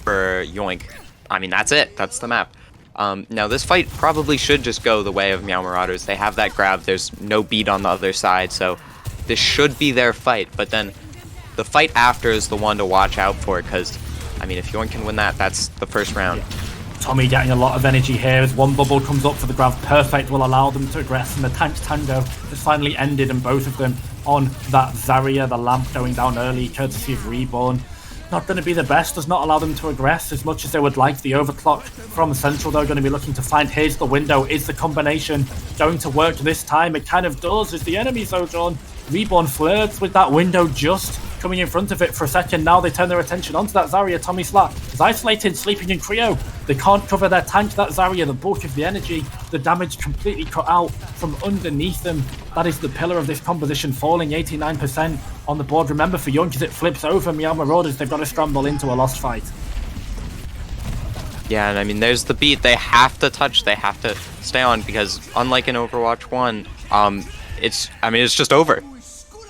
for Yoink, I mean, that's it. That's the map. Now, this fight probably should just go the way of Meow Marauders. They have that grab. There's no beat on the other side, so this should be their fight. But then the fight after is the one to watch out for, because, I mean, if Yoink can win that, that's the first round. Yeah. Tommy getting a lot of energy here as one bubble comes up for the grab. Perfect will allow them to aggress, and the tank tango has finally ended, and both of them on that Zarya, the lamp going down early, courtesy of Reborn. Not going to be the best, does not allow them to aggress as much as they would like. The overclock from Central, though, going to be looking to find, here's the window. Is the combination going to work this time? It kind of does, as the enemy Sojourn. Reborn flirts with that window, just coming in front of it for a second. Now they turn their attention onto that Zarya. Tommy Slack is isolated, sleeping in Creo. They can't cover their tank, that Zarya, the bulk of the energy. The damage completely cut out from underneath them. That is the pillar of this composition, falling 89% on the board. Remember, for Yoink, as it flips over Meow Marauders, they've got to scramble into a lost fight. Yeah, and I mean, there's the beat. They have to touch, they have to stay on, because unlike in Overwatch 1, it's just over.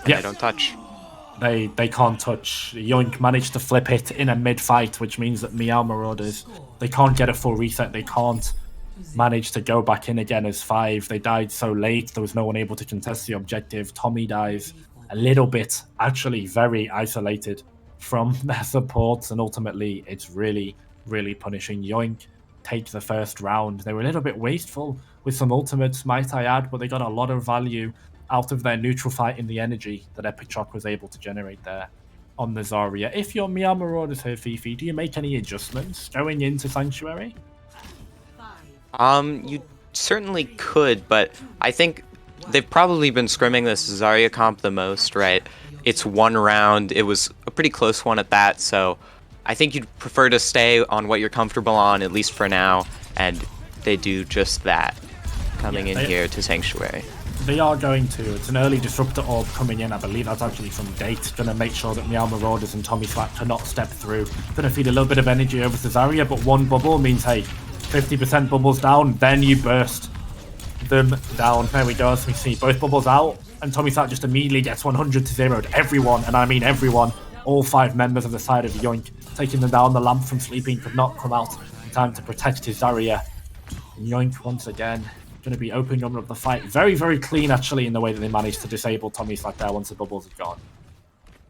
Yeah. They don't touch. They can't touch. Yoink managed to flip it in a mid-fight, which means that Meow Marauders, they can't get a full reset. They can't manage to go back in again as 5. They died so late, there was no one able to contest the objective. Tommy dies a little bit, actually very isolated from their supports, and ultimately it's really, really punishing. Yoink take the first round. They were a little bit wasteful with some ultimates, might I add, but they got a lot of value out of their neutral fight in the energy that Epic Shock was able to generate there on the Zarya. If you're Meow Marauders here, Fifi, do you make any adjustments going into Sanctuary? You certainly could, but I think they've probably been scrimming this Zarya comp the most, right? It's one round. It was a pretty close one at that, so I think you'd prefer to stay on what you're comfortable on, at least for now, and they do just that, coming in here to Sanctuary. They are going to. It's an early Disruptor Orb coming in. I believe that's actually from Date. Going to make sure that Meow Marauders and Tommy Slack cannot step through. Going to feed a little bit of energy over to Zarya, but one bubble means, hey, 50% bubbles down, then you burst them down. There we go, as we see both bubbles out, and Tommy Slack just immediately gets 100 to 0'd. Everyone, and I mean everyone, all 5 members of the side of Yoink, taking them down. The lamp from sleeping could not come out in time to protect his Zarya. And Yoink, once again, going to be opening up the fight. Very, very clean, actually, in the way that they managed to disable Tommy Slack there once the bubbles had gone.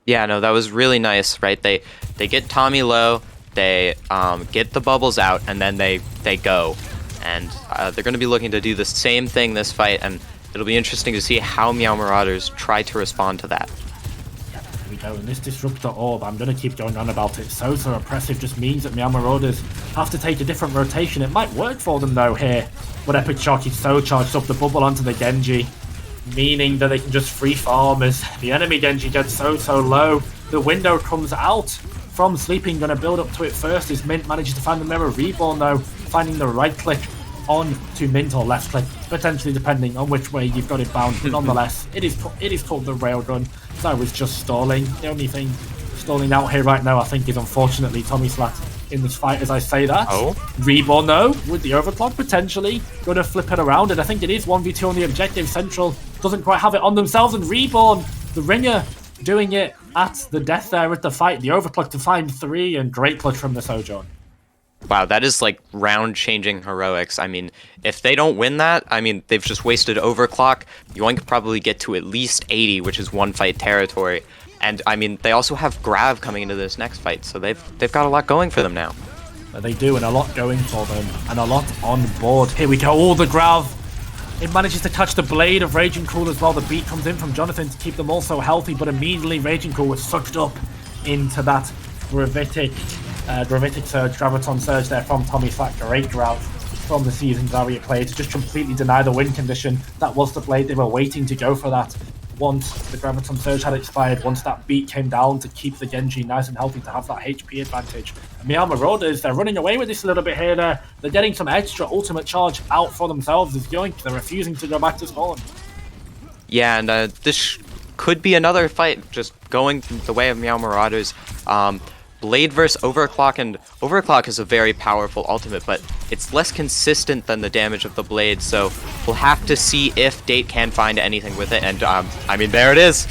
Yeah, no, that was really nice, right? They get Tommy low, they get the bubbles out, and then they go. And they're going to be looking to do the same thing this fight, and it'll be interesting to see how Meow Marauders try to respond to that. Here we go, and this Disruptor Orb, I'm going to keep going on about it. So oppressive just means that Meow Marauders have to take a different rotation. It might work for them, though, here. But Epic Shock is so charged up the bubble onto the Genji, meaning that they can just free farm as the enemy Genji gets so low. The window comes out from sleeping, going to build up to it first as Mint manages to find the mirror. Reborn, though, finding the right click on to Mint, or left click, potentially depending on which way you've got it bound. But nonetheless, it is called the railgun. So I was just stalling. The only thing stalling out here right now, I think, is unfortunately Tommy Slack in this fight as I say that. Oh. Reborn, though, with the overclock, potentially going to flip it around, and I think it is 1v2 on the objective. Central doesn't quite have it on themselves, and Reborn, the ringer, doing it at the death there at the fight. The overclock to find 3, and great clutch from the Sojourn. Wow, that is like round-changing heroics. I mean, if they don't win that, I mean, they've just wasted overclock. Yoink could probably get to at least 80, which is one fight territory. And I mean, they also have Grav coming into this next fight, so they've got a lot going for them now. They do, and a lot going for them, and a lot on board. Here we go, all the Grav. It manages to catch the blade of Raging Cool as well. The beat comes in from Jonathan to keep them also healthy, but immediately Raging Cool was sucked up into that Gravitic Surge, Graviton Surge there from Tommy Slack. Great grab from the season Zarya played to just completely deny the win condition. That was the play. They were waiting to go for that. Once the Graviton Surge had expired, once that beat came down to keep the Genji nice and healthy to have that HP advantage. And Meow Marauders, they're running away with this a little bit here. They're getting some extra ultimate charge out for themselves as Yoink. They're refusing to go back to spawn. Yeah, and this could be another fight just going the way of Meow Marauders. Blade versus Overclock, and Overclock is a very powerful ultimate, but it's less consistent than the damage of the Blade, so we'll have to see if Date can find anything with it, and I mean, there it is.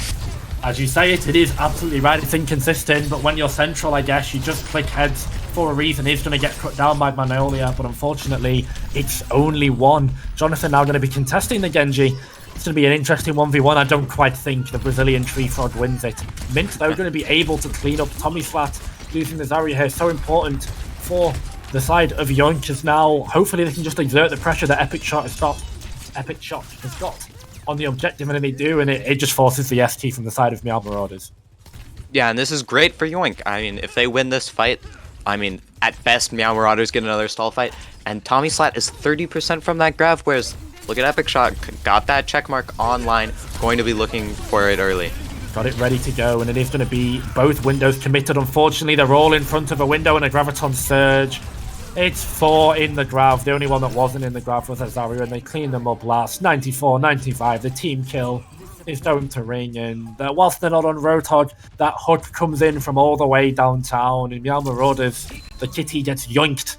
As you say it is absolutely right, it's inconsistent, but when you're central, I guess, you just click heads for a reason. He's going to get cut down by Manolia, but unfortunately, it's only one. Jonathan now going to be contesting the Genji. It's going to be an interesting 1v1. I don't quite think the Brazilian Tree Frog wins it. Mint, though, going to be able to clean up Tommy Flat. Losing the Zarya here is so important for the side of Yoink, as now hopefully they can just exert the pressure that Epic Shot has got on the objective, and then they do, and it just forces the ST from the side of Meow Marauders. Yeah, and this is great for Yoink. I mean, if they win this fight, I mean, at best, Meow Marauders get another stall fight, and Tommy Slat is 30% from that grab, whereas look at Epic Shot, got that checkmark online, going to be looking for it early. Got it ready to go, and it is going to be both windows committed. Unfortunately, they're all in front of a window and a Graviton Surge. It's 4 in the Grav. The only one that wasn't in the Grav was Azaria, and they cleaned them up last. 94-95, the team kill is going to ring, and whilst they're not on Roadhog, that hook comes in from all the way downtown, and Meow Marauders, the kitty gets yoinked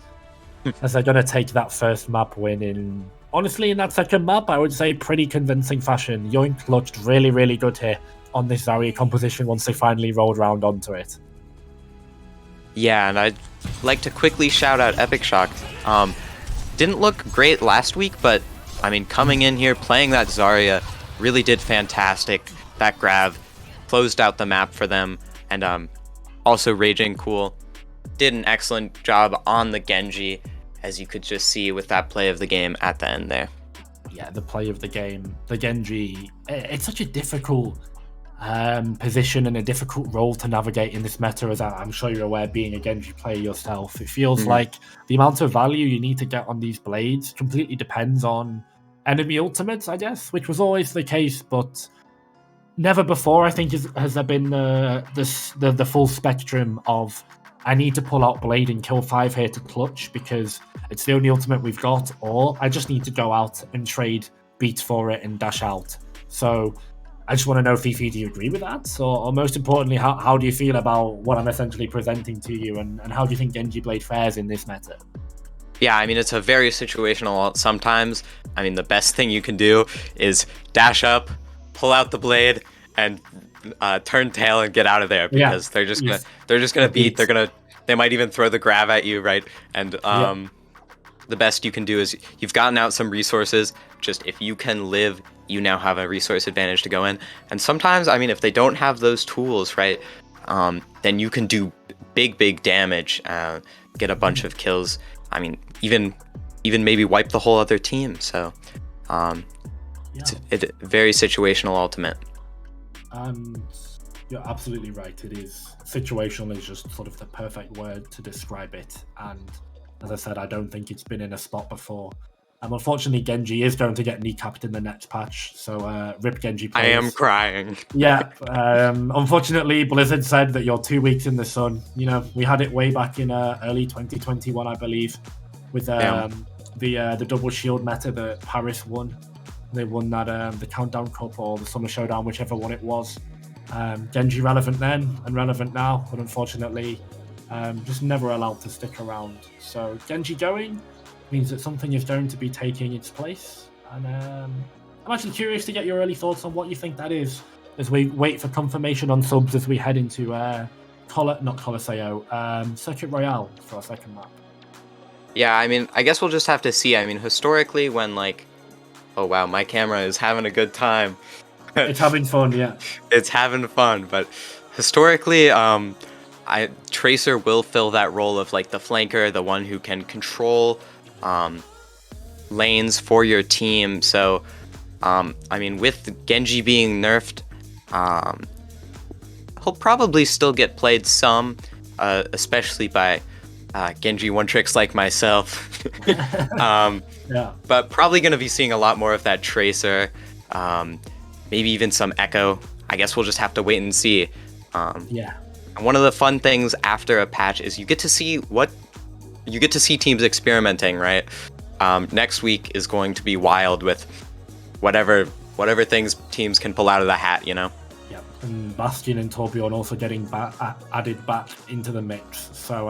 as they're going to take that first map win in... Honestly, in that second map, I would say pretty convincing fashion. Yoink looked really, really good here on this Zarya composition once they finally rolled round onto it. Yeah, and I'd like to quickly shout out Epic Shock. Didn't look great last week, but I mean, coming in here, playing that Zarya, really did fantastic. That grab closed out the map for them, and also Raging Cool did an excellent job on the Genji, as you could just see with that play of the game at the end there. Yeah, the play of the game, the Genji, it's such a difficult position and a difficult role to navigate in this meta, as I'm sure you're aware, being a Genji player yourself. It feels like the amount of value you need to get on these blades completely depends on enemy ultimates, I guess, which was always the case, but never before, I think, has there been the full spectrum of I need to pull out Blade and kill 5 here to clutch because it's the only ultimate we've got, or I just need to go out and trade beats for it and dash out. So I just want to know, Fifi, do you agree with that? Or most importantly, how do you feel about what I'm essentially presenting to you, and how do you think Genji Blade fares in this meta? Yeah, I mean, it's a very situational sometimes. I mean, the best thing you can do is dash up, pull out the blade, and turn tail and get out of there, because they're just gonna beat. They might even throw the grab at you, right? And the best you can do is you've gotten out some resources. Just if you can live, you now have a resource advantage to go in. And sometimes, I mean, if they don't have those tools, right, then you can do big damage, get a bunch of kills. I mean, even maybe wipe the whole other team. So it's a very situational ultimate. And you're absolutely right. It is situational is just sort of the perfect word to describe it. And as I said, I don't think it's been in a spot before. Unfortunately, Genji is going to get kneecapped in the next patch, so rip Genji players. I am crying. Yeah, unfortunately, Blizzard said that you're 2 weeks in the sun. You know, we had it way back in early 2021, I believe, with the double shield meta that Paris won. They won that the Countdown Cup or the Summer Showdown, whichever one it was. Genji relevant then and relevant now, but unfortunately, just never allowed to stick around. So Genji going means that something is going to be taking its place. And I'm actually curious to get your early thoughts on what you think that is, as we wait for confirmation on subs as we head into Circuit Royale for our second map. Yeah, I mean, I guess we'll just have to see. I mean, historically, when oh wow, my camera is having a good time. It's having fun, yeah. It's having fun, but historically, Tracer will fill that role of the flanker, the one who can control lanes for your team. So, I mean, with Genji being nerfed, he'll probably still get played some. especially by Genji one-tricks like myself. Yeah. But probably going to be seeing a lot more of that Tracer, maybe even some Echo. I guess we'll just have to wait and see. Yeah. And one of the fun things after a patch is you get to see teams experimenting, right? Next week is going to be wild with whatever things teams can pull out of the hat, you know? Yeah, and Bastion and Torbjorn also getting added back into the mix. So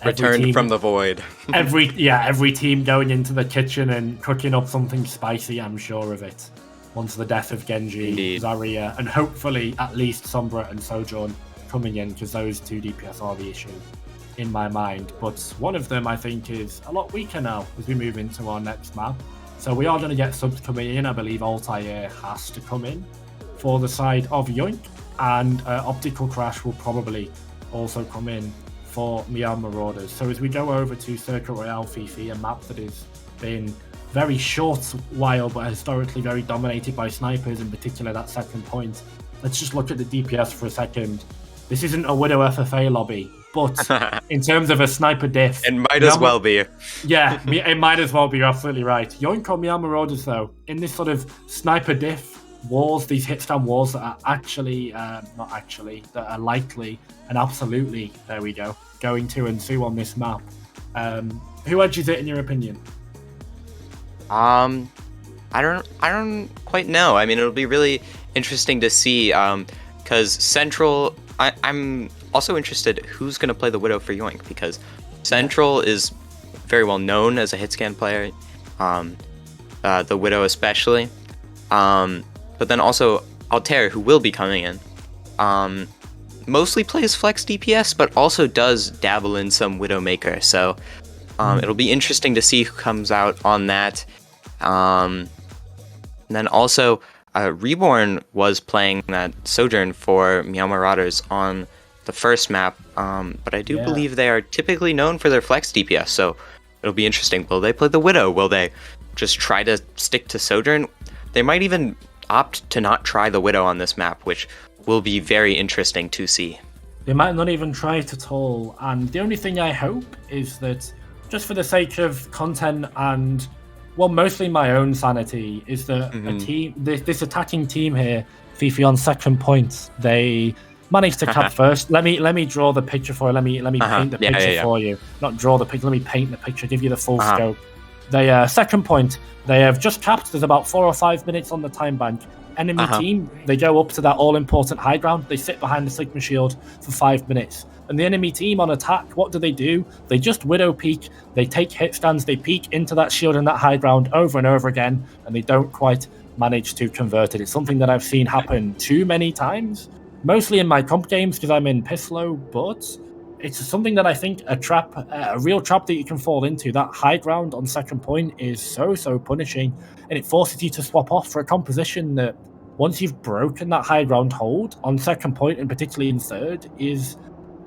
returned from the void. every team going into the kitchen and cooking up something spicy, I'm sure of it. Once the death of Genji, Indeed. Zarya, and hopefully at least Sombra and Sojourn coming in, because those two DPS are the issue in my mind. But one of them I think is a lot weaker now as we move into our next map. So we are going to get subs coming in. I believe Altair has to come in for the side of Yoink, and Optical Crash will probably also come in for Meow Marauders. So as we go over to Circuit Royale Fifi, a map that has been very short while but historically very dominated by snipers, in particular that second point. Let's just look at the DPS for a second. This isn't a Widow FFA lobby, but in terms of a sniper diff... It might as well be. Yeah, it might as well be, you're absolutely right. Yoink or Meow Marauders, though, in this sort of sniper diff wars, these hit-stand wars that are actually, that are likely and absolutely, there we go, going to ensue on this map. Who edges it in your opinion? I don't quite know. I mean, it'll be really interesting to see, because Central... I'm also interested who's going to play the Widow for Yoink, because Central is very well known as a hit scan player, the Widow especially, but then also Altair, who will be coming in, mostly plays flex DPS, but also does dabble in some Widowmaker, so it'll be interesting to see who comes out on that. And then also Reborn was playing that Sojourn for Meow Marauders on the first map, but I do believe they are typically known for their flex DPS, so it'll be interesting. Will they play the Widow? Will they just try to stick to Sojourn? They might even opt to not try the Widow on this map, which will be very interesting to see. They might not even try it at all, and the only thing I hope is that, just for the sake of content and, well, mostly my own sanity, is that a team, this attacking team here, Fifi on second point, they managed to cap first. Let me draw the picture for you. Let me paint the picture for you. Not draw the picture. Let me paint the picture. Give you the full scope. They second point. They have just capped. There's about 4 or 5 minutes on the time bank. Enemy team, they go up to that all-important high ground. They sit behind the Sigma shield for 5 minutes. And the enemy team on attack, what do? They just Widow peek. They take hit stands. They peek into that shield and that high ground over and over again, and they don't quite manage to convert it. It's something that I've seen happen too many times, mostly in my comp games because I'm in Pislow, but it's something that I think a real trap that you can fall into. That high ground on second point is so punishing, and it forces you to swap off for a composition that, once you've broken that high ground hold on second point, and particularly in third, is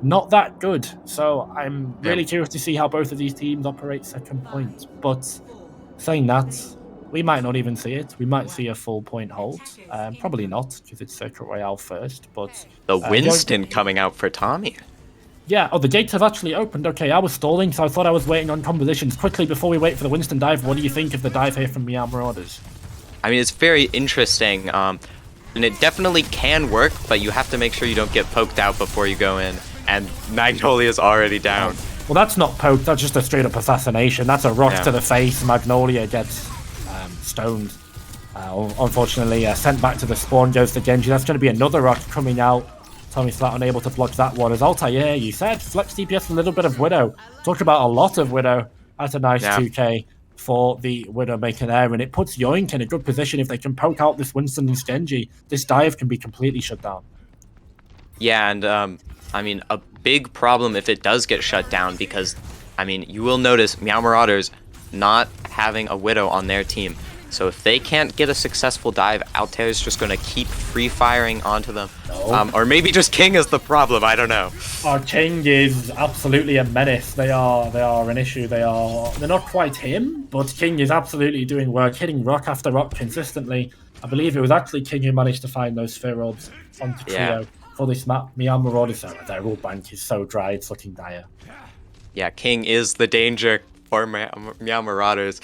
not that good. So I'm really curious to see how both of these teams operate second point. But saying that, we might not even see it. We might see a full point hold. Probably not, because it's Circuit Royale first. But the Winston coming out for Tommy. Yeah, the gates have actually opened. Okay, I was stalling, so I thought I was waiting on compositions. Quickly, before we wait for the Winston dive, what do you think of the dive here from Meow Marauders? I mean, it's very interesting, and it definitely can work, but you have to make sure you don't get poked out before you go in. And Magnolia's already down. Well, that's not poked, that's just a straight-up assassination. That's a rock to the face. Magnolia gets stoned. Unfortunately, sent back to the spawn goes to Genji. That's going to be another rock coming out. Tommy's flat unable to block that one. As Altair, you said, flex DPS, a little bit of Widow. Talk about a lot of Widow. That's a nice 2k for the Widowmaker there, and it puts Yoink in a good position. If they can poke out this Winston and Genji, this dive can be completely shut down. Yeah, and I mean, a big problem if it does get shut down, because, I mean, you will notice Meow Marauders not having a Widow on their team. So if they can't get a successful dive, Altair is just going to keep free firing onto them. Or maybe just King is the problem, I don't know. King is absolutely a menace. They are an issue. They're not quite him, but King is absolutely doing work, hitting rock after rock consistently. I believe it was actually King who managed to find those sphere orbs onto Trio for this map. Meow Marauders, their ult bank is so dry, it's looking dire. Yeah, King is the danger for Meow Marauders.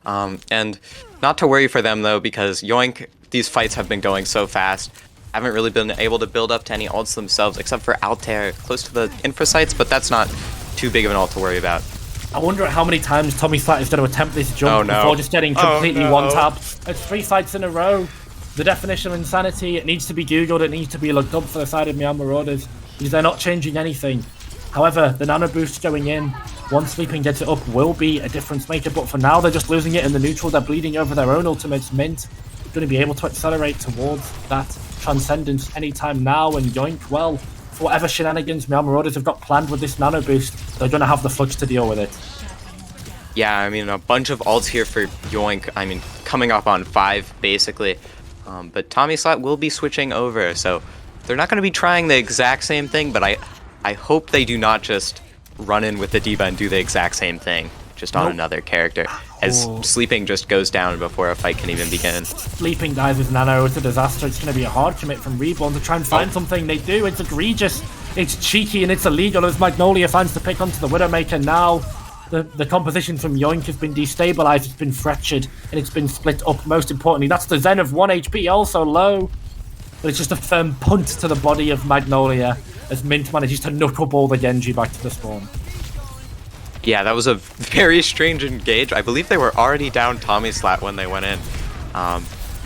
And not to worry for them, though, because Yoink, these fights have been going so fast. Haven't really been able to build up to any ults themselves, except for Altair, close to the infra sites, but that's not too big of an ult to worry about. I wonder how many times Tommy Slat is going to attempt this jump before just getting completely one-tapped. It's 3 fights in a row. The definition of insanity, it needs to be googled, it needs to be looked up for the side of Meow Marauders, because they're not changing anything. However, the nano boost going in, once Sleeping gets it up, will be a difference maker, but for now they're just losing it in the neutral, they're bleeding over their own ultimates. Mint going to be able to accelerate towards that Transcendence anytime now, and Yoink, well, for whatever shenanigans Meow Marauders have got planned with this nano boost, they're going to have the flux to deal with it. Yeah, I mean, a bunch of ults here for Yoink, I mean, coming up on 5, basically. But Tommy Slat will be switching over, so they're not going to be trying the exact same thing, but I hope they do not just run in with the D.Va and do the exact same thing, just on another character, as Sleeping just goes down before a fight can even begin. Sleeping dies with Nano, it's a disaster. It's going to be a hard commit from Reborn to try and find something. They do, it's egregious, it's cheeky, and it's illegal as Magnolia finds to pick onto the Widowmaker now. The composition from Yoink has been destabilized, it's been fractured, and it's been split up. Most importantly, that's the Zen of 1 HP, also low. But it's just a firm punt to the body of Magnolia as Mint manages to knuckleball the Genji back to the spawn. Yeah, that was a very strange engage. I believe they were already down Tommy Slat when they went in.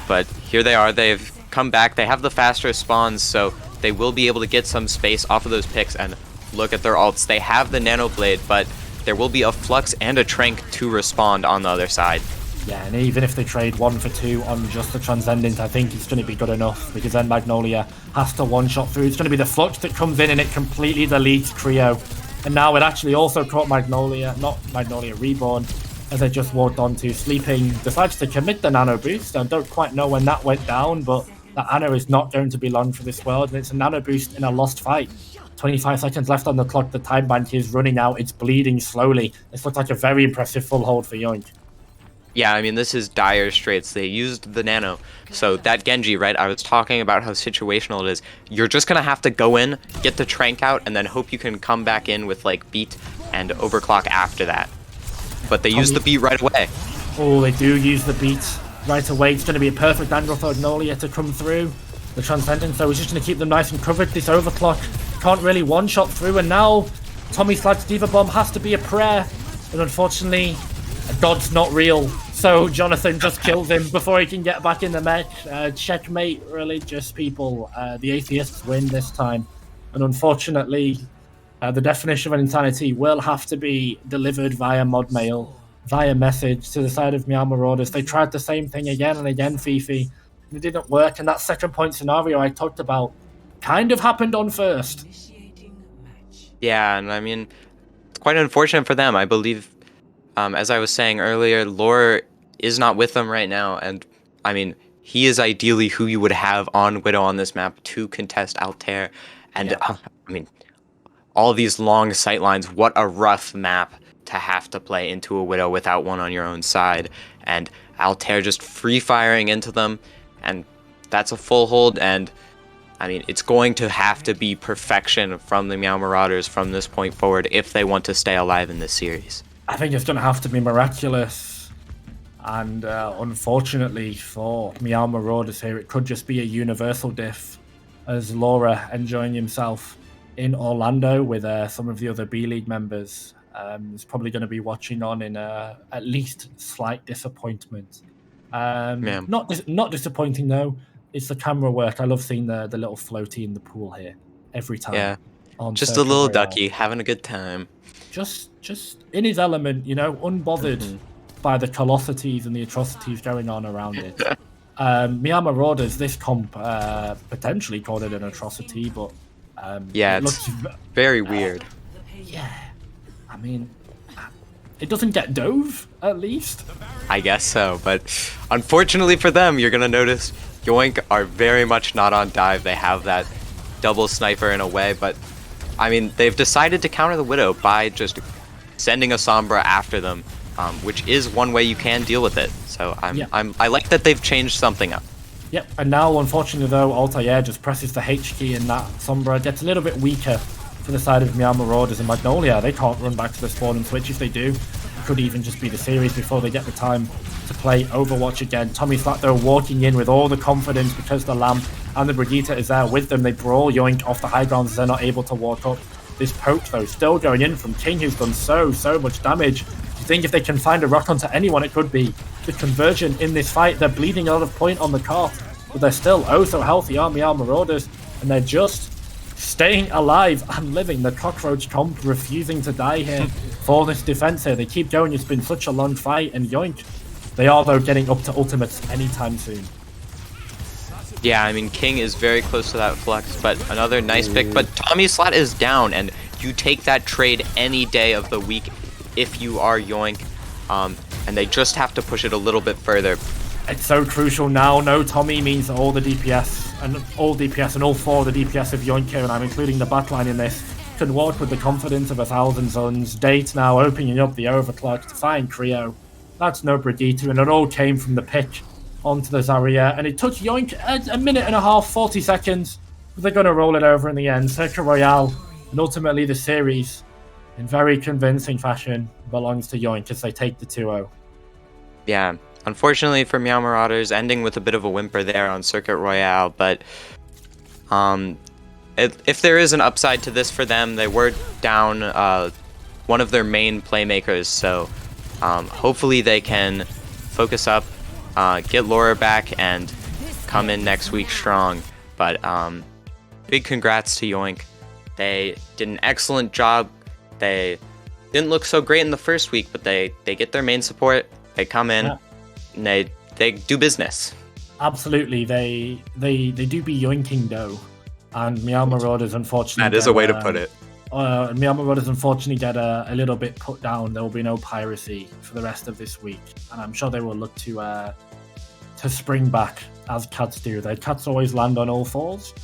But here they are, they've come back, they have the faster spawns, so they will be able to get some space off of those picks and look at their ults. They have the Nano Blade, but there will be a Flux and a Trank to respond on the other side. Yeah, and even if they trade 1 for 2 on just the Transcendent, I think it's going to be good enough, because then Magnolia has to one-shot through. It's going to be the Flux that comes in and it completely deletes Trio. And now it actually also caught Magnolia, not Magnolia, Reborn, as they just walked onto. Sleeping decides to commit the Nano Boost. I don't quite know when that went down, but that Nano is not going to be long for this world, and it's a Nano Boost in a lost fight. 25 seconds left on the clock, the time bank is running out, it's bleeding slowly. This looks like a very impressive full hold for Yoink. Yeah, I mean, this is dire straits. They used the Nano. So that Genji, right, I was talking about how situational it is. You're just going to have to go in, get the Trank out, and then hope you can come back in with, like, Beat and Overclock after that. But they use the Beat right away. Oh, they do use the Beat right away. It's going to be a perfect angle for Magnolia to come through. The Transcendence, though, is just going to keep them nice and covered. This Overclock can't really one-shot through, and now Tommy Slat's D.Va Bomb has to be a prayer. And unfortunately, God's not real, so Jonathan just kills him before he can get back in the match. Checkmate, religious people. The atheists win this time. And unfortunately, the definition of insanity will have to be delivered via mod mail, via message to the side of Meow Marauders. They tried the same thing again and again, Fifi. It didn't work, and that second point scenario I talked about kind of happened on first. Yeah, and I mean, it's quite unfortunate for them. I believe, as I was saying earlier, Lore is not with them right now, and I mean, he is ideally who you would have on Widow on this map to contest Altair. And I mean, all these long sightlines, what a rough map to have to play into a Widow without one on your own side. And Altair just free firing into them, and that's a full hold. And I mean, it's going to have to be perfection from the Meow Marauders from this point forward if they want to stay alive in this series. I think it's going to have to be miraculous. And unfortunately for Meow Marauders here, it could just be a universal diff, as Laura enjoying himself in Orlando with some of the other B-League members. Is probably going to be watching on in at least slight disappointment. Not disappointing though. It's the camera work. I love seeing the little floaty in the pool here every time. Yeah, just a little ducky having a good time. Just in his element, you know, unbothered by the callosities and the atrocities going on around it. Meow Marauders, this comp potentially called it an atrocity, but yeah, it it's looks very weird. Yeah, I mean, it doesn't get dove, at least. I guess so, but unfortunately for them, you're gonna notice Yoink are very much not on dive. They have that double sniper in a way, but I mean, they've decided to counter the Widow by just sending a Sombra after them, which is one way you can deal with it. So I like that they've changed something up. Yep, and now, unfortunately, though, Altair just presses the H key in that Sombra, gets a little bit weaker for the side of Meow Marauders and Magnolia. They can't run back to the spawn and switch. If they do, it could even just be the series before they get the time to play Overwatch again. Tommy Flat, though, walking in with all the confidence because the Lamb and the Brigitte is there with them. They brawl Yoink off the high ground as they're not able to walk up. This poke, though, still going in from King, who's done so much damage. You think if they can find a rock onto anyone, it could be the conversion in this fight. They're bleeding a lot of point on the cart, but they're still so healthy, are Meow Marauders, and they're just staying alive and living. The cockroach comp refusing to die here for this defense here. They keep going. It's been such a long fight, and Yoink, they are, though, getting up to ultimates anytime soon. Yeah, I mean, King is very close to that flex, but another nice pick. But Tommy Slat is down, and you take that trade any day of the week if you are Yoink, and they just have to push it a little bit further. It's so crucial now. No Tommy means that all DPS and all 4 of the DPS of Yoink here, and I'm including the backline in this, can walk with the confidence of 1,000 suns. Date now opening up the overclock to find Creo. That's no Brigitte, and it all came from the pick onto the Zarya, and it took Yoink a minute and a half, 40 seconds, but they're going to roll it over in the end. Circuit Royale, and ultimately the series, in very convincing fashion, belongs to Yoink as they take the 2-0. Yeah, unfortunately for Meow Marauders, ending with a bit of a whimper there on Circuit Royale, but if there is an upside to this for them, they were down one of their main playmakers, so hopefully they can focus up, get Laura back, and come in next week strong. But big congrats to Yoink. They did an excellent job. They didn't look so great in the first week, but they get their main support. They come in, and they do business. Absolutely, they do be yoinking though, and Meow Marauders unfortunately. That is a way to put it. Meow Marauders unfortunately get a little bit put down. There will be no piracy for the rest of this week, and I'm sure they will look to spring back as cats do. Their cats always land on all 4s,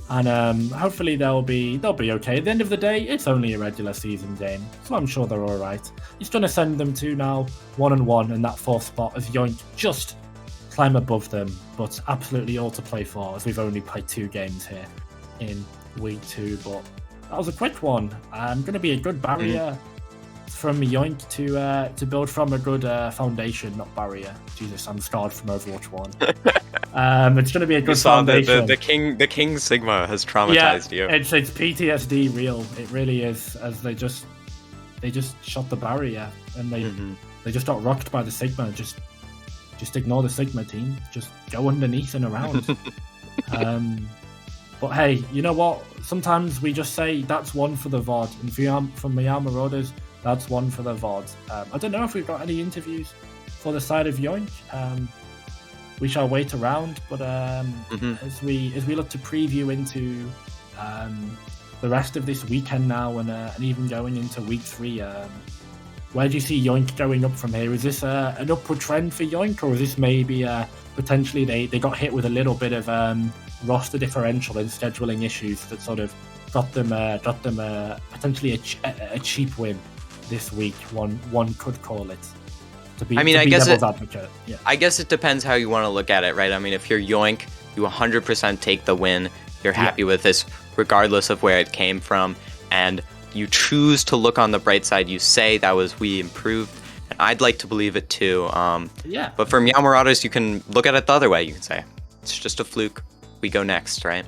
and hopefully they'll be okay. At the end of the day, it's only a regular season game, so I'm sure they're all right. It's going to send them to now 1-1 in that 4th spot as Yoink just climb above them, but absolutely all to play for as we've only played 2 games here in week 2. But that was a quick one. Going to be a good barrier from Yoink to build from, a good foundation, not barrier. Jesus, I'm scarred from Overwatch 1. It's going to be a good foundation. The King Sigma has traumatized you. It's PTSD real. It really is, as they just shot the barrier and they just got rocked by the Sigma. Just ignore the Sigma team. Just go underneath and around. But hey, you know what? Sometimes we just say that's one for the VOD. And for Meow Marauders, that's one for the VOD. I don't know if we've got any interviews for the side of Yoink. We shall wait around, but as we look to preview into the rest of this weekend now and even going into week 3, where do you see Yoink going up from here? Is this an upward trend for Yoink, or is this maybe potentially they got hit with a little bit of roster differential and scheduling issues that sort of got them potentially a cheap win this week? One could call it. I guess it depends how you want to look at it, right? I mean, if you're Yoink, you 100% take the win. You're happy with this, regardless of where it came from, and you choose to look on the bright side. You say we improved, and I'd like to believe it too. But for Meow Marauders, you can look at it the other way. You can say it's just a fluke. We go next, right?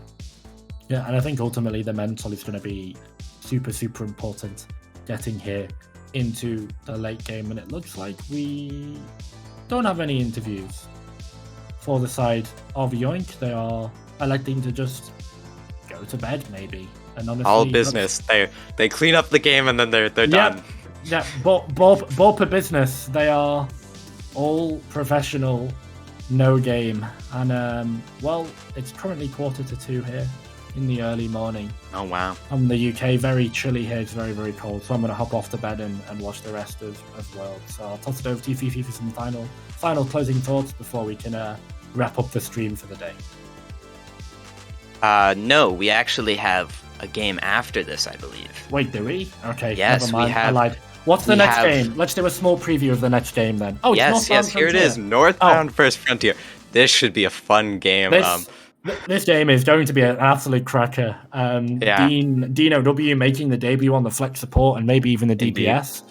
Yeah, and I think ultimately the mental is going to be super important getting here into the late game, and it looks like we don't have any interviews for the side of Yoink. They are electing to just go to bed, maybe. And honestly, all business. They clean up the game and then they're done. Yeah, Bob per business. They are all professional, no game, and it's currently 1:45 here in the early morning. Oh wow! I'm in the UK, very chilly here. It's very cold, so I'm gonna hop off to bed and watch the rest of World. So I'll toss it over to you, Fifi, for some final closing thoughts before we can wrap up the stream for the day. No, we actually have a game after this, I believe. Wait, do we? Okay, yes, never mind. we have. I lied. What's the next game? Let's do a small preview of the next game then. Oh, yes, here it is. Northbound First Frontier. This should be a fun game. This game is going to be an absolute cracker. Yeah. Dino W making the debut on the flex support and maybe even the DPS.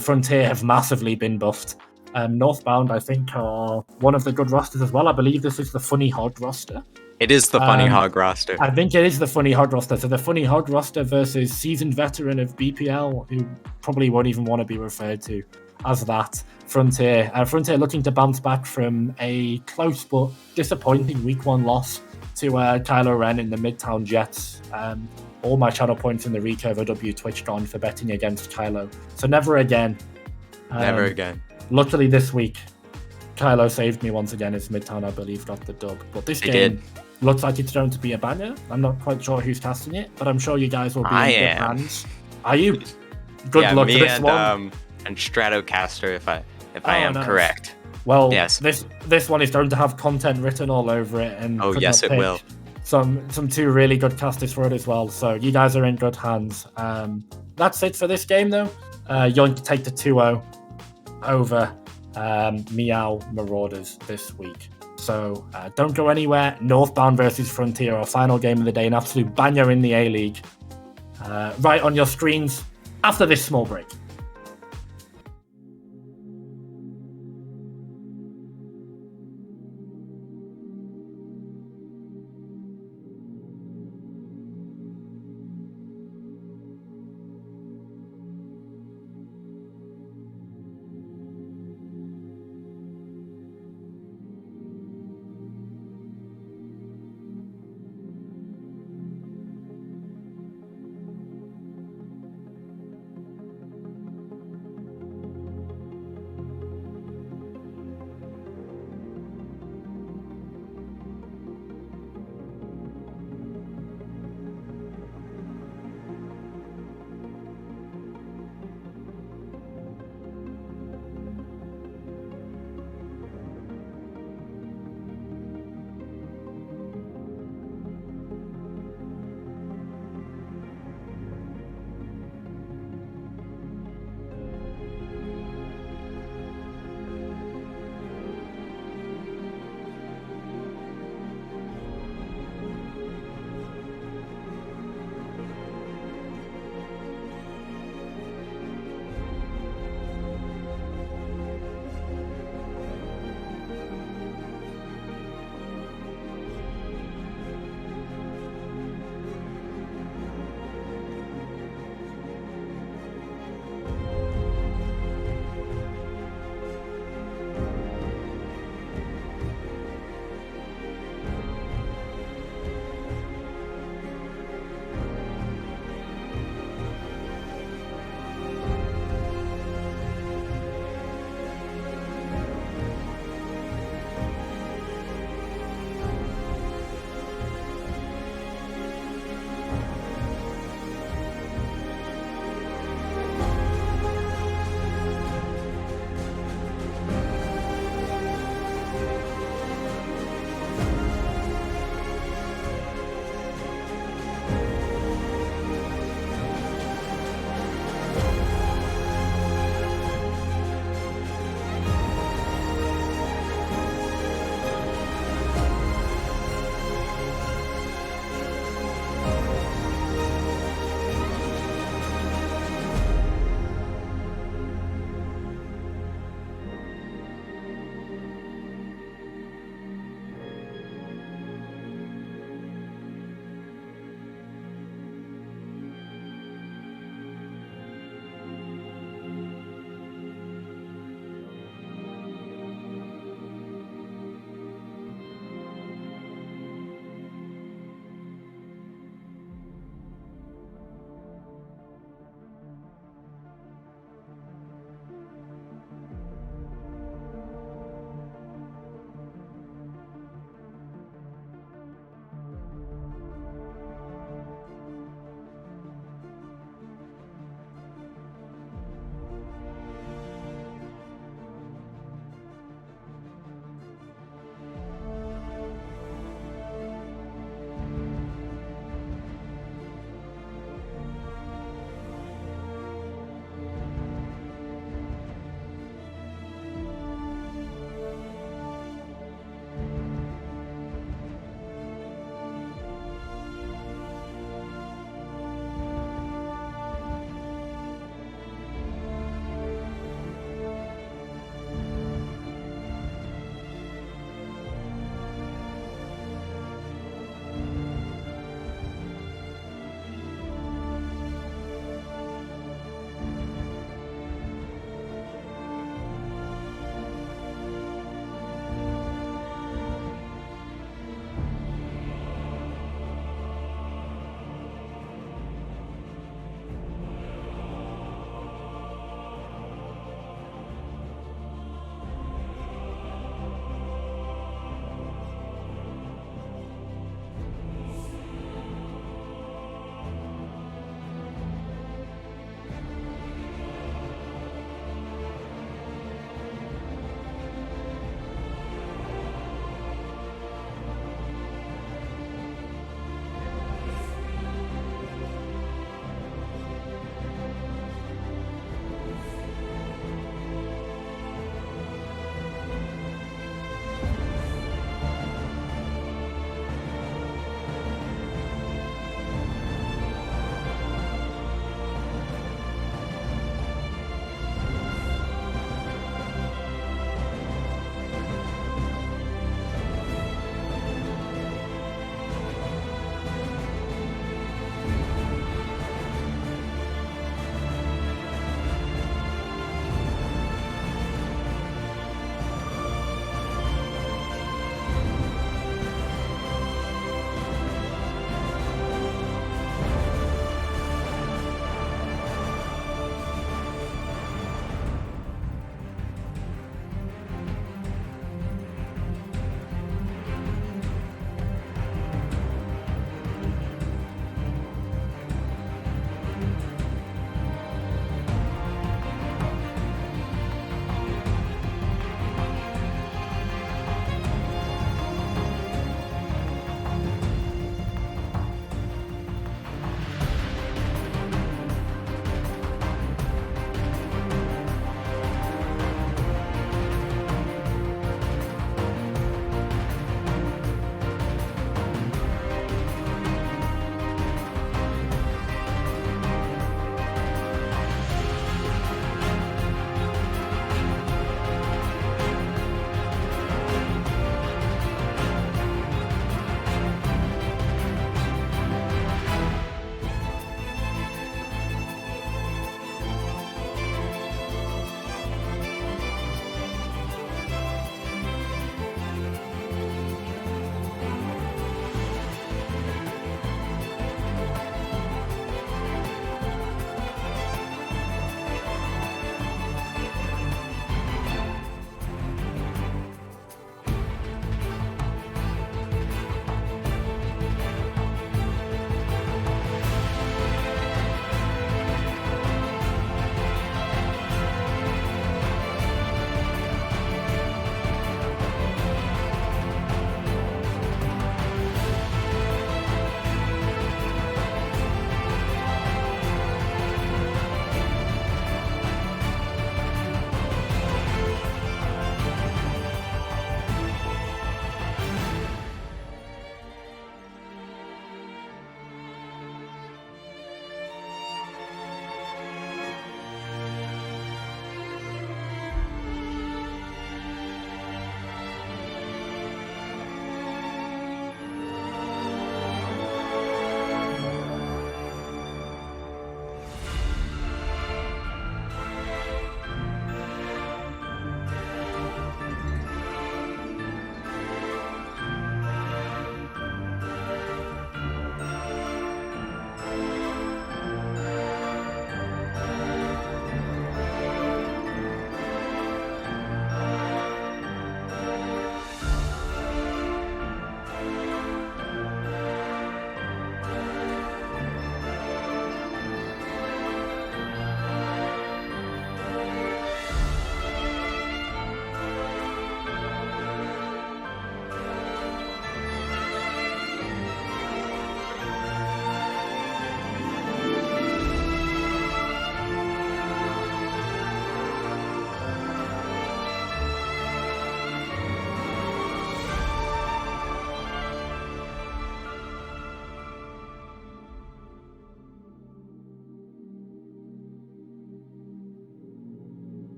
Frontier have massively been buffed. Northbound, I think, are one of the good rosters as well. I believe this is the Funny Hog roster. It is the Funny Hog roster. I think it is the Funny Hog roster. So the Funny Hog roster versus seasoned veteran of BPL, who probably won't even want to be referred to as that. Frontier. Frontier looking to bounce back from a close but disappointing week 1 loss to Kylo Ren in the Midtown Jets. All my channel points in the Recurve W Twitch gone for betting against Kylo. So never again. Never again. Luckily this week, Kylo saved me once again as Midtown, I believe, got the dub. But this game looks like it's going to be a banger. I'm not quite sure who's casting it, but I'm sure you guys will be in good hands. Are you? Good luck to this one. And Stratocaster, if I am correct. Well, yes. This one is going to have content written all over it, and yes, it will. Some 2 really good casters for it as well. So you guys are in good hands. That's it for this game, though. Yoink take the 2-0 over Meow Marauders this week. So don't go anywhere. Northbound versus Frontier, our final game of the day, an absolute banger in the A-League. Right on your screens after this small break.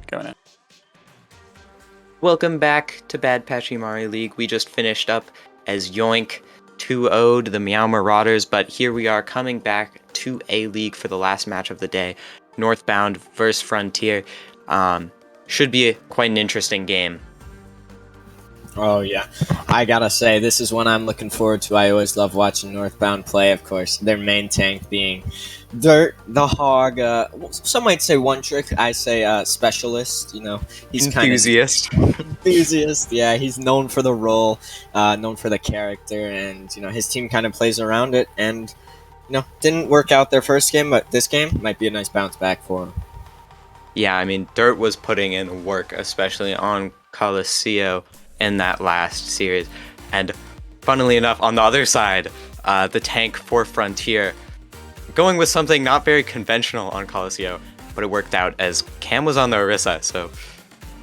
Going in. Welcome back to Bad Pachimari League. We just finished up as Yoink 2-0'd the Meow Marauders, but here we are coming back to A League for the last match of the day. Northbound versus Frontier. Should be quite an interesting game. Oh, yeah. I gotta say, this is one I'm looking forward to. I always love watching Northbound play, of course. Their main tank being Dirt, the Hog, some might say one trick, I say specialist, you know. He's Enthusiast. Enthusiast, yeah. He's known for the role, known for the character, and, you know, his team kind of plays around it, and, you know, didn't work out their first game, but this game might be a nice bounce back for him. Yeah, I mean, Dirt was putting in work, especially on Coliseo in that last series. And funnily enough, on the other side, the tank for Frontier, going with something not very conventional on Coliseo, but it worked out as Cam was on the Orisa, so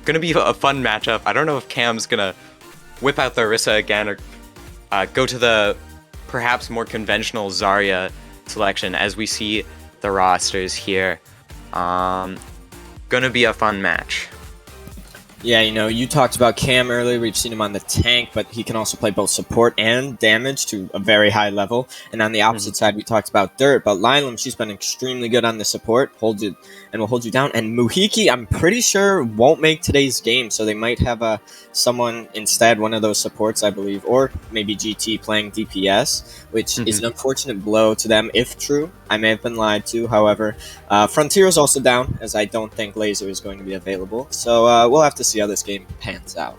gonna be a fun matchup. I don't know if Cam's gonna whip out the Orisa again or go to the perhaps more conventional Zarya selection as we see the rosters here. Gonna be a fun match. Yeah, you talked about Cam earlier. We've seen him on the tank, but he can also play both support and damage to a very high level. And on the opposite side, we talked about Dirt, but Lylum, she's been extremely good on the support, will hold you down. And Muhiki, I'm pretty sure, won't make today's game, so they might have someone instead, one of those supports, I believe, or maybe GT playing DPS, which is an unfortunate blow to them, if true. I may have been lied to, however. Frontier is also down, as I don't think Laser is going to be available. So we'll have to see how this game pans out.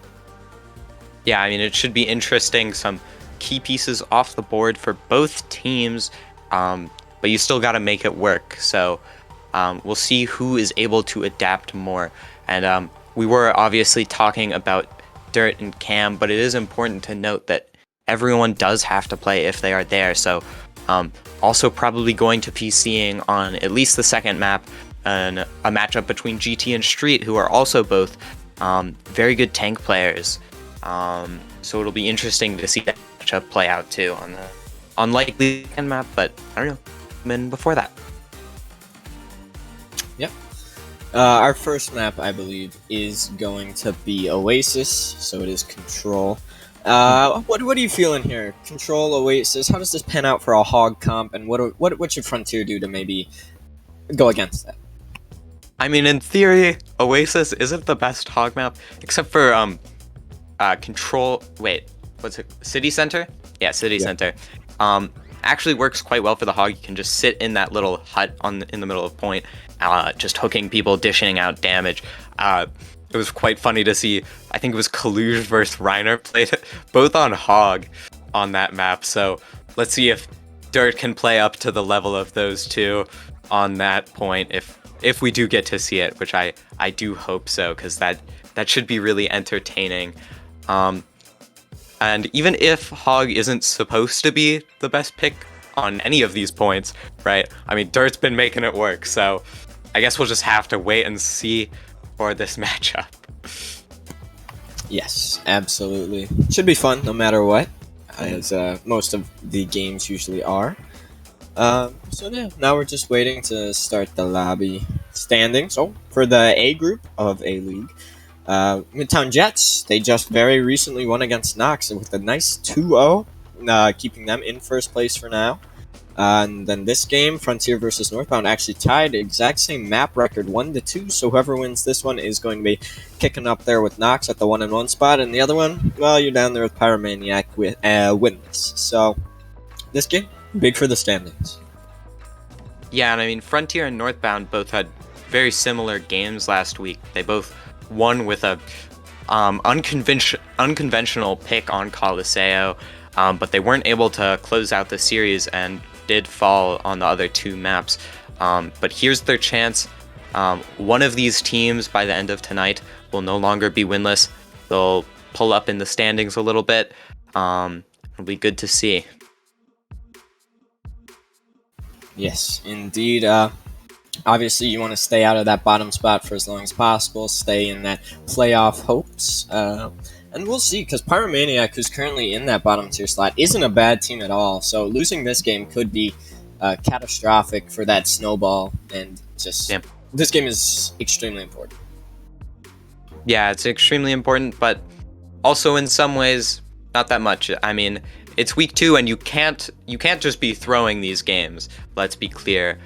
Yeah, I mean, it should be interesting. Some key pieces off the board for both teams, but you still got to make it work. So we'll see who is able to adapt more. And we were obviously talking about Dirt and Cam, but it is important to note that everyone does have to play if they are there. So also probably going to be seeing on at least the second map a matchup between GT and Street, who are also both very good tank players. So it'll be interesting to see that matchup play out too on the unlikely second map, but I don't know, even before that. Yep. Our first map, I believe, is going to be Oasis, so it is Control. What are you feeling here? Control, Oasis, how does this pan out for a Hog comp, and what should Frontier do to maybe go against that? I mean, in theory, Oasis isn't the best Hog map, except for Control. Wait, what's it? City Center? Yeah, City Center. Actually works quite well for the Hog. You can just sit in that little hut in the middle of point, just hooking people, dishing out damage. It was quite funny to see. I think it was Kaluge versus Reiner played both on Hog on that map. So let's see if Dirt can play up to the level of those two on that point. If we do get to see it, which I do hope so, because that should be really entertaining. And even if Hog isn't supposed to be the best pick on any of these points, right? I mean, Dirt's been making it work, so I guess we'll just have to wait and see for this matchup. Yes, absolutely. Should be fun no matter what, as most of the games usually are. So yeah, now we're just waiting to start the lobby standings. So for the A group of A League, Midtown Jets, they just very recently won against Nox with a nice 2-0, keeping them in first place for now. And then this game, Frontier versus Northbound, actually tied exact same map record, 1-2. So whoever wins this one is going to be kicking up there with Nox at the 1-1 spot, and the other one, well, you're down there with Pyromaniac with winless. So this game, big for the standings. Yeah, and I mean, Frontier and Northbound both had very similar games last week. They both won with a unconventional pick on Coliseo, but they weren't able to close out the series and did fall on the other two maps. But here's their chance. One of these teams by the end of tonight will no longer be winless. They'll pull up in the standings a little bit. It'll be good to see. Yes, indeed. Obviously, you want to stay out of that bottom spot for as long as possible, stay in that playoff hopes. And we'll see, because Pyromaniac, who's currently in that bottom tier slot, isn't a bad team at all. So losing this game could be catastrophic for that snowball. And just this game is extremely important. Yeah, it's extremely important, but also in some ways, not that much. I mean, it's week 2, and you can't just be throwing these games. Let's be clear,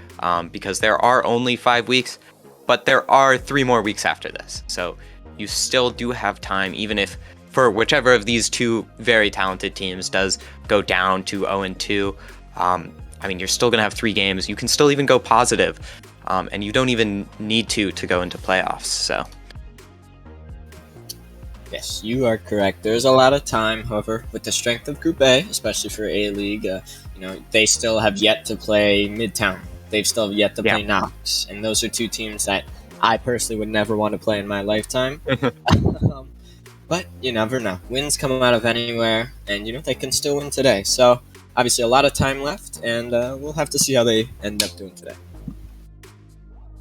because there are only 5 weeks, but there are 3 more weeks after this. So you still do have time, even if for whichever of these two very talented teams does go down to 0-2. I mean, you're still gonna have 3 games. You can still even go positive, and you don't even need to go into playoffs. So. Yes, you are correct. There's a lot of time, however, with the strength of Group A, especially for A League. They still have yet to play Midtown. They've still yet to play Nox, and those are 2 teams that I personally would never want to play in my lifetime. But you never know. Wins come out of anywhere, and they can still win today. So obviously, a lot of time left, and we'll have to see how they end up doing today.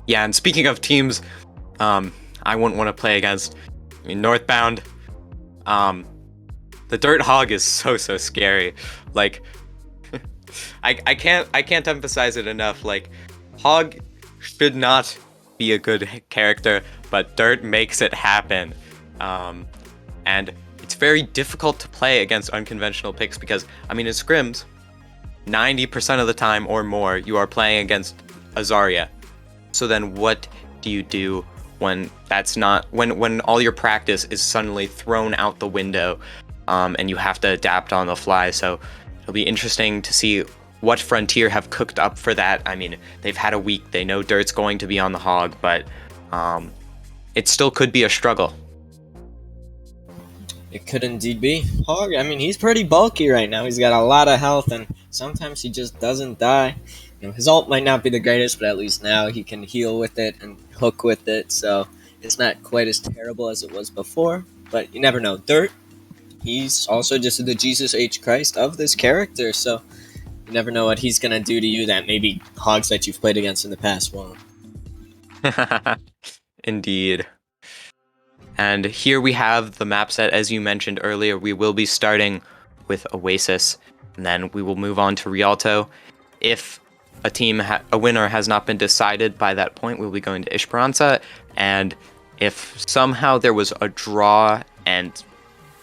Yeah, and speaking of teams, I wouldn't want to play against. I mean, Northbound, the Dirt Hog is so scary. Like, I can't emphasize it enough. Like, Hog should not be a good character, but Dirt makes it happen. And it's very difficult to play against unconventional picks because, I mean, in scrims, 90% of the time or more, you are playing against a Zarya. So then what do you do when that's not, when all your practice is suddenly thrown out the window, and you have to adapt on the fly? So it'll be interesting to see what Frontier have cooked up for that. I mean, they've had a week. They know Dirt's going to be on the Hog, but it still could be a struggle. It could indeed be. Hog, I mean, he's pretty bulky right now. He's got a lot of health, and sometimes he just doesn't die. You know, his ult might not be the greatest, but at least now he can heal with it and hook with it, so it's not quite as terrible as it was before. But you never know. Dirt, he's also just the Jesus H. Christ of this character, so you never know what he's going to do to you that maybe Hogs that you've played against in the past won't. Indeed. And here we have the map set. As you mentioned earlier, we will be starting with Oasis, and then we will move on to Rialto. If a winner has not been decided by that point, we'll be going to Esperanza. And if somehow there was a draw, and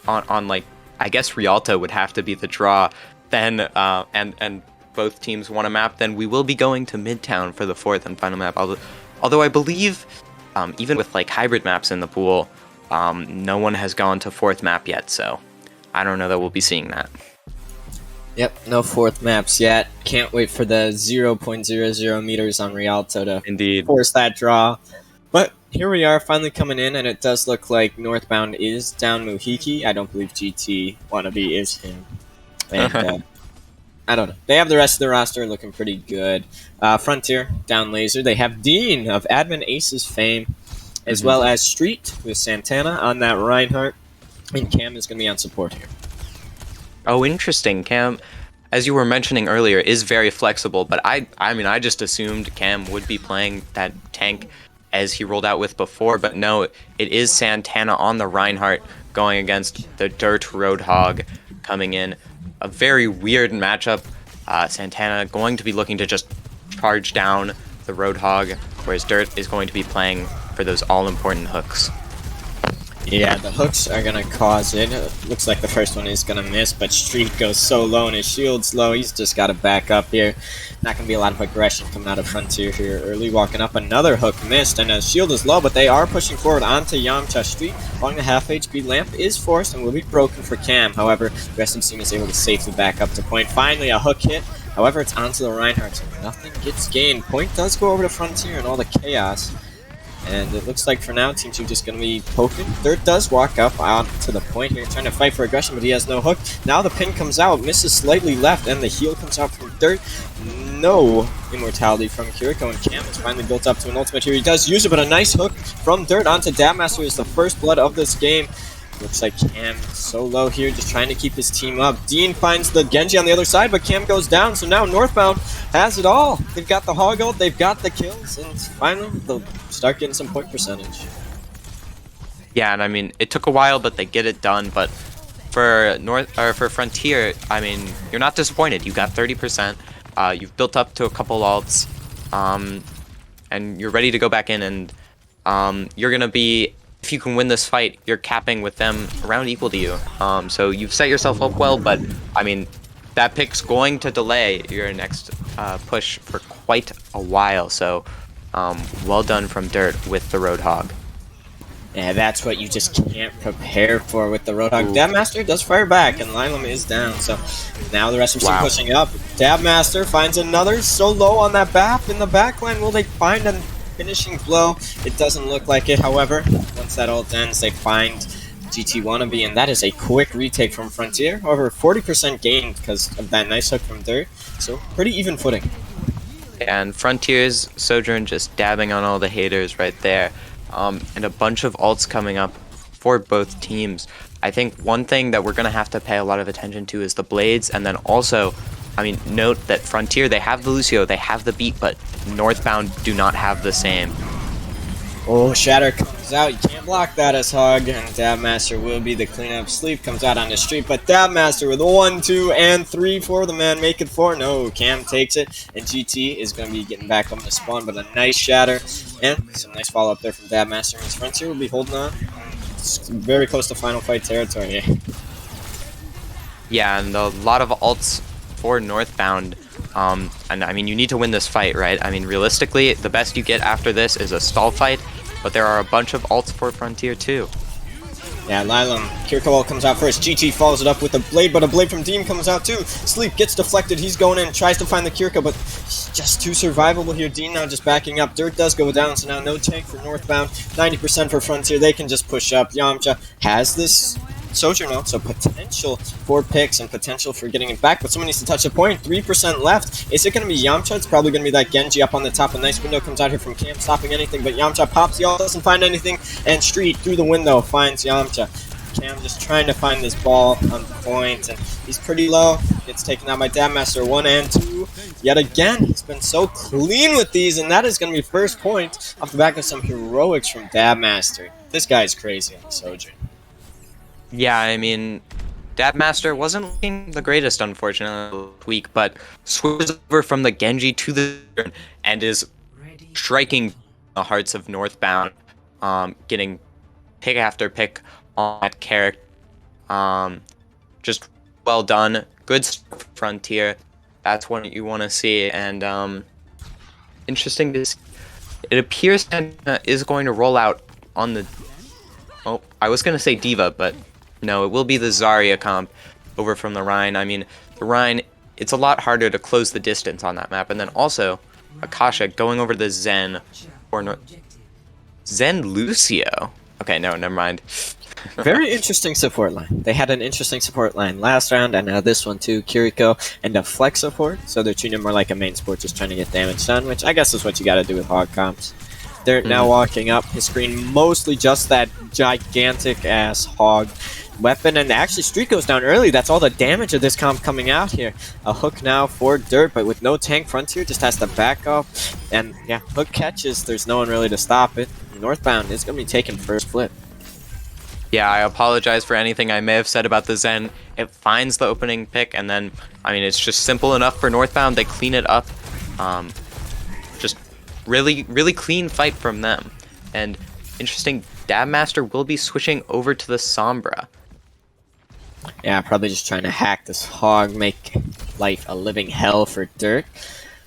on like, I guess Rialto would have to be the draw, then and both teams won a map, then we will be going to Midtown for the fourth and final map. Although I believe, even with like hybrid maps in the pool, no one has gone to fourth map yet, so I don't know that we'll be seeing that. Yep, no fourth maps yet. Can't wait for the 0.00 meters on Rialto to force that draw. But here we are, finally coming in, and it does look like Northbound is down Muhiki. I don't believe GT Wannabe is him. And I don't know. They have the rest of the roster looking pretty good. Frontier, down Laser. They have Dean of Admin Aces fame, as well as Street with Santana on that Reinhardt. And Cam is going to be on support here. Oh, interesting. Cam, as you were mentioning earlier, is very flexible, but I mean, I just assumed Cam would be playing that tank as he rolled out with before, but no, it is Santana on the Reinhardt going against the Dirt Roadhog coming in. A very weird matchup. Santana going to be looking to just charge down the Roadhog, whereas Dirt is going to be playing for those all-important hooks. Yeah, the hooks are going to cause it. Looks like the first one is going to miss, but Street goes so low and his shield's low. He's just got to back up here. Not going to be a lot of aggression coming out of Frontier here early. Walking up, another hook missed, and his shield is low, but they are pushing forward onto Yamcha. Street along the half HP lamp is forced and will be broken for Cam. However, the rest of the team is able to safely back up to point. Finally, a hook hit. However, it's onto the Reinhardt, so nothing gets gained. Point does go over to Frontier and all the chaos. And it looks like for now, Team 2 just going to be poking. Dirt does walk up onto the point here, trying to fight for aggression, but he has no hook. Now the pin comes out, misses slightly left, and the heal comes out from Dirt. No immortality from Kiriko, and Cam is finally built up to an ultimate here. He does use it, but a nice hook from Dirt onto Dabmaster is the first blood of this game. Looks like Cam so low here, just trying to keep his team up. Dean finds the Genji on the other side, but Cam goes down, so now Northbound has it all. They've got the hog ult, they've got the kills, and finally they'll start getting some point percentage. Yeah, and I mean, it took a while, but they get it done. But for Frontier, I mean, you're not disappointed. You got 30%. You've built up to a couple ults, and you're ready to go back in, and you're gonna be, if you can win this fight, you're capping with them around equal to you. So you've set yourself up well, but I mean, that pick's going to delay your next push for quite a while. So well done from Dirt with the Roadhog. Yeah, that's what you just can't prepare for with the Roadhog. Dabmaster does fire back, and Lylum is down. So now the rest of the team pushing up. Dabmaster finds another so low on that BAP in the backline. Will they find a finishing blow? It doesn't look like it. However, once that ult ends, they find GT Wannabe, and that is a quick retake from Frontier. However, 40% gained because of that nice hook from Dirt. So pretty even footing. And Frontier's Sojourn just dabbing on all the haters right there. And a bunch of ults coming up for both teams. I think one thing that we're going to have to pay a lot of attention to is the Blades, and then also, I mean, note that Frontier, they have the Lucio, they have the beat, but Northbound do not have the same. Oh, Shatter comes out. You can't block that as Hog. And Dabmaster will be the cleanup. Sleep comes out on the street, but Dabmaster with a 1, 2, and 3 for the man. Make it 4. No, Cam takes it. And GT is going to be getting back on the spawn, but a nice shatter. And some nice follow-up there from Dabmaster. His Frontier will be holding on. It's very close to final fight territory. Yeah, and a lot of ults for Northbound. And I mean, you need to win this fight, right? I mean, realistically, the best you get after this is a stall fight, but there are a bunch of ults for Frontier too. Yeah, Lylum, Kirkowal comes out first. GT follows it up with a blade, but a blade from Deem comes out too. Sleep gets deflected. He's going in, tries to find the Kirko, but just too survivable here. Dean now just backing up. Dirt does go down, so now no tank for Northbound. 90% for Frontier. They can just push up. Yamcha has this Sojourner, so potential for picks and potential for getting it back, but someone needs to touch the point. 3% left. Is it going to be Yamcha? It's probably going to be that Genji up on the top. A nice window comes out here from Cam, stopping anything, but Yamcha pops. Y'all doesn't find anything, and Street through the window finds Yamcha. Cam just trying to find this ball on point, and he's pretty low. Gets taken out by Dabmaster 1 and 2. Yet again, he's been so clean with these, and that is going to be first point off the back of some heroics from Dabmaster. This guy is crazy on the Sojourn. Yeah, I mean, Dabmaster wasn't looking the greatest, unfortunately, last week, but switches over from the Genji to the Zern and is striking the hearts of Northbound, getting pick after pick on that character. Just well done. Good Frontier. That's what you want to see, and interesting to see. It appears Santa is going to roll out on the... Oh, I was going to say Diva, but... No, it will be the Zarya comp over from the Rhine. I mean, the Rhine, it's a lot harder to close the distance on that map. And then also, Akasha going over the Zen. Or Zen Lucio? Okay, no, never mind. Very interesting support line. They had an interesting support line last round, and now this one too. Kiriko and a flex support, so they're treating it more like a main support, just trying to get damage done, which I guess is what you gotta do with Hog comps. They're now walking up his screen, mostly just that gigantic-ass Hog weapon, and actually Street goes down early. That's all the damage of this comp coming out here. A hook now for Dirt, but with no tank, Frontier just has to back up, and yeah, hook catches. There's no one really to stop it. Northbound is going to be taking first flip. Yeah, I apologize for anything I may have said about the Zen. It finds the opening pick, and then, I mean, it's just simple enough for Northbound. They clean it up. Just really, really clean fight from them. And interesting, Dabmaster will be switching over to the Sombra. Yeah, probably just trying to hack this Hog, make life a living hell for Dirt.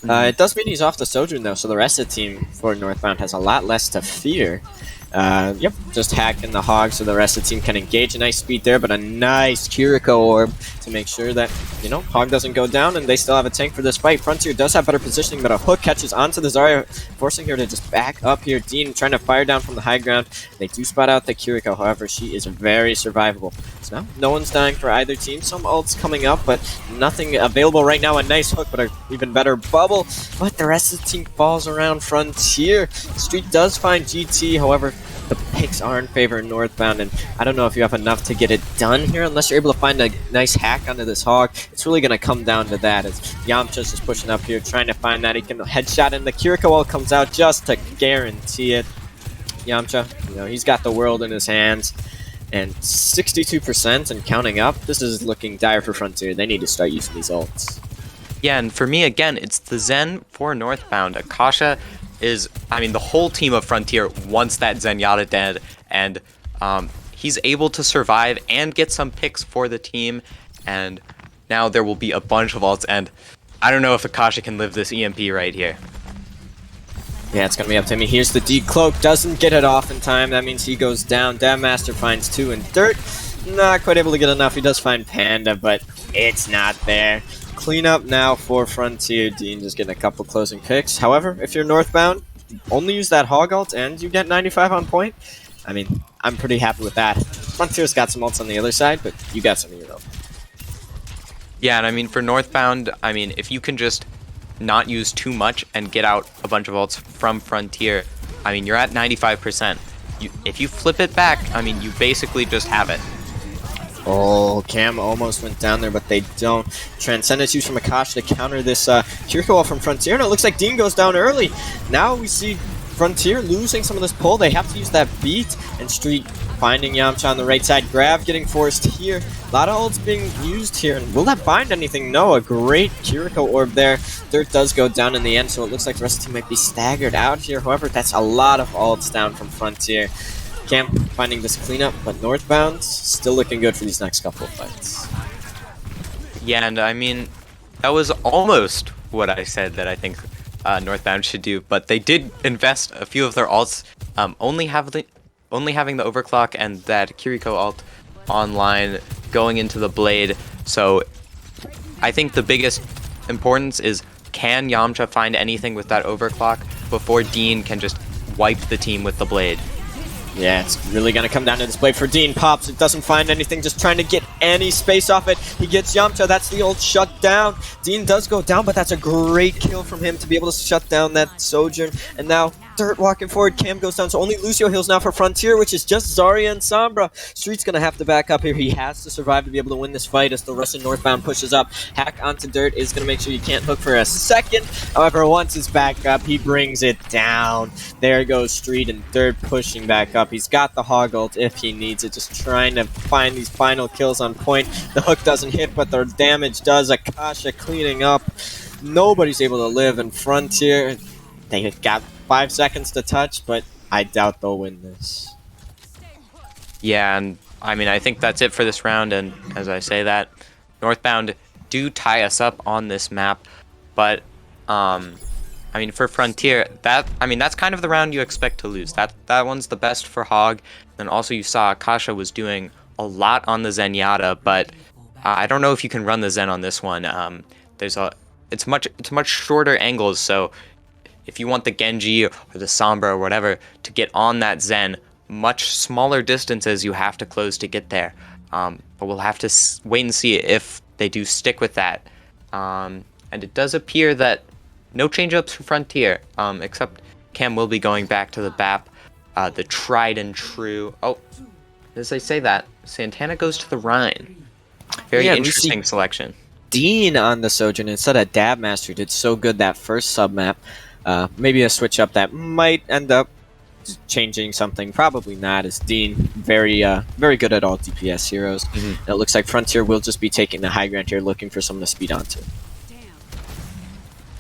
It does mean he's off the Sojourn though, so the rest of the team for Northbound has a lot less to fear. Yep, just hacking the Hog so the rest of the team can engage. A nice speed there, but a nice Kiriko orb to make sure that, you know, Hog doesn't go down and they still have a tank for this fight. Frontier does have better positioning, but a hook catches onto the Zarya, forcing her to just back up here. Dean trying to fire down from the high ground. They do spot out the Kiriko, however, she is very survivable. So now, no one's dying for either team. Some ults coming up, but nothing available right now. A nice hook, but an even better bubble. But the rest of the team falls around Frontier. Street does find GT, however, the picks are in favor of Northbound, and I don't know if you have enough to get it done here unless you're able to find a nice hack onto this Hog. It's really going to come down to that as Yamcha's just pushing up here, trying to find that. He can headshot, and the Kiriko ult comes out just to guarantee it. Yamcha, you know, he's got the world in his hands, and 62% and counting up. This is looking dire for Frontier. They need to start using these ults. Yeah, and for me, again, it's the Zen for Northbound. Akasha is, I mean, the whole team of Frontier wants that Zenyatta dead, and he's able to survive and get some picks for the team, and now there will be a bunch of ults, and I don't know if Akasha can live this EMP right here. Yeah, it's going to be up to him. He hears the decloak, doesn't get it off in time. That means he goes down. Dabmaster finds 2 in Dirt. Not quite able to get enough. He does find Panda, but it's not there. Clean up now for Frontier. Dean just getting a couple closing picks. However, if you're Northbound, only use that Hog ult and you get 95 on point. I mean, I'm pretty happy with that. Frontier's got some ults on the other side, but you got some of your own. Yeah, and I mean, for Northbound, I mean, if you can just not use too much and get out a bunch of ults from Frontier, I mean, you're at 95%. If you flip it back, I mean, you basically just have it. Oh, Cam almost went down there, but they don't. Transcendence used from Akasha to counter this Kiriko from Frontier, and it looks like Dean goes down early. Now we see Frontier losing some of this pull. They have to use that beat, and Street finding Yamcha on the right side. Grav getting forced here. A lot of ults being used here. And will that bind anything? No, a great Kiriko orb there. Dirt does go down in the end, so it looks like the rest of the team might be staggered out here. However, that's a lot of ults down from Frontier. Camp finding this cleanup, but Northbound still looking good for these next couple of fights. Yeah, and I mean, that was almost what I said that I think Northbound should do, but they did invest a few of their alts, only having the overclock and that Kiriko ult online going into the blade. So I think the biggest importance is, can Yamcha find anything with that overclock before Dean can just wipe the team with the blade? Yeah, it's really going to come down to this blade for Dean. Pops, it doesn't find anything, just trying to get any space off it. He gets Yamcha, that's the old shutdown. Dean does go down, but that's a great kill from him to be able to shut down that Sojourn. And now, Dirt walking forward, Cam goes down, so only Lucio heals now for Frontier, which is just Zarya and Sombra. Street's going to have to back up here. He has to survive to be able to win this fight as the rest of Northbound pushes up. Hack onto Dirt is going to make sure you can't hook for a second. However, once it's back up, he brings it down. There goes Street and Dirt pushing back up. He's got the hog ult if he needs it, just trying to find these final kills on point. The hook doesn't hit, but the damage does. Akasha cleaning up. Nobody's able to live in Frontier. They got 5 seconds to touch, but I doubt they'll win this. Yeah, and I mean, I think that's it for this round, and as I say that, Northbound do tie us up on this map, but I mean, for Frontier, that's kind of the round you expect to lose. That one's the best for Hog. Then also you saw Akasha was doing a lot on the Zenyatta, but I don't know if you can run the Zen on this one. It's much shorter angles, so if you want the Genji or the Sombra or whatever to get on that Zen, much smaller distances you have to close to get there. But we'll have to wait and see if they do stick with that. And it does appear that no change-ups for Frontier, except Cam will be going back to the BAP, the tried and true. Oh, as I say that, Santana goes to the Rhine. Very interesting selection. Dean on the Sojourn instead of Dabmaster did so good that first sub-map. Maybe a switch up that might end up changing something. Probably not, as Dean very good at all DPS heroes. It looks like Frontier will just be taking the high ground here, looking for someone to speed onto.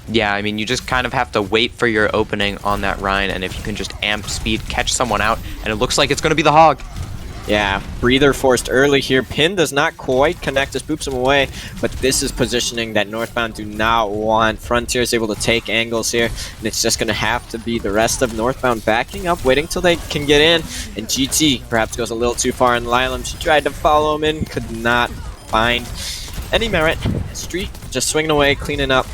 Yeah, I mean, you just kind of have to wait for your opening on that Rhine, and if you can just amp speed, catch someone out, and it looks like it's going to be the Hog. Yeah, breather forced early here. Pin does not quite connect, just boops him away, but this is positioning that Northbound do not want. Frontier is able to take angles here, and it's just going to have to be the rest of Northbound backing up, waiting till they can get in, and GT perhaps goes a little too far in Lylum. She tried to follow him in, could not find any merit. Street just swinging away, cleaning up,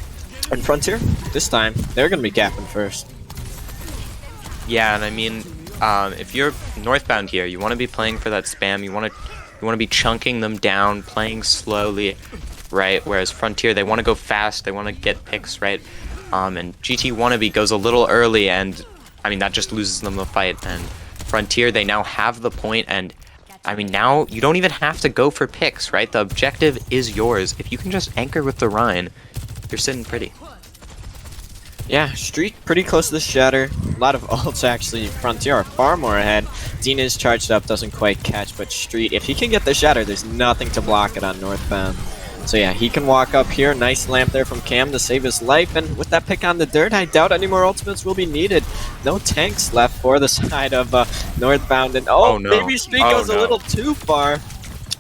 and Frontier, this time, they're going to be gapping first. Yeah, and I mean, if you're Northbound here, you want to be playing for that spam. You want to be chunking them down, playing slowly, right? Whereas Frontier, they want to go fast. They want to get picks, right? And GT Wannabe goes a little early, and I mean that just loses them the fight. And Frontier, they now have the point, and I mean now you don't even have to go for picks, right? The objective is yours. If you can just anchor with the Rhine, you're sitting pretty. Yeah, Street pretty close to the Shatter. A lot of ults actually. Frontier are far more ahead. Dean is charged up, doesn't quite catch, but Street, if he can get the Shatter, there's nothing to block it on Northbound. So yeah, he can walk up here. Nice lamp there from Cam to save his life, and with that pick on the Dirt, I doubt any more ultimates will be needed. No tanks left for the side of Northbound, and oh no. Maybe Street goes a little too far.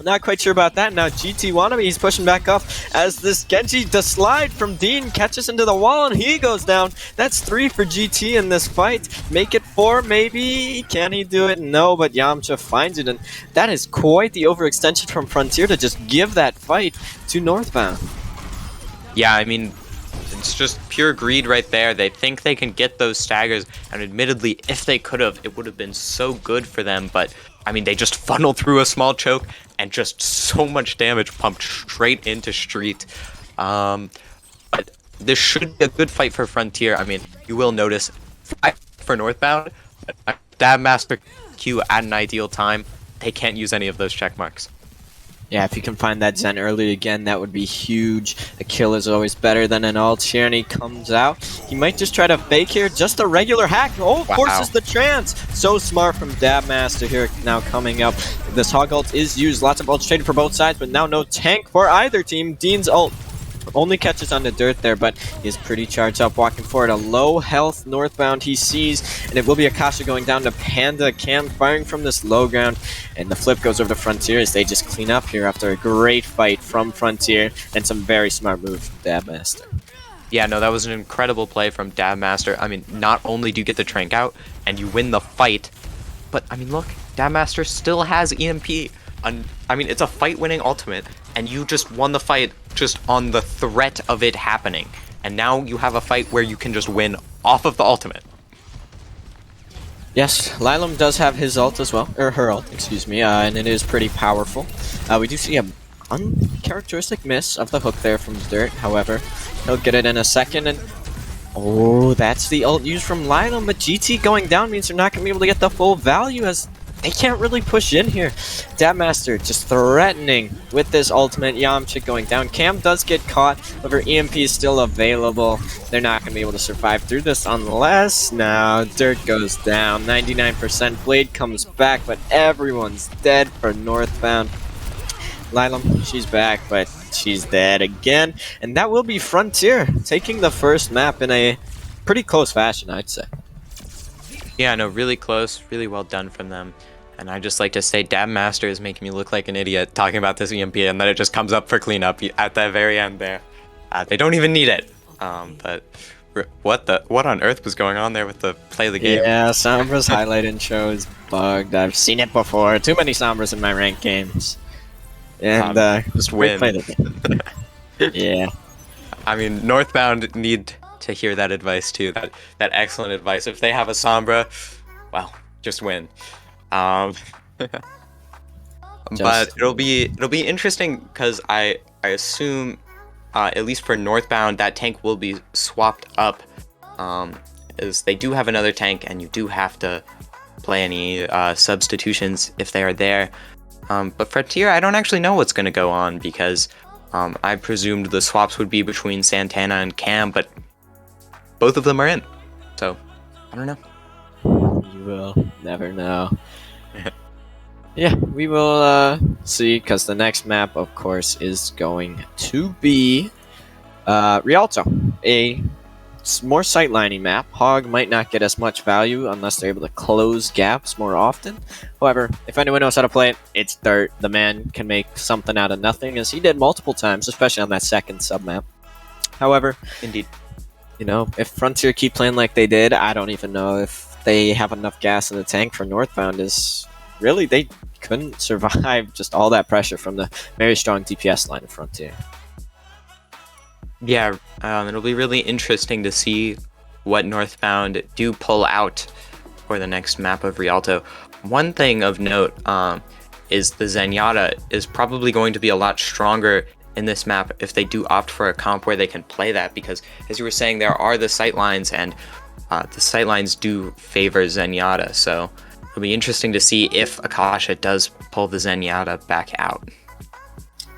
Not quite sure about that. Now GT Wannabe, he's pushing back up as this Genji, the slide from Dean catches into the wall and he goes down. That's 3 for GT in this fight. Make it 4 maybe. Can he do it? No, but Yamcha finds it, and that is quite the overextension from Frontier to just give that fight to Northbound. Yeah, I mean, it's just pure greed right there. They think they can get those staggers, and admittedly, if they could have, it would have been so good for them, but I mean, they just funneled through a small choke and just so much damage pumped straight into Street. But this should be a good fight for Frontier. I mean, you will notice for Northbound, Stab Master Q at an ideal time, they can't use any of those check marks. Yeah, if you can find that Zen early again, that would be huge. A kill is always better than an ult here, and he comes out. He might just try to fake here, just a regular hack. Oh, forces the trance. So smart from Dabmaster here now coming up. This hog ult is used. Lots of ults traded for both sides, but now no tank for either team. Dean's ult only catches on the dirt there, but he's pretty charged up, walking forward. A low health Northbound he sees, and it will be Akasha going down to Panda. Cam firing from this low ground, and the flip goes over to Frontier as they just clean up here after a great fight from Frontier and some very smart moves from Dabmaster. Yeah, no, that was an incredible play from Dabmaster. I mean, not only do you get the Trank out and you win the fight, but I mean, look, Dabmaster still has EMP. I mean, it's a fight-winning ultimate, and you just won the fight just on the threat of it happening. And now you have a fight where you can just win off of the ultimate. Yes, Lylum does have his ult as well, or her ult, excuse me, and it is pretty powerful. We do see a uncharacteristic miss of the hook there from Dirt, however. He'll get it in a second, and oh, that's the ult used from Lylum, but GT going down means they're not going to be able to get the full value as they can't really push in here. Dabmaster just threatening with this ultimate. Yamcha going down. Cam does get caught, however EMP is still available. They're not going to be able to survive through this unless now Dirt goes down. 99%. Blade comes back, but everyone's dead for Northbound. Lylum, she's back, but she's dead again. And that will be Frontier taking the first map in a pretty close fashion, I'd say. Yeah, no, really close, really well done from them. And I just like to say Dabmaster is making me look like an idiot talking about this EMP, and then it just comes up for cleanup at the very end there. They don't even need it. But what on earth was going on there with the play of the game? Yeah, Sombra's highlight intro is bugged. I've seen it before. Too many Sombras in my ranked games. And just win. Yeah. I mean, Northbound need to hear that advice too. That excellent advice. If they have a Sombra, well, just win. But it'll be interesting because I assume at least for Northbound that tank will be swapped up, as they do have another tank and you do have to play any substitutions if they are there. But Frontier, I don't actually know what's going to go on because I presumed the swaps would be between Santana and Cam, but both of them are in, so I don't know. You will never know. Yeah, we will see, because the next map, of course, is going to be Rialto, a more sightlining map. Hog might not get as much value unless they're able to close gaps more often. However, if anyone knows how to play it, it's Dirt. The man can make something out of nothing, as he did multiple times, especially on that second sub-map. However, indeed, you know, if Frontier keep playing like they did, I don't even know if they have enough gas in the tank for Northbound. Is really, they couldn't survive just all that pressure from the very strong DPS line of Frontier. Yeah, it'll be really interesting to see what Northbound do pull out for the next map of Rialto. One thing of note is the Zenyatta is probably going to be a lot stronger in this map if they do opt for a comp where they can play that, because as you were saying, there are the sightlines, and the sightlines do favor Zenyatta, so it'll be interesting to see if Akasha does pull the Zenyatta back out.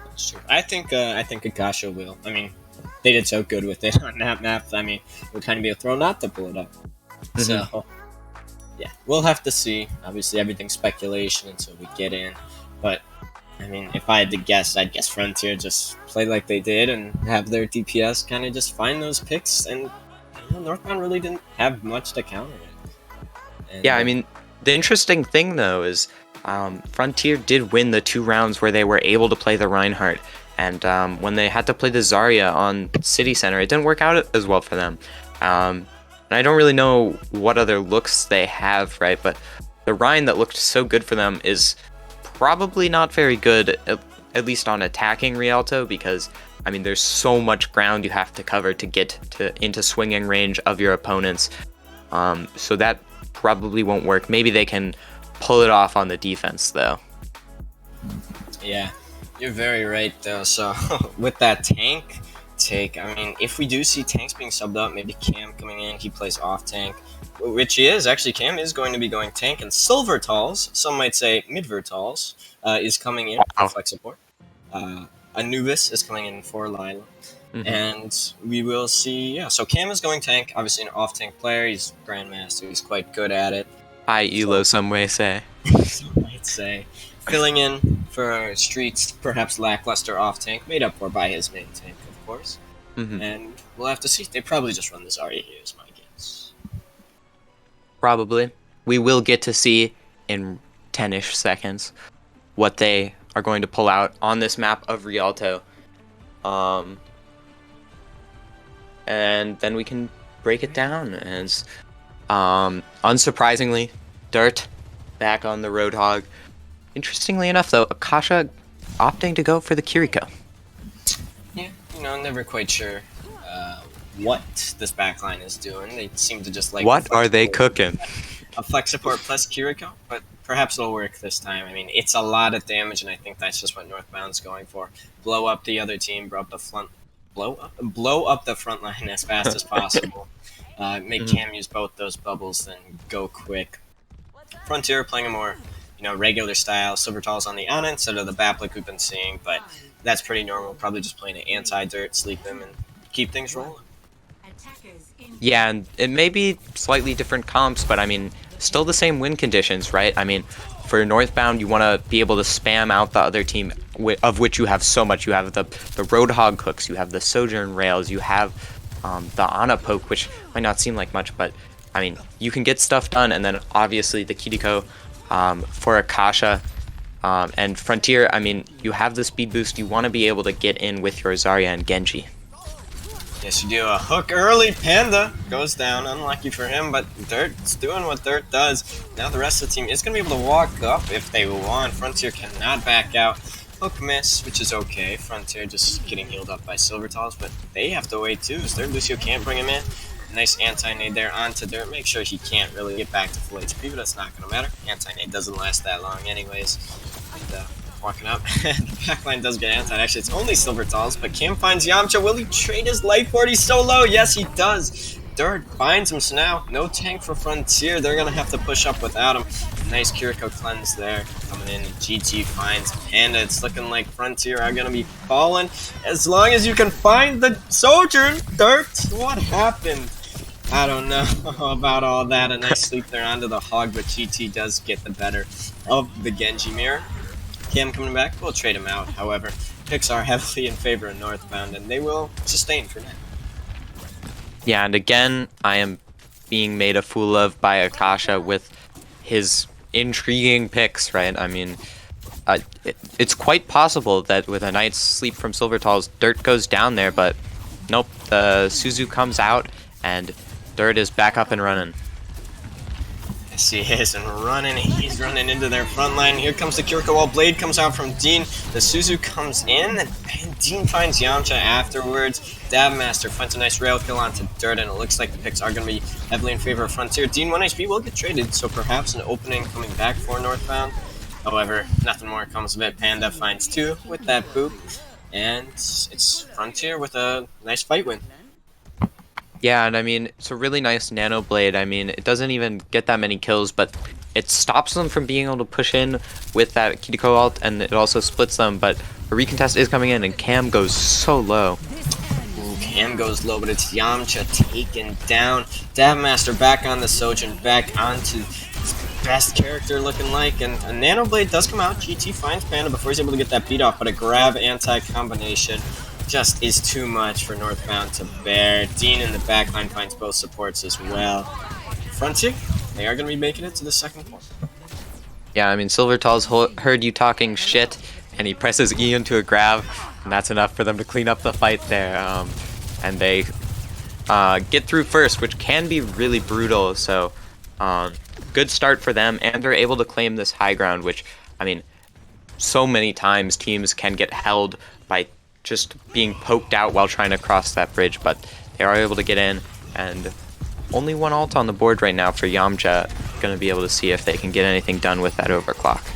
That's true. I think Akasha will. I mean, they did so good with it on that map. I mean, it would kind of be a throw not to pull it up. Mm-hmm. So, yeah, we'll have to see. Obviously, everything's speculation until we get in. But, I mean, if I had to guess, I'd guess Frontier just play like they did and have their DPS kind of just find those picks. And, you know, Northbound really didn't have much to counter it. And, yeah, I mean, the interesting thing, though, is Frontier did win the 2 rounds where they were able to play the Reinhardt. And when they had to play the Zarya on City Center, it didn't work out as well for them. And I don't really know what other looks they have, right? But the Rein that looked so good for them is probably not very good, at least on attacking Rialto, because, I mean, there's so much ground you have to cover to get into swinging range of your opponents. So that probably won't work. Maybe they can pull it off on the defense, though. Yeah. You're very right, though. So, with that tank take, I mean, if we do see tanks being subbed up, maybe Cam coming in, he plays off tank, which he is. Actually, Cam is going to be going tank, and Silvertals, some might say Midvertals, is coming in for flex support. Anubis is coming in for Lila. And we will see, so Cam is going tank, obviously an off-tank player, he's Grandmaster, he's quite good at it. High elo, some may say. Some might say. Filling in for Street's perhaps lackluster off-tank, made up for by his main tank, of course. And we'll have to see. They probably just run the Zarya here, is my guess. Probably. We will get to see in 10-ish seconds what they are going to pull out on this map of Rialto. And then we can break it down as, unsurprisingly, Dirt back on the Roadhog. Interestingly enough, though, Akasha opting to go for the Kiriko. Yeah, never quite sure what this backline is doing. They seem to just like... What are they cooking? A flex support plus Kiriko, but perhaps it'll work this time. I mean, it's a lot of damage, and I think that's just what Northbound's going for. Blow up the other team, blow up the front line as fast as possible. Make Cam use both those bubbles, then go quick. Frontier playing a more, regular style. Silvertall's on the Ana instead of the Baplick we've been seeing, but that's pretty normal. Probably just playing an anti-dirt, sleep him, and keep things rolling. Yeah, and it may be slightly different comps, but I mean, still the same win conditions, right? I mean, for Northbound, you want to be able to spam out the other team, of which you have so much. You have the Roadhog hooks, you have the Sojourn rails, you have the Ana poke, which might not seem like much, but I mean, you can get stuff done, and then obviously the Kiriko for Akasha and Frontier. I mean, you have the speed boost, you want to be able to get in with your Zarya and Genji. Yes, you do. A hook early. Panda goes down. Unlucky for him, but Dirt's doing what Dirt does. Now the rest of the team is going to be able to walk up if they want. Frontier cannot back out. Hook miss, which is okay. Frontier just getting healed up by Silvertalls, but they have to wait too. So Lucio can't bring him in. Nice anti-nade there onto Dirt. Make sure he can't really get back to full HP, but that's not going to matter. Anti-nade doesn't last that long anyways. And, walking up. The backline does get anti. Actually, it's only Silvertalls, but Cam finds Yamcha. Will he trade his life board? He's so low. Yes, he does. Dirt finds him, so now no tank for Frontier. They're going to have to push up without him. Nice Kiriko cleanse there. Coming in, GT finds Panda. It's looking like Frontier are going to be falling. As long as you can find the Sojourn. Dirt, what happened? I don't know about all that. A nice sleep there onto the Hog, but GT does get the better of the Genji mirror. Cam coming back, we'll trade him out. However, picks are heavily in favor of Northbound, and they will sustain for now. Yeah, and again, I am being made a fool of by Akasha with his intriguing picks, right? I mean, it's quite possible that with a night's sleep from Silvertalls, Dirt goes down there, but nope, the Suzu comes out, and Dirt is back up and running. Yes, he is, and he's running into their front line. Here comes the Kiriko while Blade comes out from Dean. The Suzu comes in, and Dean finds Yamcha afterwards. Dabmaster finds a nice rail kill onto Dirt, and it looks like the picks are going to be heavily in favor of Frontier. Dean 1 HP will get traded, so perhaps an opening coming back for Northbound. However, nothing more comes of it. Panda finds 2 with that boop, and it's Frontier with a nice fight win. Yeah, and I mean, it's a really nice Nano Blade. I mean, it doesn't even get that many kills, but it stops them from being able to push in with that Kiriko ult, and it also splits them, but a recontest is coming in, and Cam goes so low. Ooh, Cam goes low, but it's Yamcha taken down. Dabmaster back on the Sojourn, back onto his best character looking like, and a Nano Blade does come out. GT finds Panda before he's able to get that beat off, but a grab anti-combination just is too much for Northbound to bear. Dean in the backline finds both supports as well. Frontier, they are going to be making it to the second quarter. Yeah, I mean, Silvertalls heard you talking shit, and he presses E into a grab, and that's enough for them to clean up the fight there. And they get through first, which can be really brutal, so good start for them, and they're able to claim this high ground, which, I mean, so many times teams can get held by just being poked out while trying to cross that bridge, but they are able to get in, and only one ult on the board right now for Yamcha. Gonna be able to see if they can get anything done with that overclock.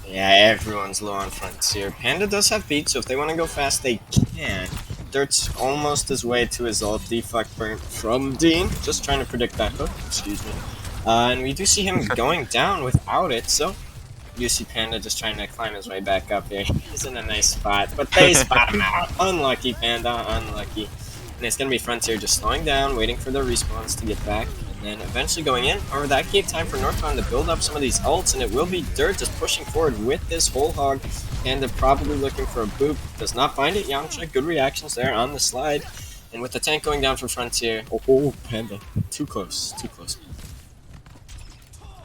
Yeah, everyone's low on Frontier. Panda does have beat, so if they want to go fast, they can. Dirt's almost his way to his ult. Deflect burn from Dean. Just trying to predict that hook, excuse me. And we do see him going down without it, so You see Panda just trying to climb his way back up here. He's in a nice spot, but they spot him out. Unlucky, Panda, unlucky. And it's going to be Frontier just slowing down, waiting for their respawns to get back, and then eventually going in. Or that gave time for Northbound to build up some of these ults, and it will be Dirt just pushing forward with this whole hog. Panda probably looking for a boop. Does not find it. Yamcha, good reactions there on the slide. And with the tank going down for Frontier. Oh, Panda. Too close. Too close.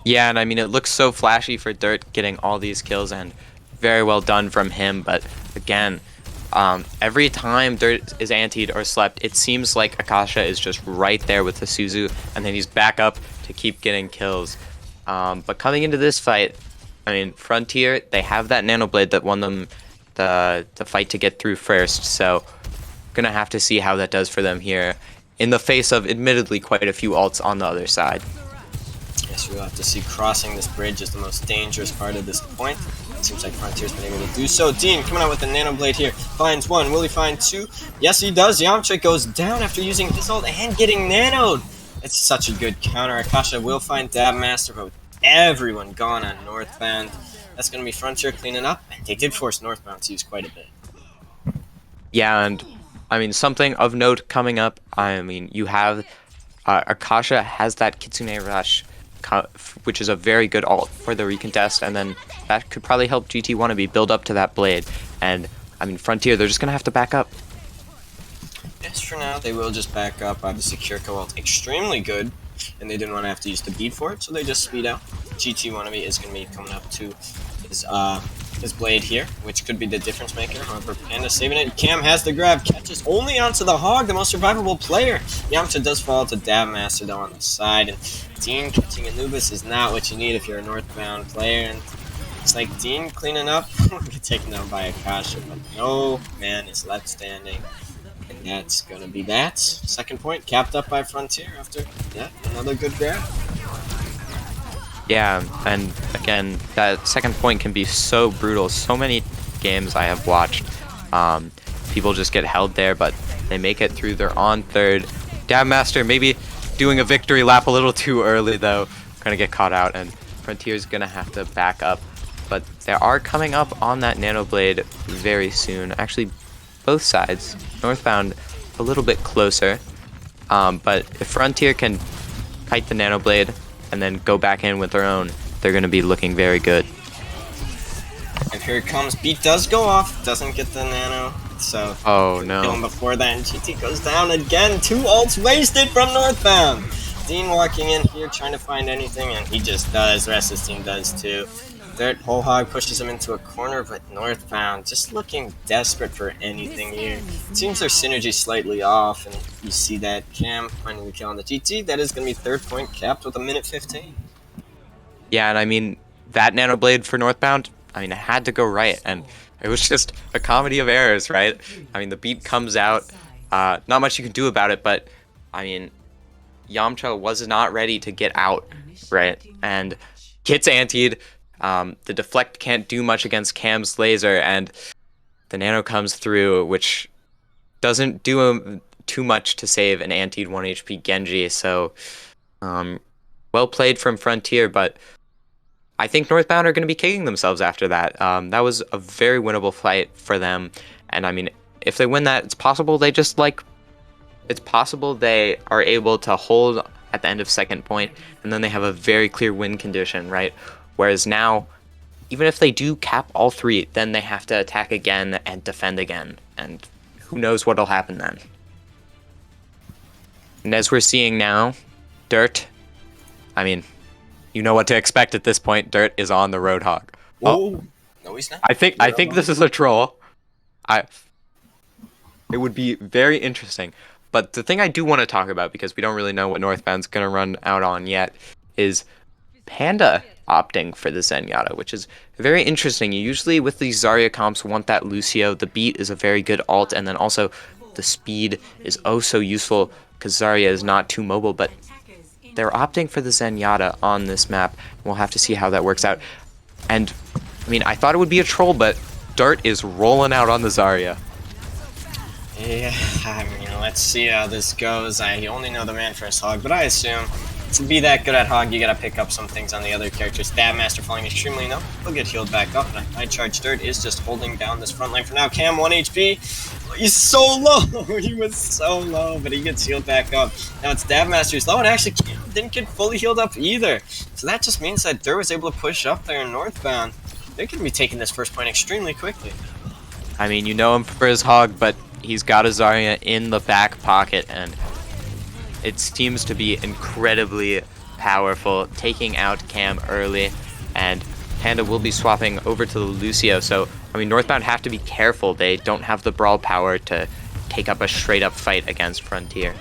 Yeah, and I mean, it looks so flashy for Dirt getting all these kills, and very well done from him. But again, every time Dirt is antied or slept, it seems like Akasha is just right there with the Suzu, and then he's back up to keep getting kills. But coming into this fight, I mean, Frontier, they have that Nano Blade that won them the fight to get through first, so gonna have to see how that does for them here in the face of admittedly quite a few ults on the other side. Yes, we'll have to see crossing this bridge is the most dangerous part of this point. It seems like Frontier's been able to do so. Dean coming out with the Nano Blade here. Finds one. Will he find two? Yes, he does. Yamcha goes down after using his ult and getting nanoed. It's such a good counter. Akasha will find Dab Master, but with everyone gone on Northbound, that's going to be Frontier cleaning up. And they did force Northbound to use quite a bit. Yeah, and I mean, something of note coming up, I mean, you have Akasha has that Kitsune Rush, which is a very good ult for the recontest, and then that could probably help GT Wannabe build up to that blade. And I mean, Frontier, they're just gonna have to back up. Yes, for now they will just back up. Obviously, Kiriko ult extremely good, and they didn't want to have to use the beat for it, so they just speed out. GT Wannabe is going to be coming up to his blade here, which could be the difference maker. However, Panda saving it. Cam has the grab, catches only onto the Hog, the most survivable player. Yamcha does fall to Dab Master though on the side, and Dean catching Anubis is not what you need if you're a Northbound player. And it's like Dean cleaning up, get taken down by Akasha, but no man is left standing. And that's gonna be that. Second point capped up by Frontier after another good grab. Yeah, and again, that second point can be so brutal. So many games I have watched, people just get held there, but they make it through. They're on third. Dab Master maybe doing a victory lap a little too early though. Gonna get caught out, and Frontier's gonna have to back up. But they are coming up on that Nano Blade very soon. Actually, both sides. Northbound a little bit closer, but if Frontier can kite the Nano Blade and then go back in with their own, they're going to be looking very good. And here it comes. Beat does go off, doesn't get the nano, so oh no. Kill him before that, and GT goes down again. 2 ults wasted from Northbound. Dean walking in here trying to find anything, and he just does. The rest of his team does too. Dirt Whole Hog pushes him into a corner, but Northbound just looking desperate for anything here. It seems their synergy slightly off, and you see that Cam finding the kill on the GT. That is going to be third point capped with a minute 15. Yeah, and I mean, that Nano Blade for Northbound, I mean, it had to go right, and it was just a comedy of errors, right? I mean, the beat comes out, not much you can do about it, but I mean, Yamcha was not ready to get out, right? And Kit's antied. The deflect can't do much against Cam's laser, and the nano comes through, which doesn't do too much to save an antied 1 HP Genji. So, well played from Frontier, but I think Northbound are going to be kicking themselves after that. That was a very winnable fight for them, and I mean, if they win that, it's possible they just it's possible they are able to hold at the end of second point, and then they have a very clear win condition, right? Whereas now, even if they do cap all 3, then they have to attack again and defend again. And who knows what'll happen then. And as we're seeing now, Dirt, I mean, you know what to expect at this point. Dirt is on the Roadhog. Oh, no he's not. I think this is a troll. It would be very interesting. But the thing I do want to talk about, because we don't really know what Northbound's going to run out on yet, is Panda opting for the Zenyatta, which is very interesting. You usually, with these Zarya comps, want that Lucio. The beat is a very good ult, and then also the speed is oh so useful because Zarya is not too mobile, but they're opting for the Zenyatta on this map. We'll have to see how that works out. And, I mean, I thought it would be a troll, but Dirt is rolling out on the Zarya. Yeah, I mean, let's see how this goes. I only know the man for his hog, but I assume to be that good at Hog, you gotta pick up some things on the other characters. Stab Master falling extremely low. He'll get healed back up. And High Charge Dirt is just holding down this front line for now. Cam, 1 HP. He's so low. He was so low, but he gets healed back up. Now it's Stab Master's low, and actually Cam didn't get fully healed up either. So that just means that Dirt was able to push up there in Northbound. They're going to be taking this first point extremely quickly. I mean, you know him for his hog, but he's got a Zarya in the back pocket, and it seems to be incredibly powerful, taking out Cam early, and Panda will be swapping over to the Lucio. So, I mean, Northbound have to be careful. They don't have the brawl power to take up a straight-up fight against Frontier.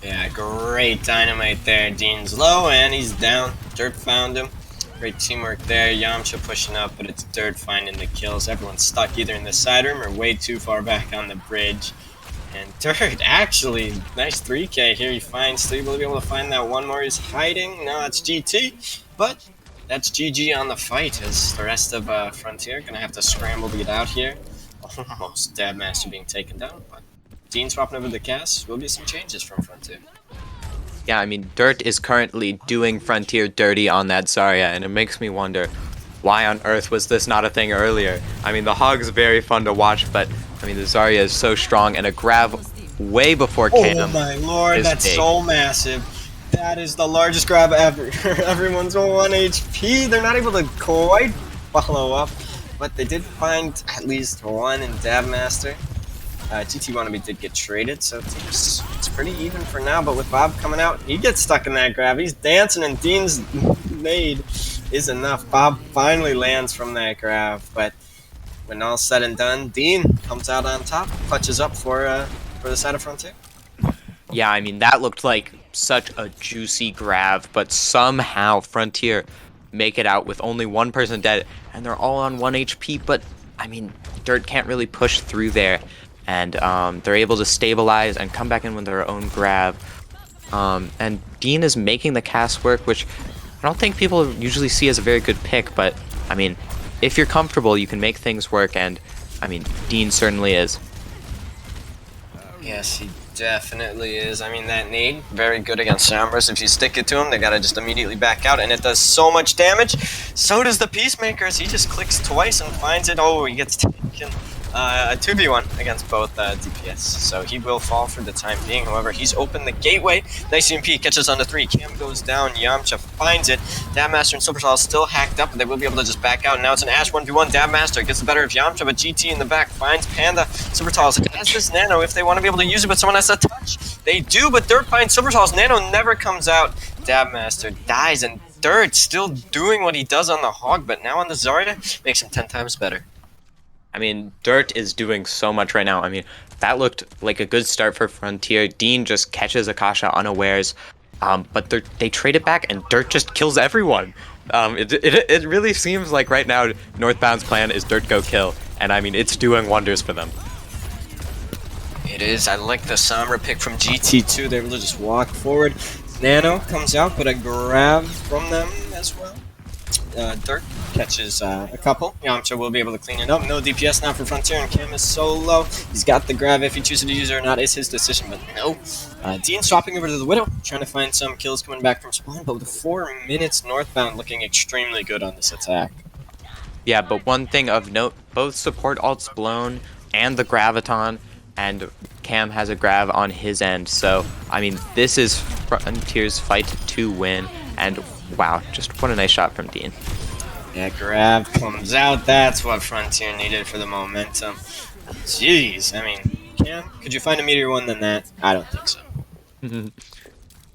Yeah, great dynamite there. Dean's low, and he's down. Dirt found him. Great teamwork there. Yamcha pushing up, but it's Dirt finding the kills. Everyone's stuck either in the side room or way too far back on the bridge. And Dirt, actually, nice 3K here. He finds 3. Will he be able to find that one more? He's hiding. No, it's GT. But that's GG on the fight, as the rest of Frontier going to have to scramble to get out here. Almost Dab Master being taken down. But Dean swapping over the cast. Will be some changes from Frontier. Yeah, I mean, Dirt is currently doing Frontier dirty on that Zarya, and it makes me wonder, why on earth was this not a thing earlier? I mean, the Hog's very fun to watch, but, I mean, the Zarya is so strong, and a grab way before Cam. Oh my lord, that's big. so massive. That is the largest grab ever. Everyone's on 1 HP. They're not able to quite follow up, but they did find at least one in Dab Master. GT Wannabe did get traded, so it's pretty even for now, but with Bob coming out, he gets stuck in that grab. He's dancing, and Dean's nade is enough. Bob finally lands from that grab, but when all's said and done, Dean comes out on top, clutches up for the side of Frontier. Yeah, I mean, that looked like such a juicy grab, but somehow Frontier make it out with only one person dead, and they're all on 1 HP, but, I mean, Dirt can't really push through there. And they're able to stabilize and come back in with their own grab. And Dean is making the cast work, which I don't think people usually see as a very good pick, but I mean, if you're comfortable, you can make things work, and I mean, Dean certainly is. Yes, he definitely is. I mean, that nade, very good against Sombras. If you stick it to him, they gotta just immediately back out, and it does so much damage. So does the Peacemaker, as he just clicks twice and finds it. Oh, he gets taken. A 2v1 against both DPS, so he will fall for the time being. However, he's opened the gateway. Nice EMP catches on the 3. Cam goes down. Yamcha finds it. Dab Master and Silversaw still hacked up, but they will be able to just back out. Now it's an Ash 1v1. Dab Master gets the better of Yamcha, but GT in the back finds Panda. Silversaw has this nano if they want to be able to use it, but someone has to touch. They do, but Dirt finds Silversaw's nano never comes out. Dab Master dies, and Dirt still doing what he does on the Hog, but now on the Zarya makes him 10 times better. I mean, Dirt is doing so much right now. I mean, that looked like a good start for Frontier. Dean just catches Akasha unawares, but they trade it back, and Dirt just kills everyone. It really seems like right now Northbound's plan is Dirt go kill, and I mean, it's doing wonders for them. It is. I like the Sombra pick from GT2. They're able to just walk forward. Nano comes out, but a grab from them as well. Dirt catches a couple. Yamcha will be able to clean it up. No DPS now for Frontier, and Cam is so low. He's got the grab. If he chooses to use it or not is his decision, but no. Dean swapping over to the Widow, trying to find some kills coming back from spawn, but with 4 minutes, Northbound looking extremely good on this attack. Yeah, but one thing of note, both support ults blown and the Graviton, and Cam has a grab on his end, so, I mean, this is Frontier's fight to win, and wow, just what a nice shot from Dean. Yeah, grab comes out. That's what Frontier needed for the momentum. Jeez, I mean, Cam, could you find a meteor one than that? I don't think so. And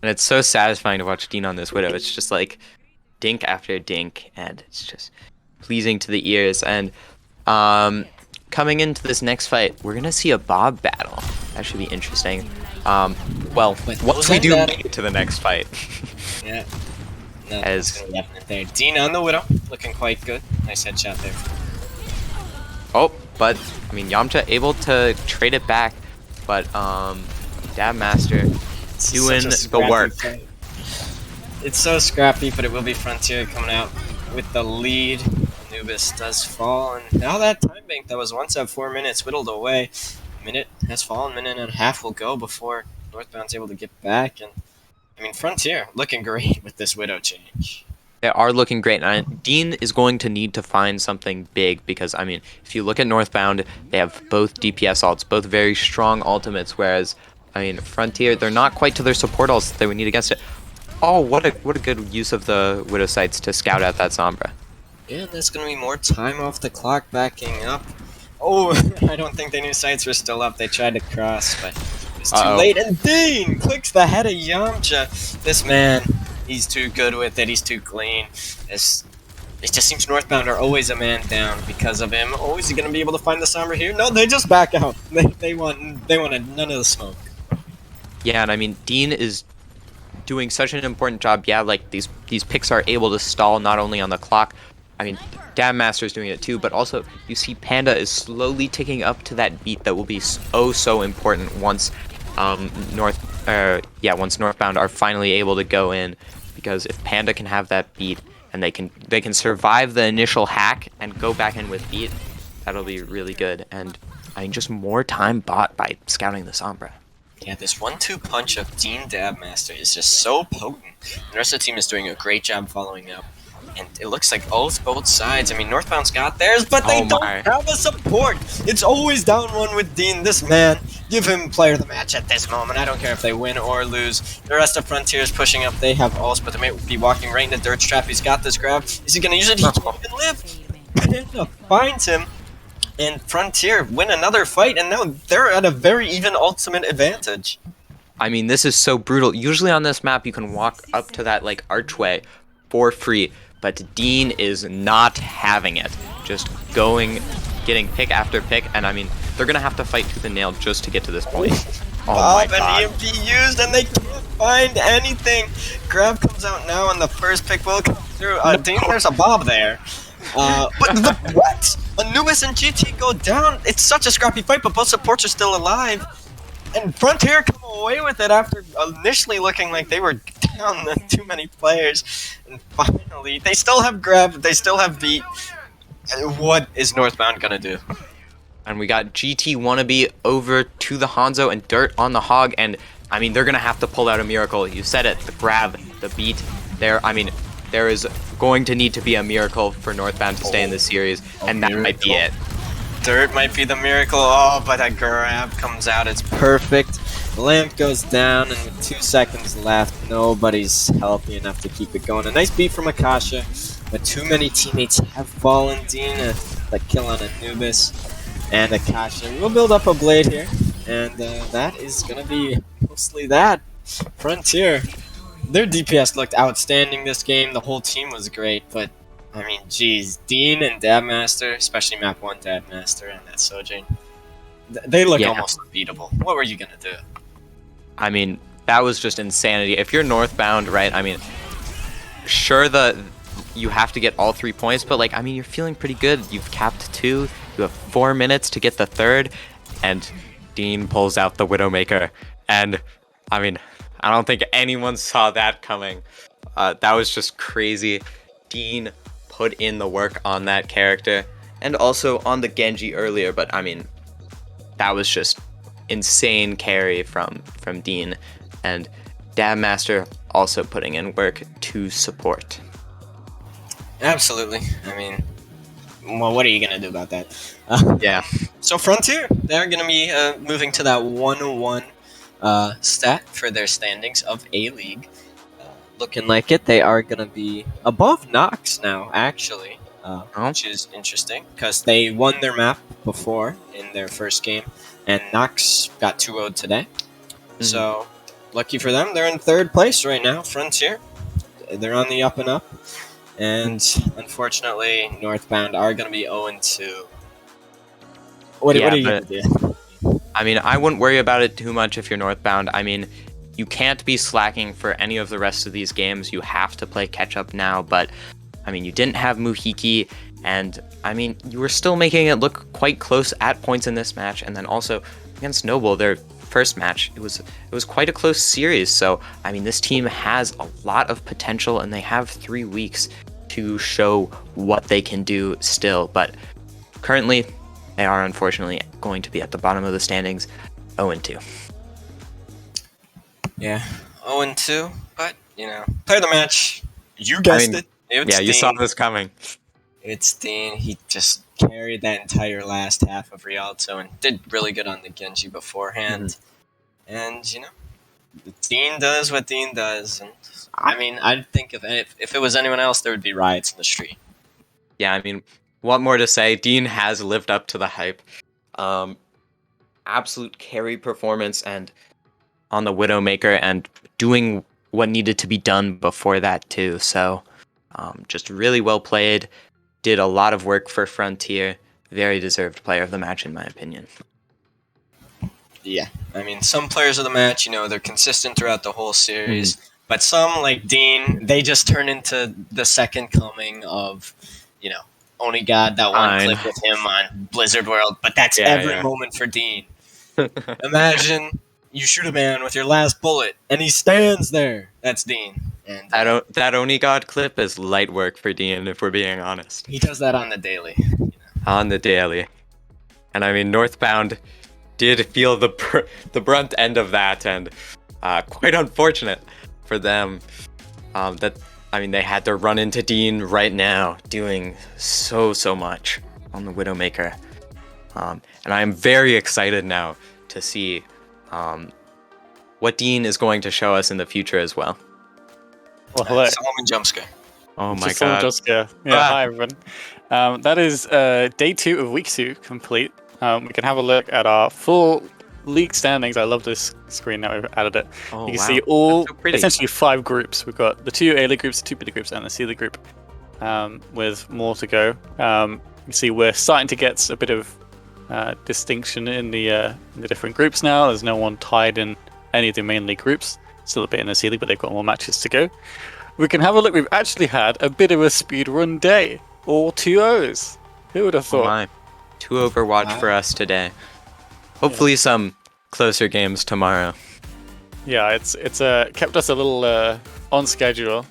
it's so satisfying to watch Dean on this Widow. It's just like dink after dink, and it's just pleasing to the ears. And coming into this next fight, we're gonna see a Bob battle. That should be interesting. Well, once we do make it to the next fight. Yeah. No, as there. Dean on the Widow, looking quite good. Nice headshot there. Oh, but I mean, Yamcha able to trade it back, but Dab Master doing the work. Fight. It's so scrappy, but it will be Frontier coming out with the lead. Anubis does fall, and now that time bank that was once at 4 minutes whittled away. A minute has fallen, minute and a half will go before Northbound's able to get back, and I mean, Frontier looking great with this Widow change. They are looking great. And Dean is going to need to find something big because, I mean, if you look at Northbound, they have both DPS ults, both very strong ultimates, whereas, I mean, Frontier, they're not quite to their support ults that they would need against it. Oh, what a good use of the Widow sights to scout out that Sombra. Yeah, there's going to be more time off the clock backing up. Oh, I don't think they knew sights were still up. They tried to cross, but it's too late. And Dean clicks the head of Yamcha. This man, he's too good with it. He's too clean. It just seems Northbound are always a man down because of him. Oh, is he going to be able to find the Sombra here? No, they just back out. They wanted none of the smoke. Yeah, and I mean, Dean is doing such an important job. Yeah, like these picks are able to stall not only on the clock. I mean, Dam Master is doing it too, but also you see Panda is slowly ticking up to that beat that will be so important once once Northbound are finally able to go in, because if Panda can have that beat and they can survive the initial hack and go back in with beat, that'll be really good. And I mean, just more time bought by scouting the Sombra. Yeah, this 1-2 punch of Dean Dabmaster is just so potent. The rest of the team is doing a great job following up. And it looks like both sides. I mean, Northbound's got theirs, but they don't have a support. It's always down one with Dean. This man, give him player of the match at this moment. I don't care if they win or lose. The rest of Frontier is pushing up. They have ults, but they may be walking right into Dirt Trap. He's got this grab. Is he going to use it? He can't even live. Panda finds him. And Frontier win another fight, and now they're at a very even ultimate advantage. I mean, this is so brutal. Usually on this map, you can walk up to that like archway for free, but Dean is not having it. Just getting pick after pick, and I mean, they're gonna have to fight tooth and nail just to get to this point. Oh my god. And EMP used, and they can't find anything. Grab comes out now, and the first pick will come through. Dean, there's a Bob there. But what? Anubis and GT go down. It's such a scrappy fight, but both supports are still alive. And Frontier come away with it after initially looking like they were down too many players. And finally, they still have grab, they still have beat. What is Northbound gonna do? And we got GT Wannabe over to the Hanzo and Dirt on the Hog, and I mean, they're gonna have to pull out a miracle. You said it, the grab, the beat. There is going to need to be a miracle for Northbound to stay in this series, and that might be it. Dirt might be the miracle. Oh, but a grab comes out. It's perfect. The lamp goes down, and with 2 seconds left, nobody's healthy enough to keep it going. A nice beat from Akasha, but too many teammates have fallen. Dean, the kill on Anubis, and Akasha will build up a blade here, and that is going to be mostly that. Frontier, their DPS looked outstanding this game. The whole team was great, but I mean, geez, Dean and Dabmaster, especially map 1 Dabmaster and that Sojin, they look almost unbeatable. What were you gonna do? I mean, that was just insanity. If you're Northbound, right, I mean, sure, you have to get all 3 points, but like, I mean, you're feeling pretty good. You've capped 2, you have 4 minutes to get the 3rd, and Dean pulls out the Widowmaker. And I mean, I don't think anyone saw that coming. That was just crazy. Dean put in the work on that character, and also on the Genji earlier, but I mean, that was just insane carry from Dean, and Dabmaster also putting in work to support. Absolutely. I mean, well, what are you gonna do about that? Yeah. So Frontier, they're gonna be moving to that 101 stat for their standings of A-League. Looking like it, they are going to be above Nox now, actually, which is interesting, because they won their map before in their first game, and Nox got 2-0'd today. Mm-hmm. So, lucky for them, they're in 3rd place right now, Frontier. They're on the up and up, and unfortunately, Northbound are going to be 0-2. What are you going to do? I mean, I wouldn't worry about it too much if you're Northbound. I mean, you can't be slacking for any of the rest of these games. You have to play catch-up now, but, I mean, you didn't have Muhiki, and, I mean, you were still making it look quite close at points in this match, and then also against Noble, their first match, it was quite a close series, so, I mean, this team has a lot of potential, and they have 3 weeks to show what they can do still, but currently, they are unfortunately going to be at the bottom of the standings, 0-2. Yeah, 0-2. but player of the match. You guessed it. It's yeah, you saw Dean. this coming. It's Dean. He just carried that entire last half of Rialto and did really good on the Genji beforehand. And Dean does what Dean does. And I mean, I think if it was anyone else, there would be riots in the street. Yeah, I mean, what more to say? Dean has lived up to the hype. Absolute carry performance and on the Widowmaker and doing what needed to be done before that too. So just really well played. Did a lot of work for Frontier. Very deserved player of the match in my opinion. Yeah, I mean, some players of the match, they're consistent throughout the whole series. But some, like Dean, they just turn into the second coming of, only God, that one clip with him on Blizzard World. But that's every moment for Dean. Imagine you shoot a man with your last bullet, and he stands there. That's Dean. And That Oni God clip is light work for Dean, if we're being honest. he does that on the daily. On the daily. And I mean, Northbound did feel the brunt end of that, and quite unfortunate for them they had to run into Dean right now, doing so much on the Widowmaker. And I am very excited now to see what Dean is going to show us in the future as well. Well, hello. Solomon Jumpscare. Oh my Just god. Jumpscare. Yeah, hi everyone. That is day 2 of week 2 complete. We can have a look at our full league standings. I love this screen now, we've added it. Oh, you can wow. see all, That's so pretty. essentially 5 groups. We've got the 2 A-League groups, the 2 B-League groups, and the C-League group, with more to go. You can see we're starting to get a bit of distinction in the different groups now. There's no one tied in any of the main league groups. Still a bit in the C-League, but they've got more matches to go. We can have a look. We've actually had a bit of a speedrun day. All 2-0s. Who would have thought? Oh my. 2 Overwatch for us today. Hopefully some closer games tomorrow. Yeah, it's kept us a little on schedule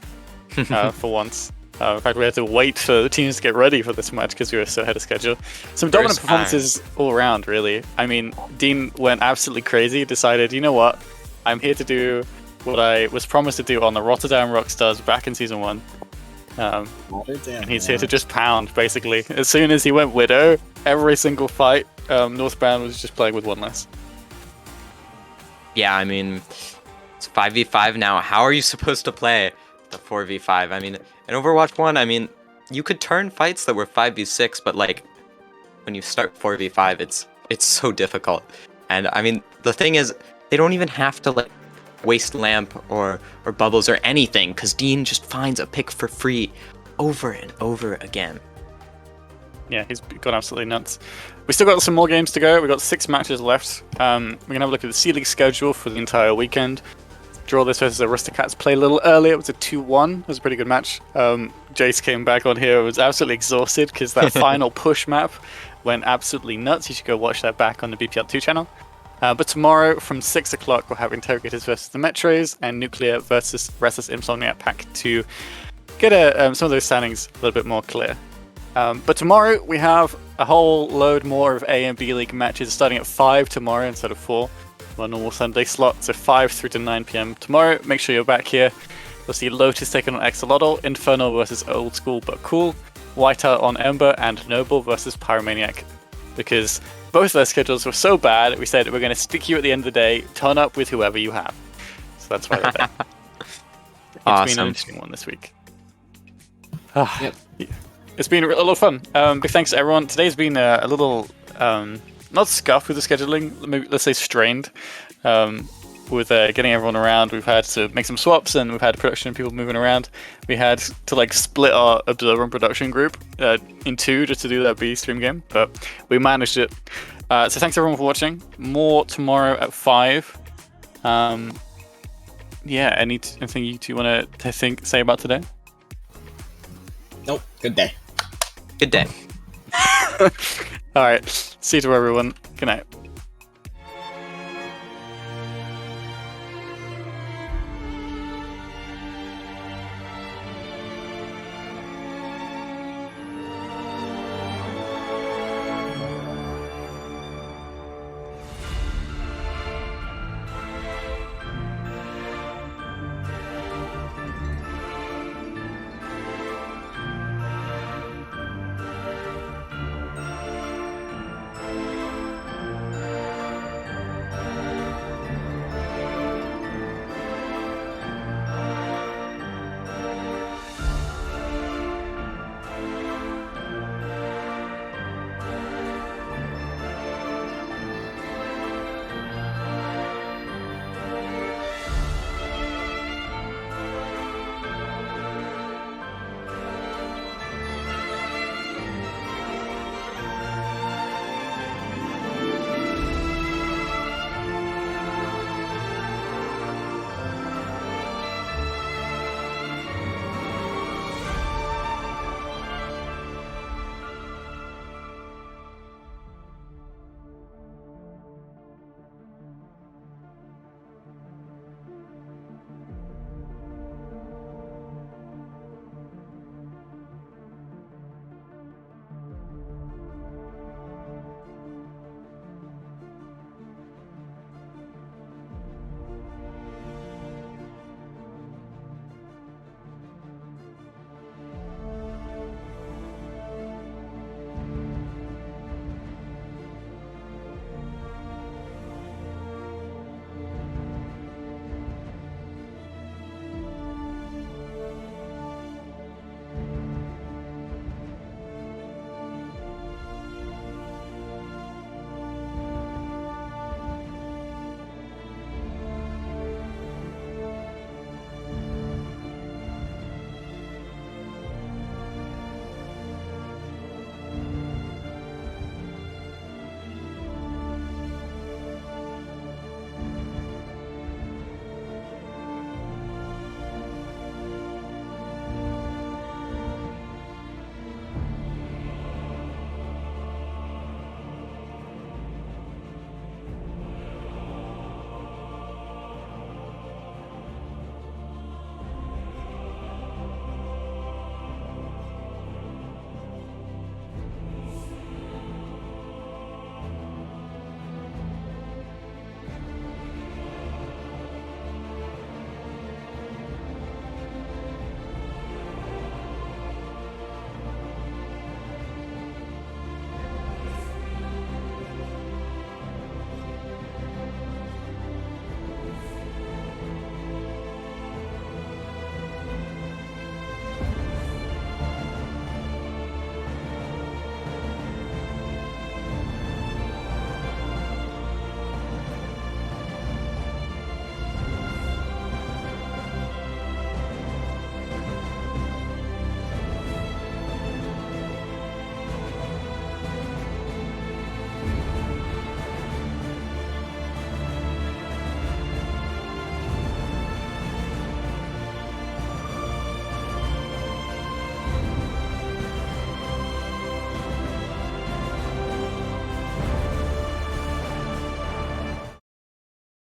for once. In fact, we had to wait for the teams to get ready for this match because we were so ahead of schedule. Some dominant performances all around, really. I mean, Dean went absolutely crazy, decided, you know what, I'm here to do what I was promised to do on the Rotterdam Rockstars back in Season 1. And he's here to just pound, basically. As soon as he went Widow, every single fight, Northbound was just playing with one less. Yeah, I mean, it's 5v5 now. How are you supposed to play the 4v5? I mean, in Overwatch 1, I mean, you could turn fights that were 5v6, but like, when you start 4v5, it's so difficult. And I mean, the thing is, they don't even have to like waste lamp or bubbles or anything, because Dean just finds a pick for free over and over again. Yeah, he's gone absolutely nuts. We still got some more games to go. We've got 6 matches left. We're going to have a look at the C-League schedule for the entire weekend. Draw this versus Aristocats played a little earlier. It was a 2-1. It was a pretty good match. Jace came back on here. Was absolutely exhausted because that final push map went absolutely nuts. You should go watch that back on the BPL 2 channel. But tomorrow from 6 o'clock, we'll have Interrogators versus the Metros and Nuclear versus Restless Insomniac Pack to get some of those standings a little bit more clear. But tomorrow we have a whole load more of A and B League matches starting at 5 tomorrow instead of 4. Our normal Sunday slot, so 5 through to 9 PM tomorrow. Make sure you're back here. We'll see Lotus taking on Axolotl, Infernal versus Old School But Cool, Whiteout on Ember, and Noble versus Pyromaniac. Because both their schedules were so bad, we said we're going to stick you at the end of the day, turn up with whoever you have. So that's why they're there. It's been an interesting one this week. Yep. Yeah. It's been a lot of fun. Big thanks to everyone. Today's been a little, not scuffed with the scheduling, maybe, let's say strained, with getting everyone around. We've had to make some swaps and we've had production people moving around. We had to like split our observer and production group in 2 just to do that B stream game, but we managed it. So thanks everyone for watching. More tomorrow at 5. Yeah, anything you two want to say about today? Nope. Good day. Good day. All right. See you to everyone. Good night.